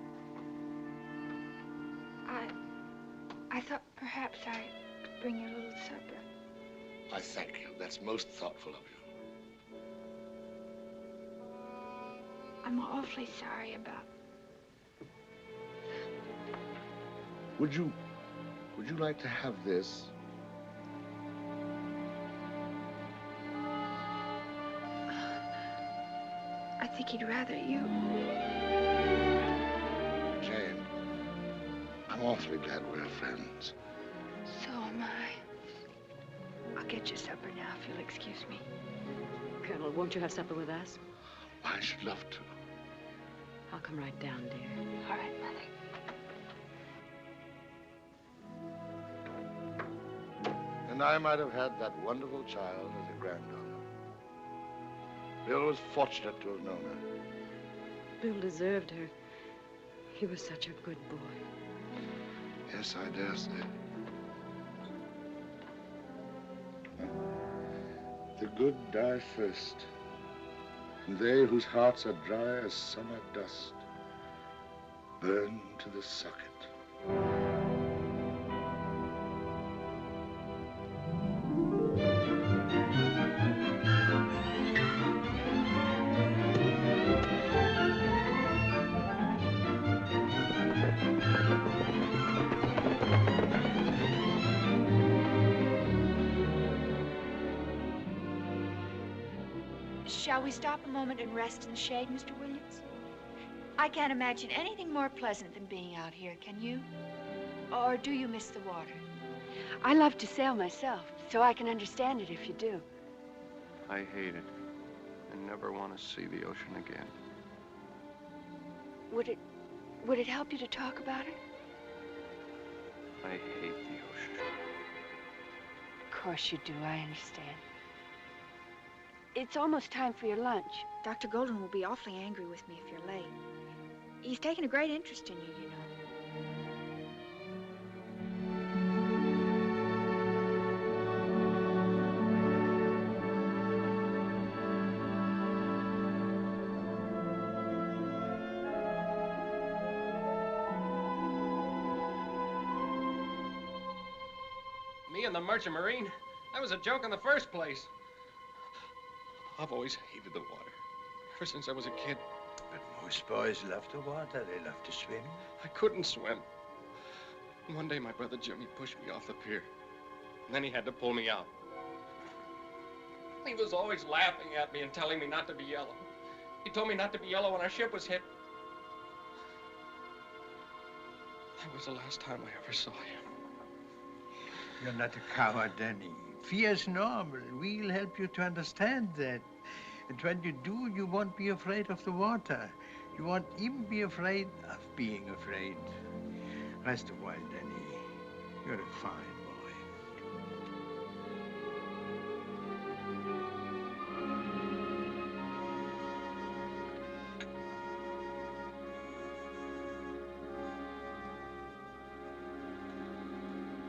I thought perhaps I could bring you a little supper. I thank you. That's most thoughtful of you. I'm awfully sorry about... Would you like to have this? I think he'd rather you... Jane, I'm awfully glad we're friends. So am I. I'll get you supper now, if you'll excuse me. Colonel, won't you have supper with us? I should love to. I'll come right down, dear. All right, Mother. And I might have had that wonderful child as a granddaughter. Bill was fortunate to have known her. Bill deserved her. He was such a good boy. Yes, I dare say. The good die first, and they whose hearts are dry as summer dust burn to the socket. Shall we stop a moment and rest in the shade, Mr. Williams? I can't imagine anything more pleasant than being out here, can you? Or do you miss the water? I love to sail myself, so I can understand it if you do. I hate it. I never want to see the ocean again. Would it help you to talk about it? I hate the ocean. Of course you do, I understand. It's almost time for your lunch. Dr. Golden will be awfully angry with me if you're late. He's taken a great interest in you, you know. Me and the Merchant Marine? That was a joke in the first place. I've always hated the water, ever since I was a kid. But most boys love the water. They love to swim. I couldn't swim. And one day my brother Jimmy pushed me off the pier. And then he had to pull me out. He was always laughing at me and telling me not to be yellow. He told me not to be yellow when our ship was hit. That was the last time I ever saw him. You're not a coward, Danny. Fear's normal. We'll help you to understand that. And when you do, you won't be afraid of the water. You won't even be afraid of being afraid. Rest a while, Danny. You're a fine boy.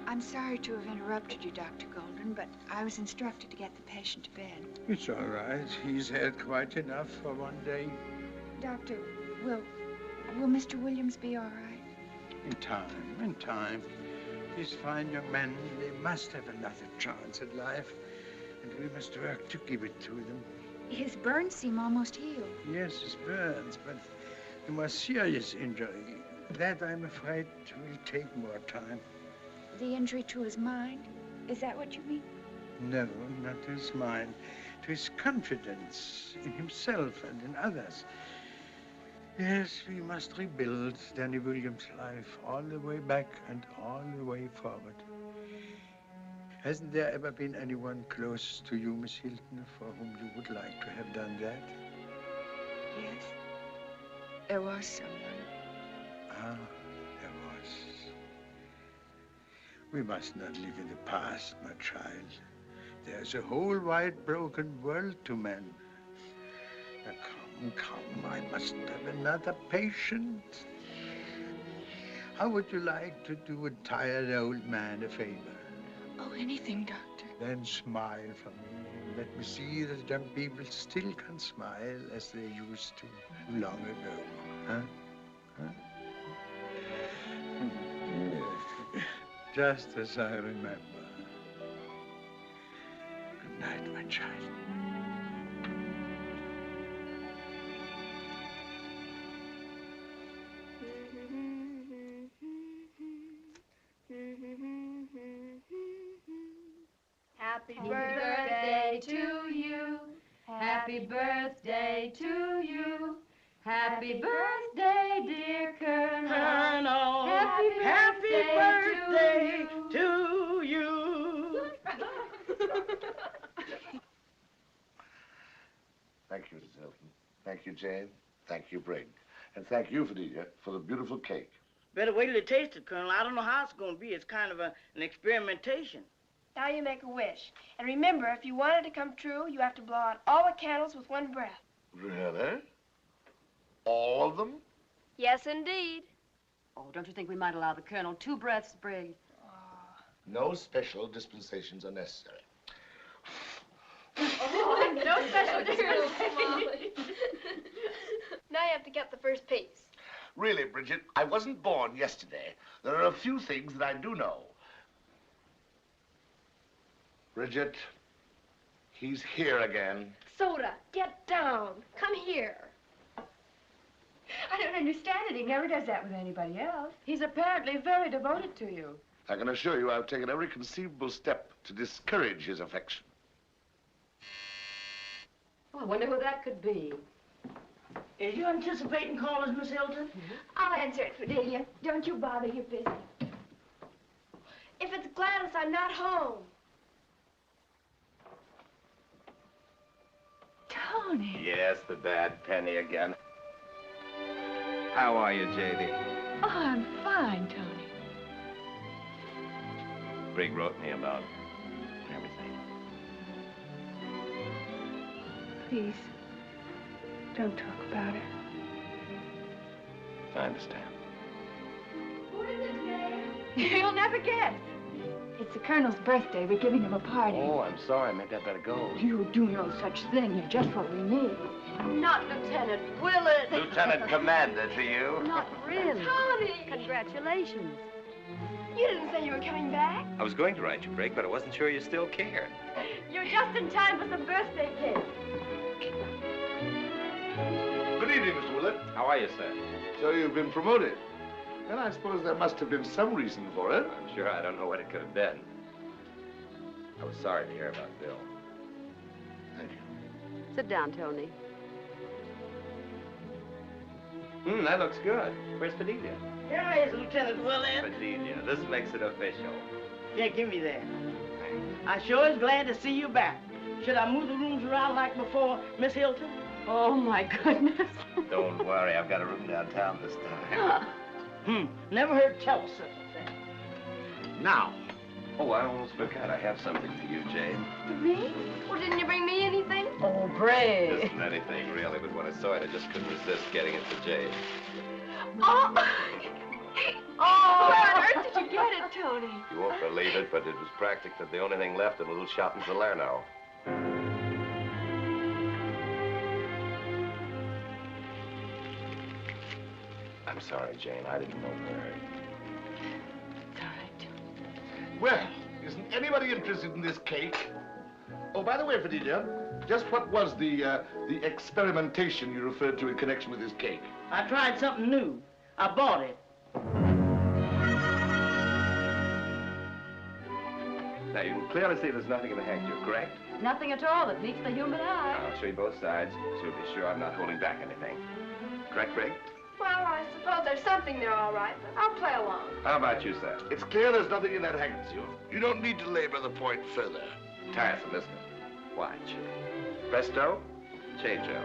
I'm sorry to have interrupted you, Dr. Golden, but I was instructed to get the patient to bed. It's all right. He's had quite enough for one day. Doctor, will Mr. Williams be all right? In time. These fine young men, they must have another chance at life. And we must work to give it to them. His burns seem almost healed. Yes, his burns, but the more serious injury, that, I'm afraid, will take more time. The injury to his mind? Is that what you mean? No, not to his mind. To his confidence in himself and in others. Yes, we must rebuild Danny Williams' life all the way back and all the way forward. Hasn't there ever been anyone close to you, Miss Hilton, for whom you would like to have done that? Yes. There was someone. Ah, there was. We must not live in the past, my child. There's a whole wide broken world to men. Now, come, I must have another patient. How would you like to do a tired old man a favor? Oh, anything, Doctor. Then smile for me. Let me see that young people still can smile as they used to long ago. Huh? Just as I remember. good, my child. Happy birthday to you. Happy birthday to you. Happy birthday, dear Colonel. Happy birthday to you. Thank you, Mrs. Hilton. Thank you, Jane. Thank you, Brigg. And thank you, Fidelia, for the beautiful cake. Better wait till you taste it, Colonel. I don't know how it's going to be. It's kind of an experimentation. Now you make a wish. And remember, if you want it to come true, you have to blow out all the candles with one breath. Really? All of them? Yes, indeed. Oh, don't you think we might allow the Colonel 2 breaths, Brigg? No special dispensations are necessary. Oh, no special dispensation. Now you have to get the first piece. Really, Bridget, I wasn't born yesterday. There are a few things that I do know. Bridget, he's here again. Soda, get down. Come here. I don't understand it. He never does that with anybody else. He's apparently very devoted to you. I can assure you I've taken every conceivable step to discourage his affection. Oh, I wonder who that could be. Is you anticipating callers, Miss Hilton? I'll answer it, Fidelia. Don't you bother. You're busy. If it's Gladys, I'm not home. Tony. Yes, the bad penny again. How are you, J.D.? Oh, I'm fine, Tony. Brigg wrote me about everything. Please, don't talk about it. I understand. Who is it today? You'll never guess. It's the Colonel's birthday. We're giving him a party. Oh, I'm sorry. Maybe I'd better go. You do no such thing. You're just what we need. Not Lieutenant Willett. Lieutenant Commander to you. Not really. Tony! Congratulations. You didn't say you were coming back. I was going to write you, Brigg, but I wasn't sure you still cared. You're just in time for some birthday cake. Good evening, Mr. Willett. How are you, sir? So you've been promoted. Well, I suppose there must have been some reason for it. I'm sure I don't know what it could have been. I was sorry to hear about Bill. Thank you. Sit down, Tony. That looks good. Where's Fidelia? Here he is, Lieutenant Willett. Fidelia, this makes it official. Yeah, give me that. I sure is glad to see you back. Should I move the rooms around like before, Miss Hilton? Oh, my goodness. Don't worry, I've got a room downtown this time. Never heard tell of such a thing. Now. Oh, I almost forgot. I have something for you, Jane. For me? Well, didn't you bring me anything? Oh, Brigg. Isn't anything, really, but when I saw it, I just couldn't resist getting it for Jane. Oh! Oh! Where on earth did you get it, Tony? You won't believe it, but it was practically the only thing left in a little shop in Salerno. I'm sorry, Jane. I didn't know where. It's all right, Tony. Well, isn't anybody interested in this cake? Oh, by the way, Fidelia, just what was the experimentation you referred to in connection with this cake? I tried something new. I bought it. Now, you can clearly see there's nothing in the handkerchief, correct? Nothing at all that meets the human eye. I'll show you both sides, so you'll be sure I'm not holding back anything. Correct, Brigg? Well, I suppose there's something there, all right, but I'll play along. How about you, sir? It's clear there's nothing in that handkerchief. You don't need to labor the point further. Tiresome, isn't it? Watch. Presto, changeo.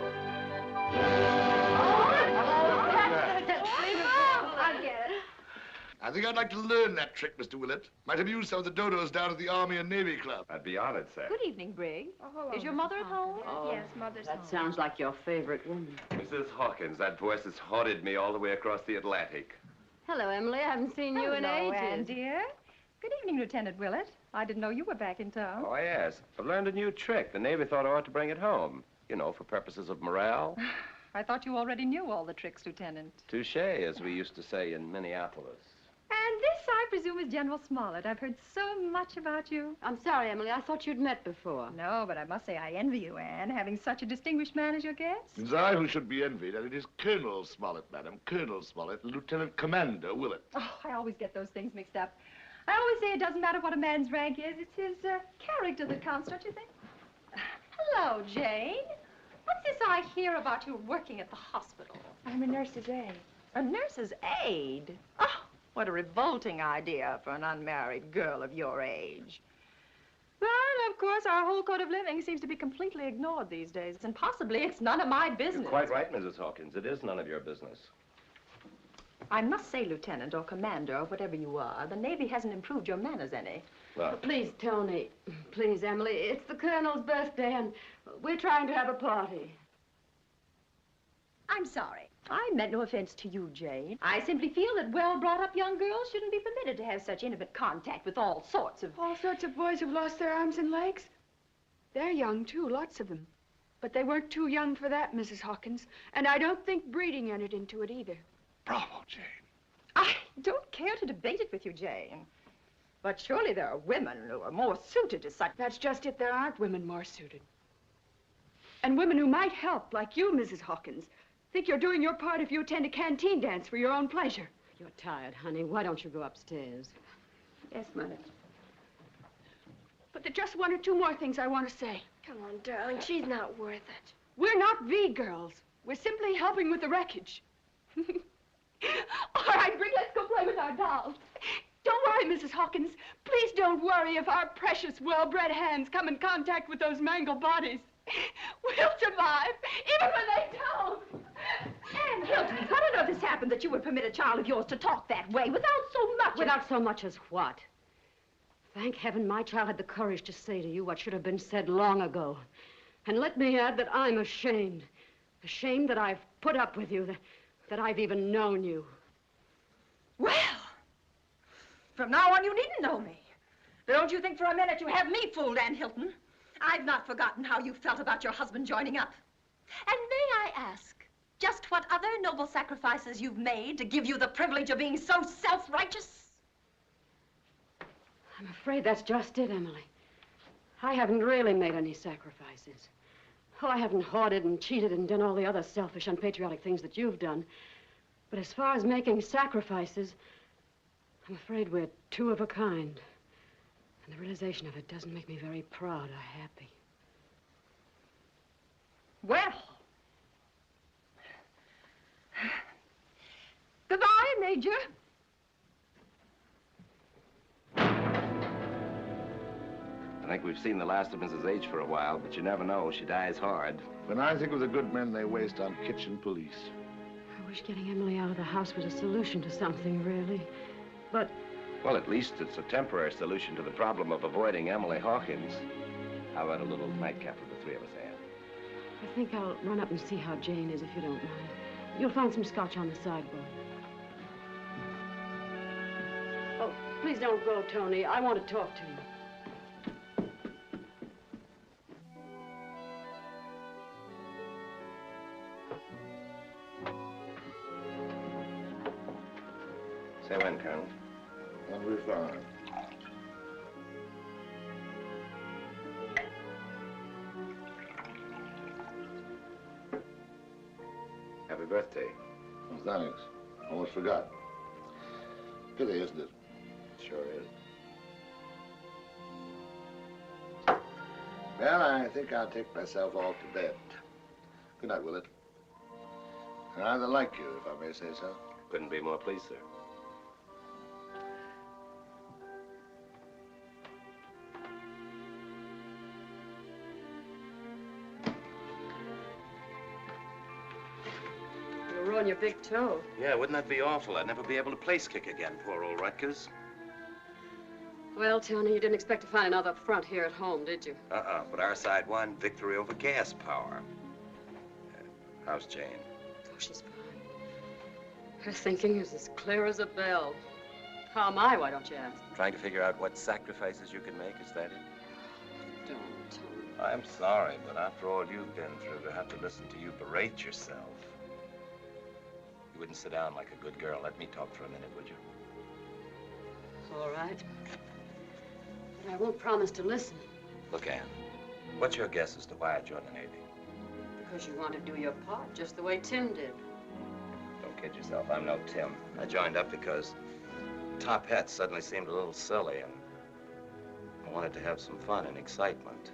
I get it. I think I'd like to learn that trick, Mr. Willett. Might amuse some of the dodos down at the Army and Navy Club. I'd be honored, sir. Good evening, Brigg. Oh, hello, Is your Mrs. mother at home? Yes, Mother's home. That sounds like your favorite woman. Mrs. Hawkins, that voice has haunted me all the way across the Atlantic. Hello, Emily. I haven't seen you in Hello, ages. Ann, dear. Good evening, Lieutenant Willett. I didn't know you were back in town. Oh, yes. I've learned a new trick. The Navy thought I ought to bring it home. You know, for purposes of morale. I thought you already knew all the tricks, Lieutenant. Touché, as we used to say in Minneapolis. And this I presume is General Smollett. I've heard so much about you. I'm sorry, Emily. I thought you'd met before. No, but I must say I envy you, Anne, having such a distinguished man as your guest. It's I who should be envied, and it is Colonel Smollett, madam. Colonel Smollett, Lieutenant Commander Willett. Oh, I always get those things mixed up. I always say it doesn't matter what a man's rank is. It's his character that counts, don't you think? Hello, Jane. What's this I hear about you working at the hospital? I'm a nurse's aide. A nurse's aide? Oh, what a revolting idea for an unmarried girl of your age. But, of course, our whole code of living seems to be completely ignored these days, and possibly it's none of my business. You're quite right, Mrs. Hawkins. It is none of your business. I must say, Lieutenant or Commander or whatever you are, the Navy hasn't improved your manners any. Well, Please, Tony. Please, Emily. It's the Colonel's birthday, and we're trying to have a party. I'm sorry. I meant no offense to you, Jane. I simply feel that well-brought-up young girls shouldn't be permitted to have such intimate contact with all sorts of boys who've lost their arms and legs. They're young, too, lots of them. But they weren't too young for that, Mrs. Hawkins. And I don't think breeding entered into it either. Bravo, Jane. I don't care to debate it with you, Jane. But surely there are women who are more suited to such... That's just it. There aren't women more suited. And women who might help, like you, Mrs. Hawkins. Think you're doing your part if you attend a canteen dance for your own pleasure. You're tired, honey. Why don't you go upstairs? Yes, Mother. But there's just one or two more things I want to say. Come on, darling. She's not worth it. We're not V-girls. We're simply helping with the wreckage. All right, Brig, let's go play with our dolls. Don't worry, Mrs. Hawkins. Please don't worry if our precious, well-bred hands come in contact with those mangled bodies. We'll survive, even when they don't. Anne Hilton, what on earth has happened that you would permit a child of yours to talk that way without so much... Without so much as what? Thank heaven my child had the courage to say to you what should have been said long ago. And let me add that I'm ashamed. Ashamed that I've put up with you, that I've even known you. Well, from now on you needn't know me. Don't you think for a minute you have me fooled, Anne Hilton? I've not forgotten how you felt about your husband joining up. And may I ask, just what other noble sacrifices you've made to give you the privilege of being so self-righteous? I'm afraid that's just it, Emily. I haven't really made any sacrifices. Oh, I haven't hoarded and cheated and done all the other selfish, unpatriotic things that you've done. But as far as making sacrifices, I'm afraid we're two of a kind. And the realization of it doesn't make me very proud or happy. Well. Goodbye, Major. I think we've seen the last of Mrs. H for a while, but you never know. She dies hard. When I think of the good men they waste on kitchen police. I wish getting Emily out of the house was a solution to something, really. But... Well, at least it's a temporary solution to the problem of avoiding Emily Hawkins. How about a little nightcap for the three of us, Anne? I think I'll run up and see how Jane is, if you don't mind. You'll find some scotch on the sideboard. Oh, please don't go, Tony. I want to talk to you. Say when, Colonel? When we're fine. Happy birthday. Oh, thanks. Almost forgot. Pity, isn't it? Sure is. Well, I think I'll take myself off to bed. Good night, Willett. I rather like you, if I may say so. Couldn't be more pleased, sir. You'll ruin your big toe. Yeah, wouldn't that be awful? I'd never be able to place kick again, poor old Rutgers. Well, Tony, you didn't expect to find another front here at home, did you? But our side won victory over gas power. How's Jane? Oh, she's fine. Her thinking is as clear as a bell. How am I, why don't you ask? Trying to figure out what sacrifices you can make, is that it? Don't, Tony. I'm sorry, but after all you've been through, to have to listen to you berate yourself. You wouldn't sit down like a good girl. Let me talk for a minute, would you? All right. But I won't promise to listen. Look, Ann, what's your guess as to why I joined the Navy? Because you want to do your part, just the way Tim did. Don't kid yourself, I'm no Tim. I joined up because top hats suddenly seemed a little silly, and I wanted to have some fun and excitement.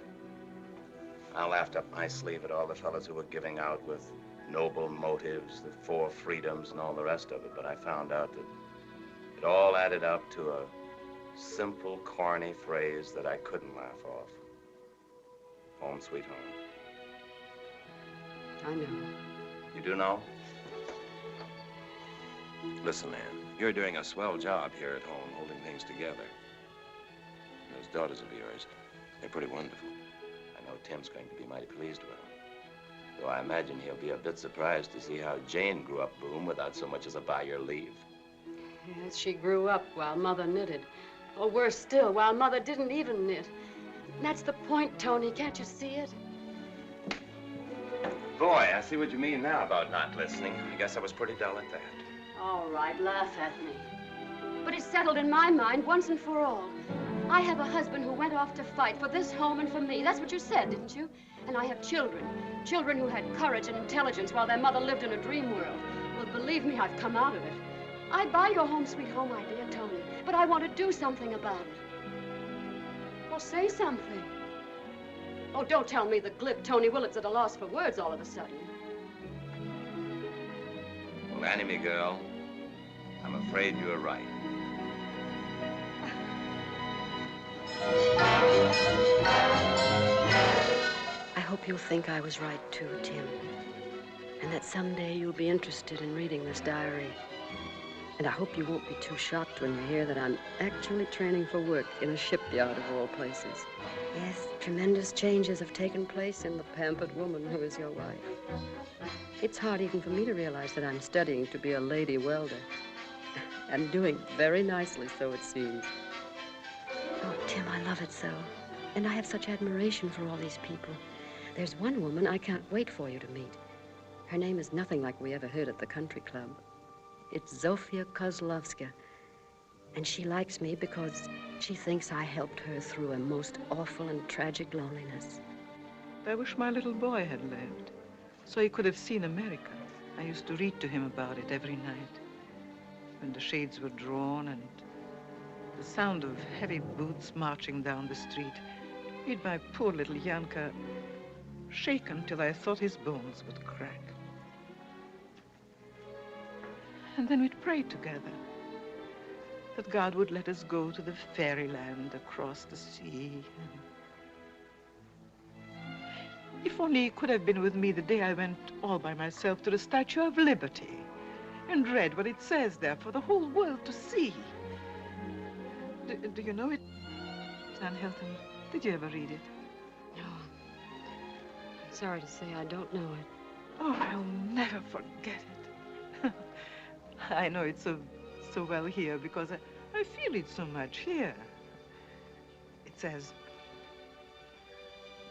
I laughed up my sleeve at all the fellas who were giving out with noble motives, the 4 freedoms, and all the rest of it, but I found out that it all added up to a simple, corny phrase that I couldn't laugh off. Home sweet home. I know. You do know? Listen, Ann, you're doing a swell job here at home, holding things together. Those daughters of yours, they're pretty wonderful. I know Tim's going to be mighty pleased with them. Though I imagine he'll be a bit surprised to see how Jane grew up boom without so much as a by your leave. Yes, she grew up while Mother knitted. Or worse still, while Mother didn't even knit. And that's the point, Tony. Can't you see it? Boy, I see what you mean now about not listening. I guess I was pretty dull at that. All right, laugh at me. But it's settled in my mind once and for all. I have a husband who went off to fight for this home and for me. That's what you said, didn't you? And I have children. Children who had courage and intelligence while their mother lived in a dream world. Well, believe me, I've come out of it. I buy your home sweet home idea, Tony, but I want to do something about it. Well, say something. Oh, don't tell me the glib Tony Willet's at a loss for words all of a sudden. Well, Annie, me girl, I'm afraid you're right. I hope you'll think I was right, too, Tim. And that someday you'll be interested in reading this diary. And I hope you won't be too shocked when you hear that I'm actually training for work in a shipyard of all places. Yes, tremendous changes have taken place in the pampered woman who is your wife. It's hard even for me to realize that I'm studying to be a lady welder. I'm doing very nicely, so it seems. Oh, Tim, I love it so. And I have such admiration for all these people. There's one woman I can't wait for you to meet. Her name is nothing like we ever heard at the country club. It's Zofia Kozlovska. And she likes me because she thinks I helped her through a most awful and tragic loneliness. I wish my little boy had lived, so he could have seen America. I used to read to him about it every night, when the shades were drawn and the sound of heavy boots marching down the street made my poor little Yanka shake until I thought his bones would crack. And then we'd pray together that God would let us go to the fairyland across the sea. If only he could have been with me the day I went all by myself to the Statue of Liberty and read what it says there for the whole world to see. Do you know it, Ann Hilton? Did you ever read it? No. Sorry to say I don't know it. Oh, I'll never forget it. I know it so well here because I feel it so much here. It says,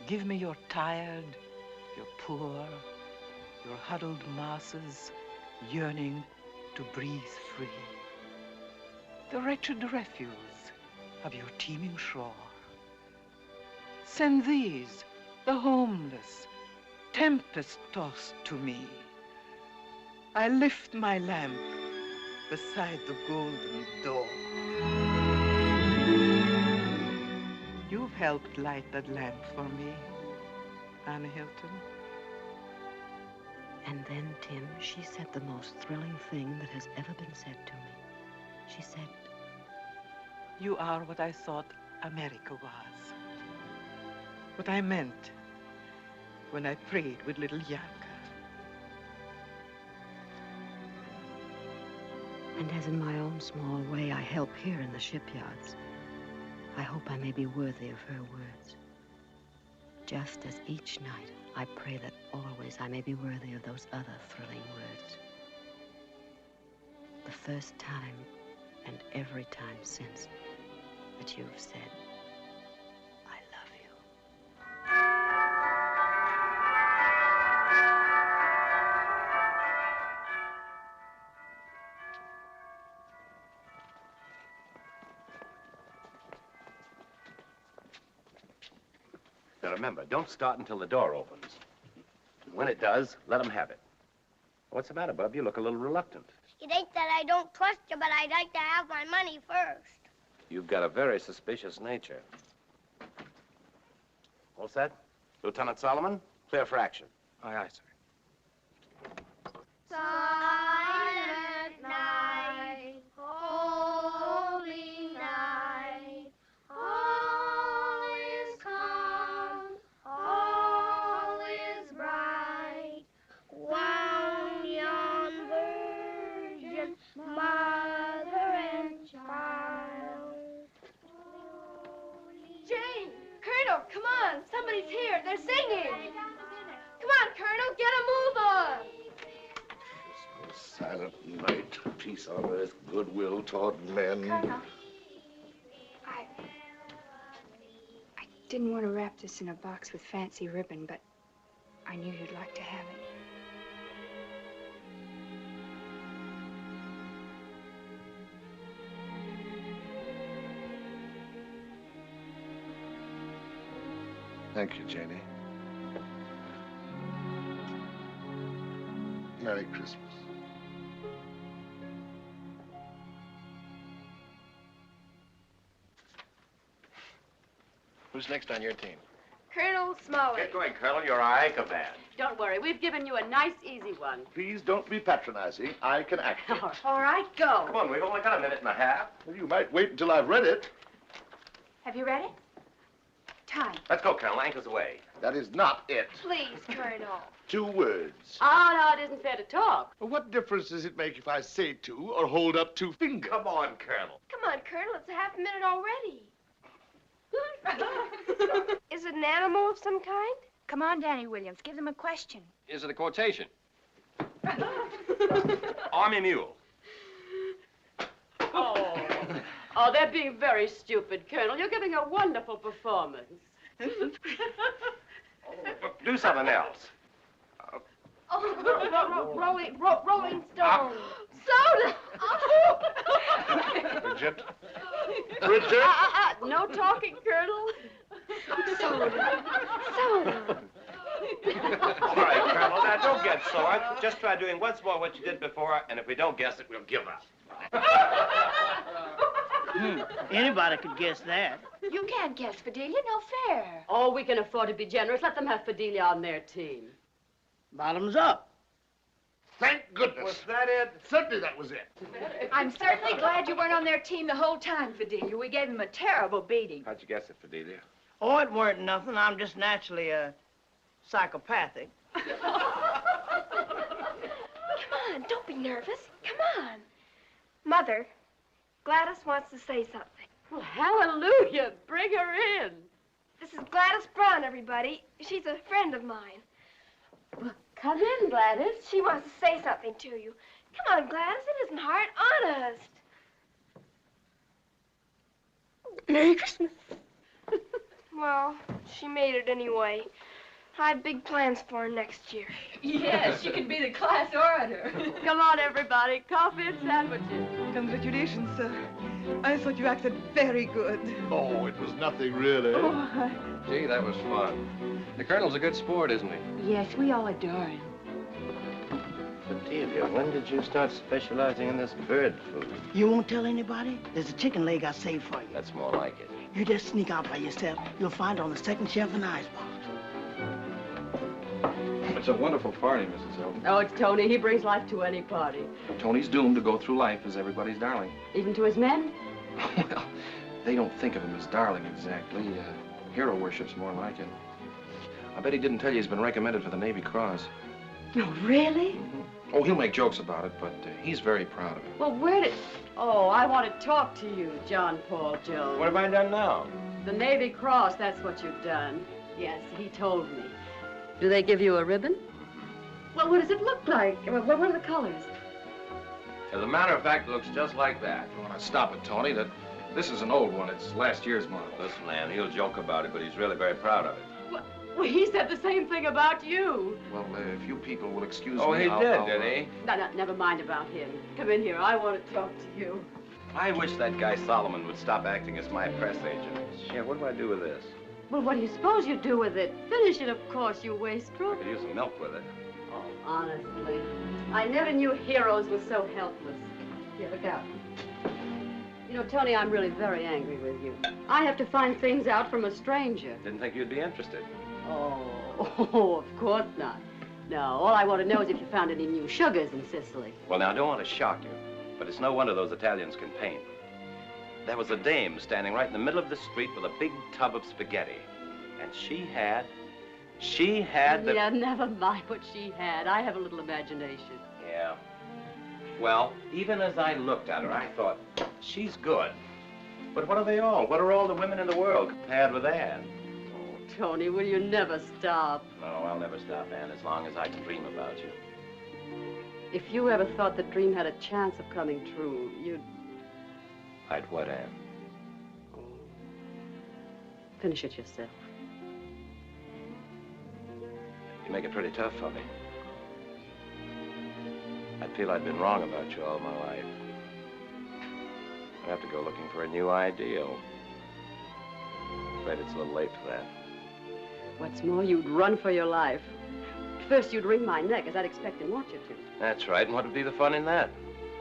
give me your tired, your poor, your huddled masses yearning to breathe free. The wretched refuse of your teeming shore. Send these, the homeless, tempest-tossed to me. I lift my lamp beside the golden door. You've helped light that lamp for me, Ann Hilton. And then, Tim, she said the most thrilling thing that has ever been said to me. She said, you are what I thought America was. What I meant when I prayed with little Yanka. And as in my own small way I help here in the shipyards, I hope I may be worthy of her words. Just as each night I pray that always I may be worthy of those other thrilling words. The first time and every time since that you've said, I love you. Now remember, don't start until the door opens. When it does, let them have it. What's the matter, Bub? You look a little reluctant. It ain't that I don't trust you, but I'd like to have my money first. You've got a very suspicious nature. All set? Lieutenant Solomon, clear for action. Aye, aye, sir. Silent night, holy night, all is calm, all is bright. Wound yon virgin, mother and child. Jane! Colonel, come on! Somebody's here. They're singing. Come on, Colonel, get a move on. Silent night, peace on earth, goodwill toward men. Colonel, I didn't want to wrap this in a box with fancy ribbon, but I knew you'd like to have it. Thank you, Janie. Merry Christmas. Who's next on your team? Colonel Smalley. Get going, Colonel. You're our anchor man. Don't worry, we've given you a nice, easy one. Please don't be patronizing. I can act it. All right, go. Come on, we've only got a minute and a half. Well, you might wait until I've read it. Have you read it? Time. Let's go, Colonel. Anchor's away. That is not it. Please, Colonel. 2 words. Oh, no, it isn't fair to talk. Well, what difference does it make if I say 2 or hold up 2 fingers? Come on, Colonel. Come on, Colonel, it's a half a minute already. Is it an animal of some kind? Come on, Danny Williams. Give them a question. Is it a quotation? Army mule. Oh, they're being very stupid, Colonel. You're giving a wonderful performance. Do something else. Rolling Stone. Soda! Bridget. Bridget. No talking, Colonel. Soda. All right, Colonel. Now, don't get sore. Just try doing once more what you did before, and if we don't guess it, we'll give up. Anybody could guess that. You can't guess, Fidelia. No fair. Oh, we can afford to be generous. Let them have Fidelia on their team. Bottoms up. Thank goodness. Was that it? Certainly that was it. I'm certainly glad you weren't on their team the whole time, Fidelia. We gave them a terrible beating. How'd you guess it, Fidelia? Oh, it weren't nothing. I'm just naturally psychopathic. Come on, don't be nervous. Come on. Mother, Gladys wants to say something. Well, hallelujah. Bring her in. This is Gladys Brown, everybody. She's a friend of mine. Well, come in, Gladys. She wants to say something to you. Come on, Gladys. It isn't hard. Honest. Merry Christmas. Well, she made it anyway. I have big plans for her next year. Yes, she can be the class orator. Come on, everybody. Coffee and sandwiches. Congratulations, sir. I thought you acted very good. Oh, it was nothing really. Oh, Gee, that was fun. The Colonel's a good sport, isn't he? Yes, we all adore him. Fidelia, when did you start specializing in this bird food? You won't tell anybody? There's a chicken leg I saved for you. That's more like it. You just sneak out by yourself. You'll find it on the second shelf in the icebox. It's a wonderful party, Mrs. Hilton. Oh, it's Tony. He brings life to any party. Tony's doomed to go through life as everybody's darling. Even to his men? Well, they don't think of him as darling exactly. Hero worship's more like it. I bet he didn't tell you he's been recommended for the Navy Cross. No, really? Oh, he'll make jokes about it, but he's very proud of it. Well, where did... Oh, I want to talk to you, John Paul Jones. What have I done now? The Navy Cross, that's what you've done. Yes, he told me. Do they give you a ribbon? Well, what does it look like? What are the colors? As a matter of fact, it looks just like that. Oh, now stop it, Tony. This is an old one. It's last year's model. Listen, Ann, he'll joke about it, but he's really very proud of it. Well, he said the same thing about you. Well, if you people will excuse Oh, me, he I'll, did he? No, never mind about him. Come in here. I want to talk to you. I wish that guy Solomon would stop acting as my press agent. Yeah, what do I do with this? Well, what do you suppose you do with it? Finish it, of course, you wastrel. I could use some milk with it. Oh, honestly, I never knew heroes were so helpless. Here, look out. You know, Tony, I'm really very angry with you. I have to find things out from a stranger. Didn't think you'd be interested. Oh, of course not. No, all I want to know is if you found any new sugars in Sicily. Well, now, I don't want to shock you, but it's no wonder those Italians can paint. There was a dame standing right in the middle of the street with a big tub of spaghetti. And she had the... Yeah, never mind what she had. I have a little imagination. Yeah. Well, even as I looked at her, I thought, she's good. But what are they all? What are all the women in the world compared with Anne? Oh, Tony, will you never stop? No, I'll never stop, Anne, as long as I can dream about you. If you ever thought the dream had a chance of coming true, you'd... I'd what, Anne? Finish it yourself. You make it pretty tough for me. I feel I'd been wrong about you all my life. I'd have to go looking for a new ideal. Afraid it's a little late for that. What's more, you'd run for your life. First, you'd wring my neck, as I'd expect and want you to. That's right, and what would be the fun in that?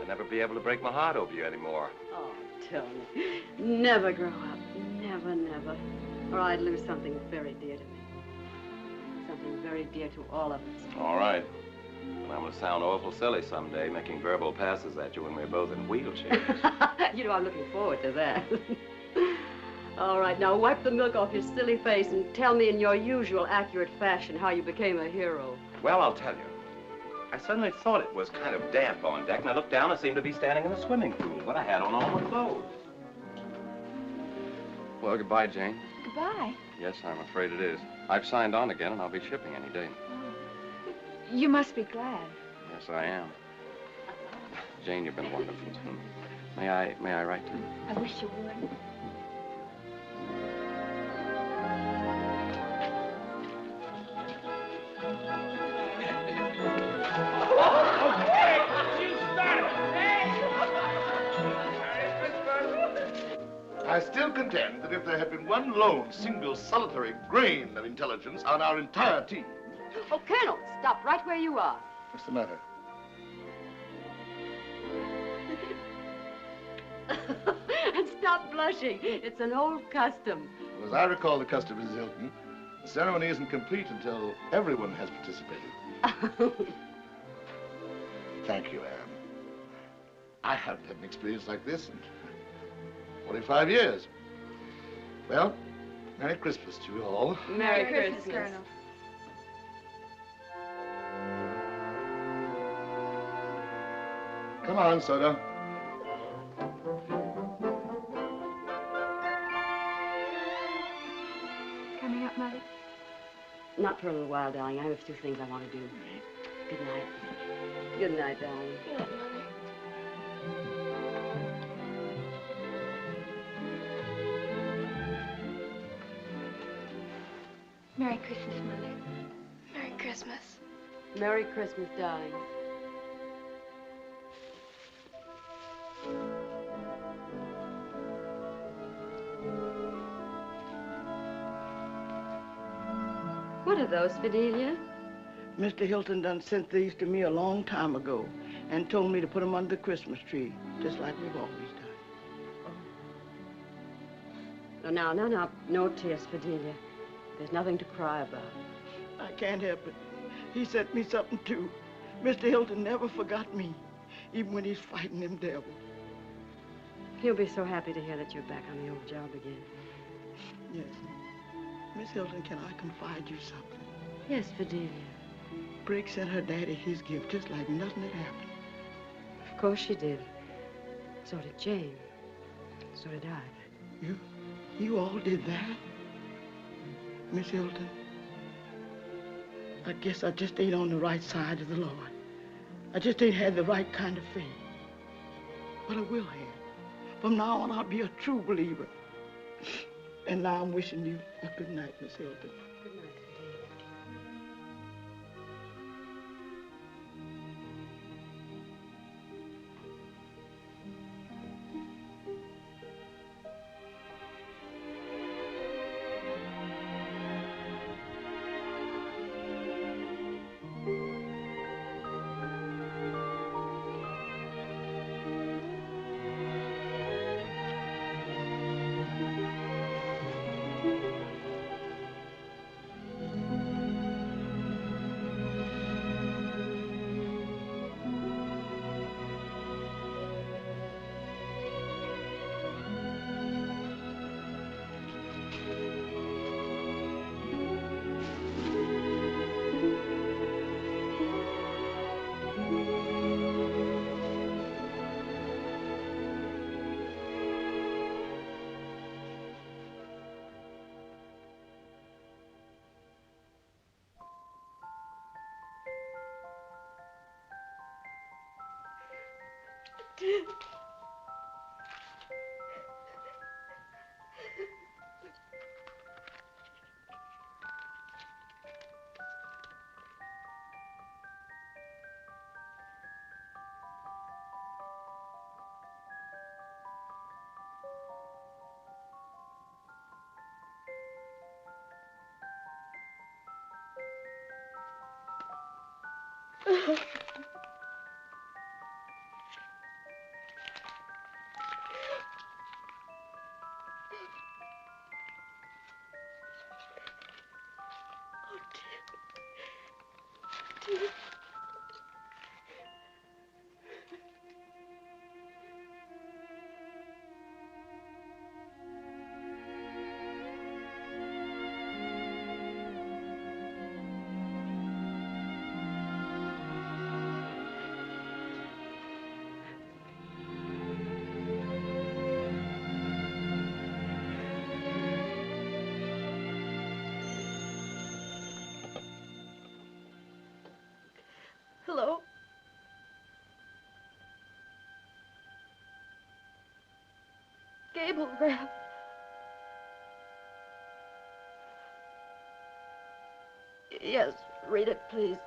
I'd never be able to break my heart over you anymore. Oh, Tony, never grow up. Never, never. Or I'd lose something very dear to me. Something very dear to all of us. All right. And I'm going to sound awful silly someday, making verbal passes at you when we're both in wheelchairs. You know, I'm looking forward to that. All right, now wipe the milk off your silly face and tell me in your usual accurate fashion how you became a hero. Well, I'll tell you. I suddenly thought it was kind of damp on deck, and I looked down and seemed to be standing in the swimming pool, but I had on all my clothes. Well, goodbye, Jane. Goodbye. Yes, I'm afraid it is. I've signed on again, and I'll be shipping any day. You must be glad. Yes, I am. Jane, you've been wonderful, too. May I write to you? I wish you would. I still contend that if there had been one lone, single, solitary grain of intelligence on our entire team... Oh, Colonel, stop right where you are. What's the matter? And stop blushing. It's an old custom. Well, as I recall the custom, Mrs. Hilton, the ceremony isn't complete until everyone has participated. Thank you, Anne. I haven't had an experience like this in 45 years. Well, Merry Christmas to you all. Merry Christmas, Colonel. Come on, Soda. Coming up, Mother? Not for a little while, darling. I have a few things I want to do. Good night. Good night, darling. Good night, Mother. Merry Christmas, Mother. Merry Christmas. Merry Christmas, darling. What are those, Fidelia? Mr. Hilton done sent these to me a long time ago and told me to put them under the Christmas tree, just like we've always done. No, no tears, Fidelia. There's nothing to cry about. I can't help it. He sent me something, too. Mr. Hilton never forgot me, even when he's fighting them devils. He'll be so happy to hear that you're back on the old job again. Yes. Miss Hilton, can I confide you something? Yes, Fidelia. Briggs sent her daddy his gift just like nothing had happened. Of course she did. So did Jane. So did I. You all did that? Miss Hilton, I guess I just ain't on the right side of the Lord. I just ain't had the right kind of faith. But I will have. From now on, I'll be a true believer. And now I'm wishing you a good night, Miss Hilton. Good night, Fidelia. Hello? Cablegram. Yes, read it, please.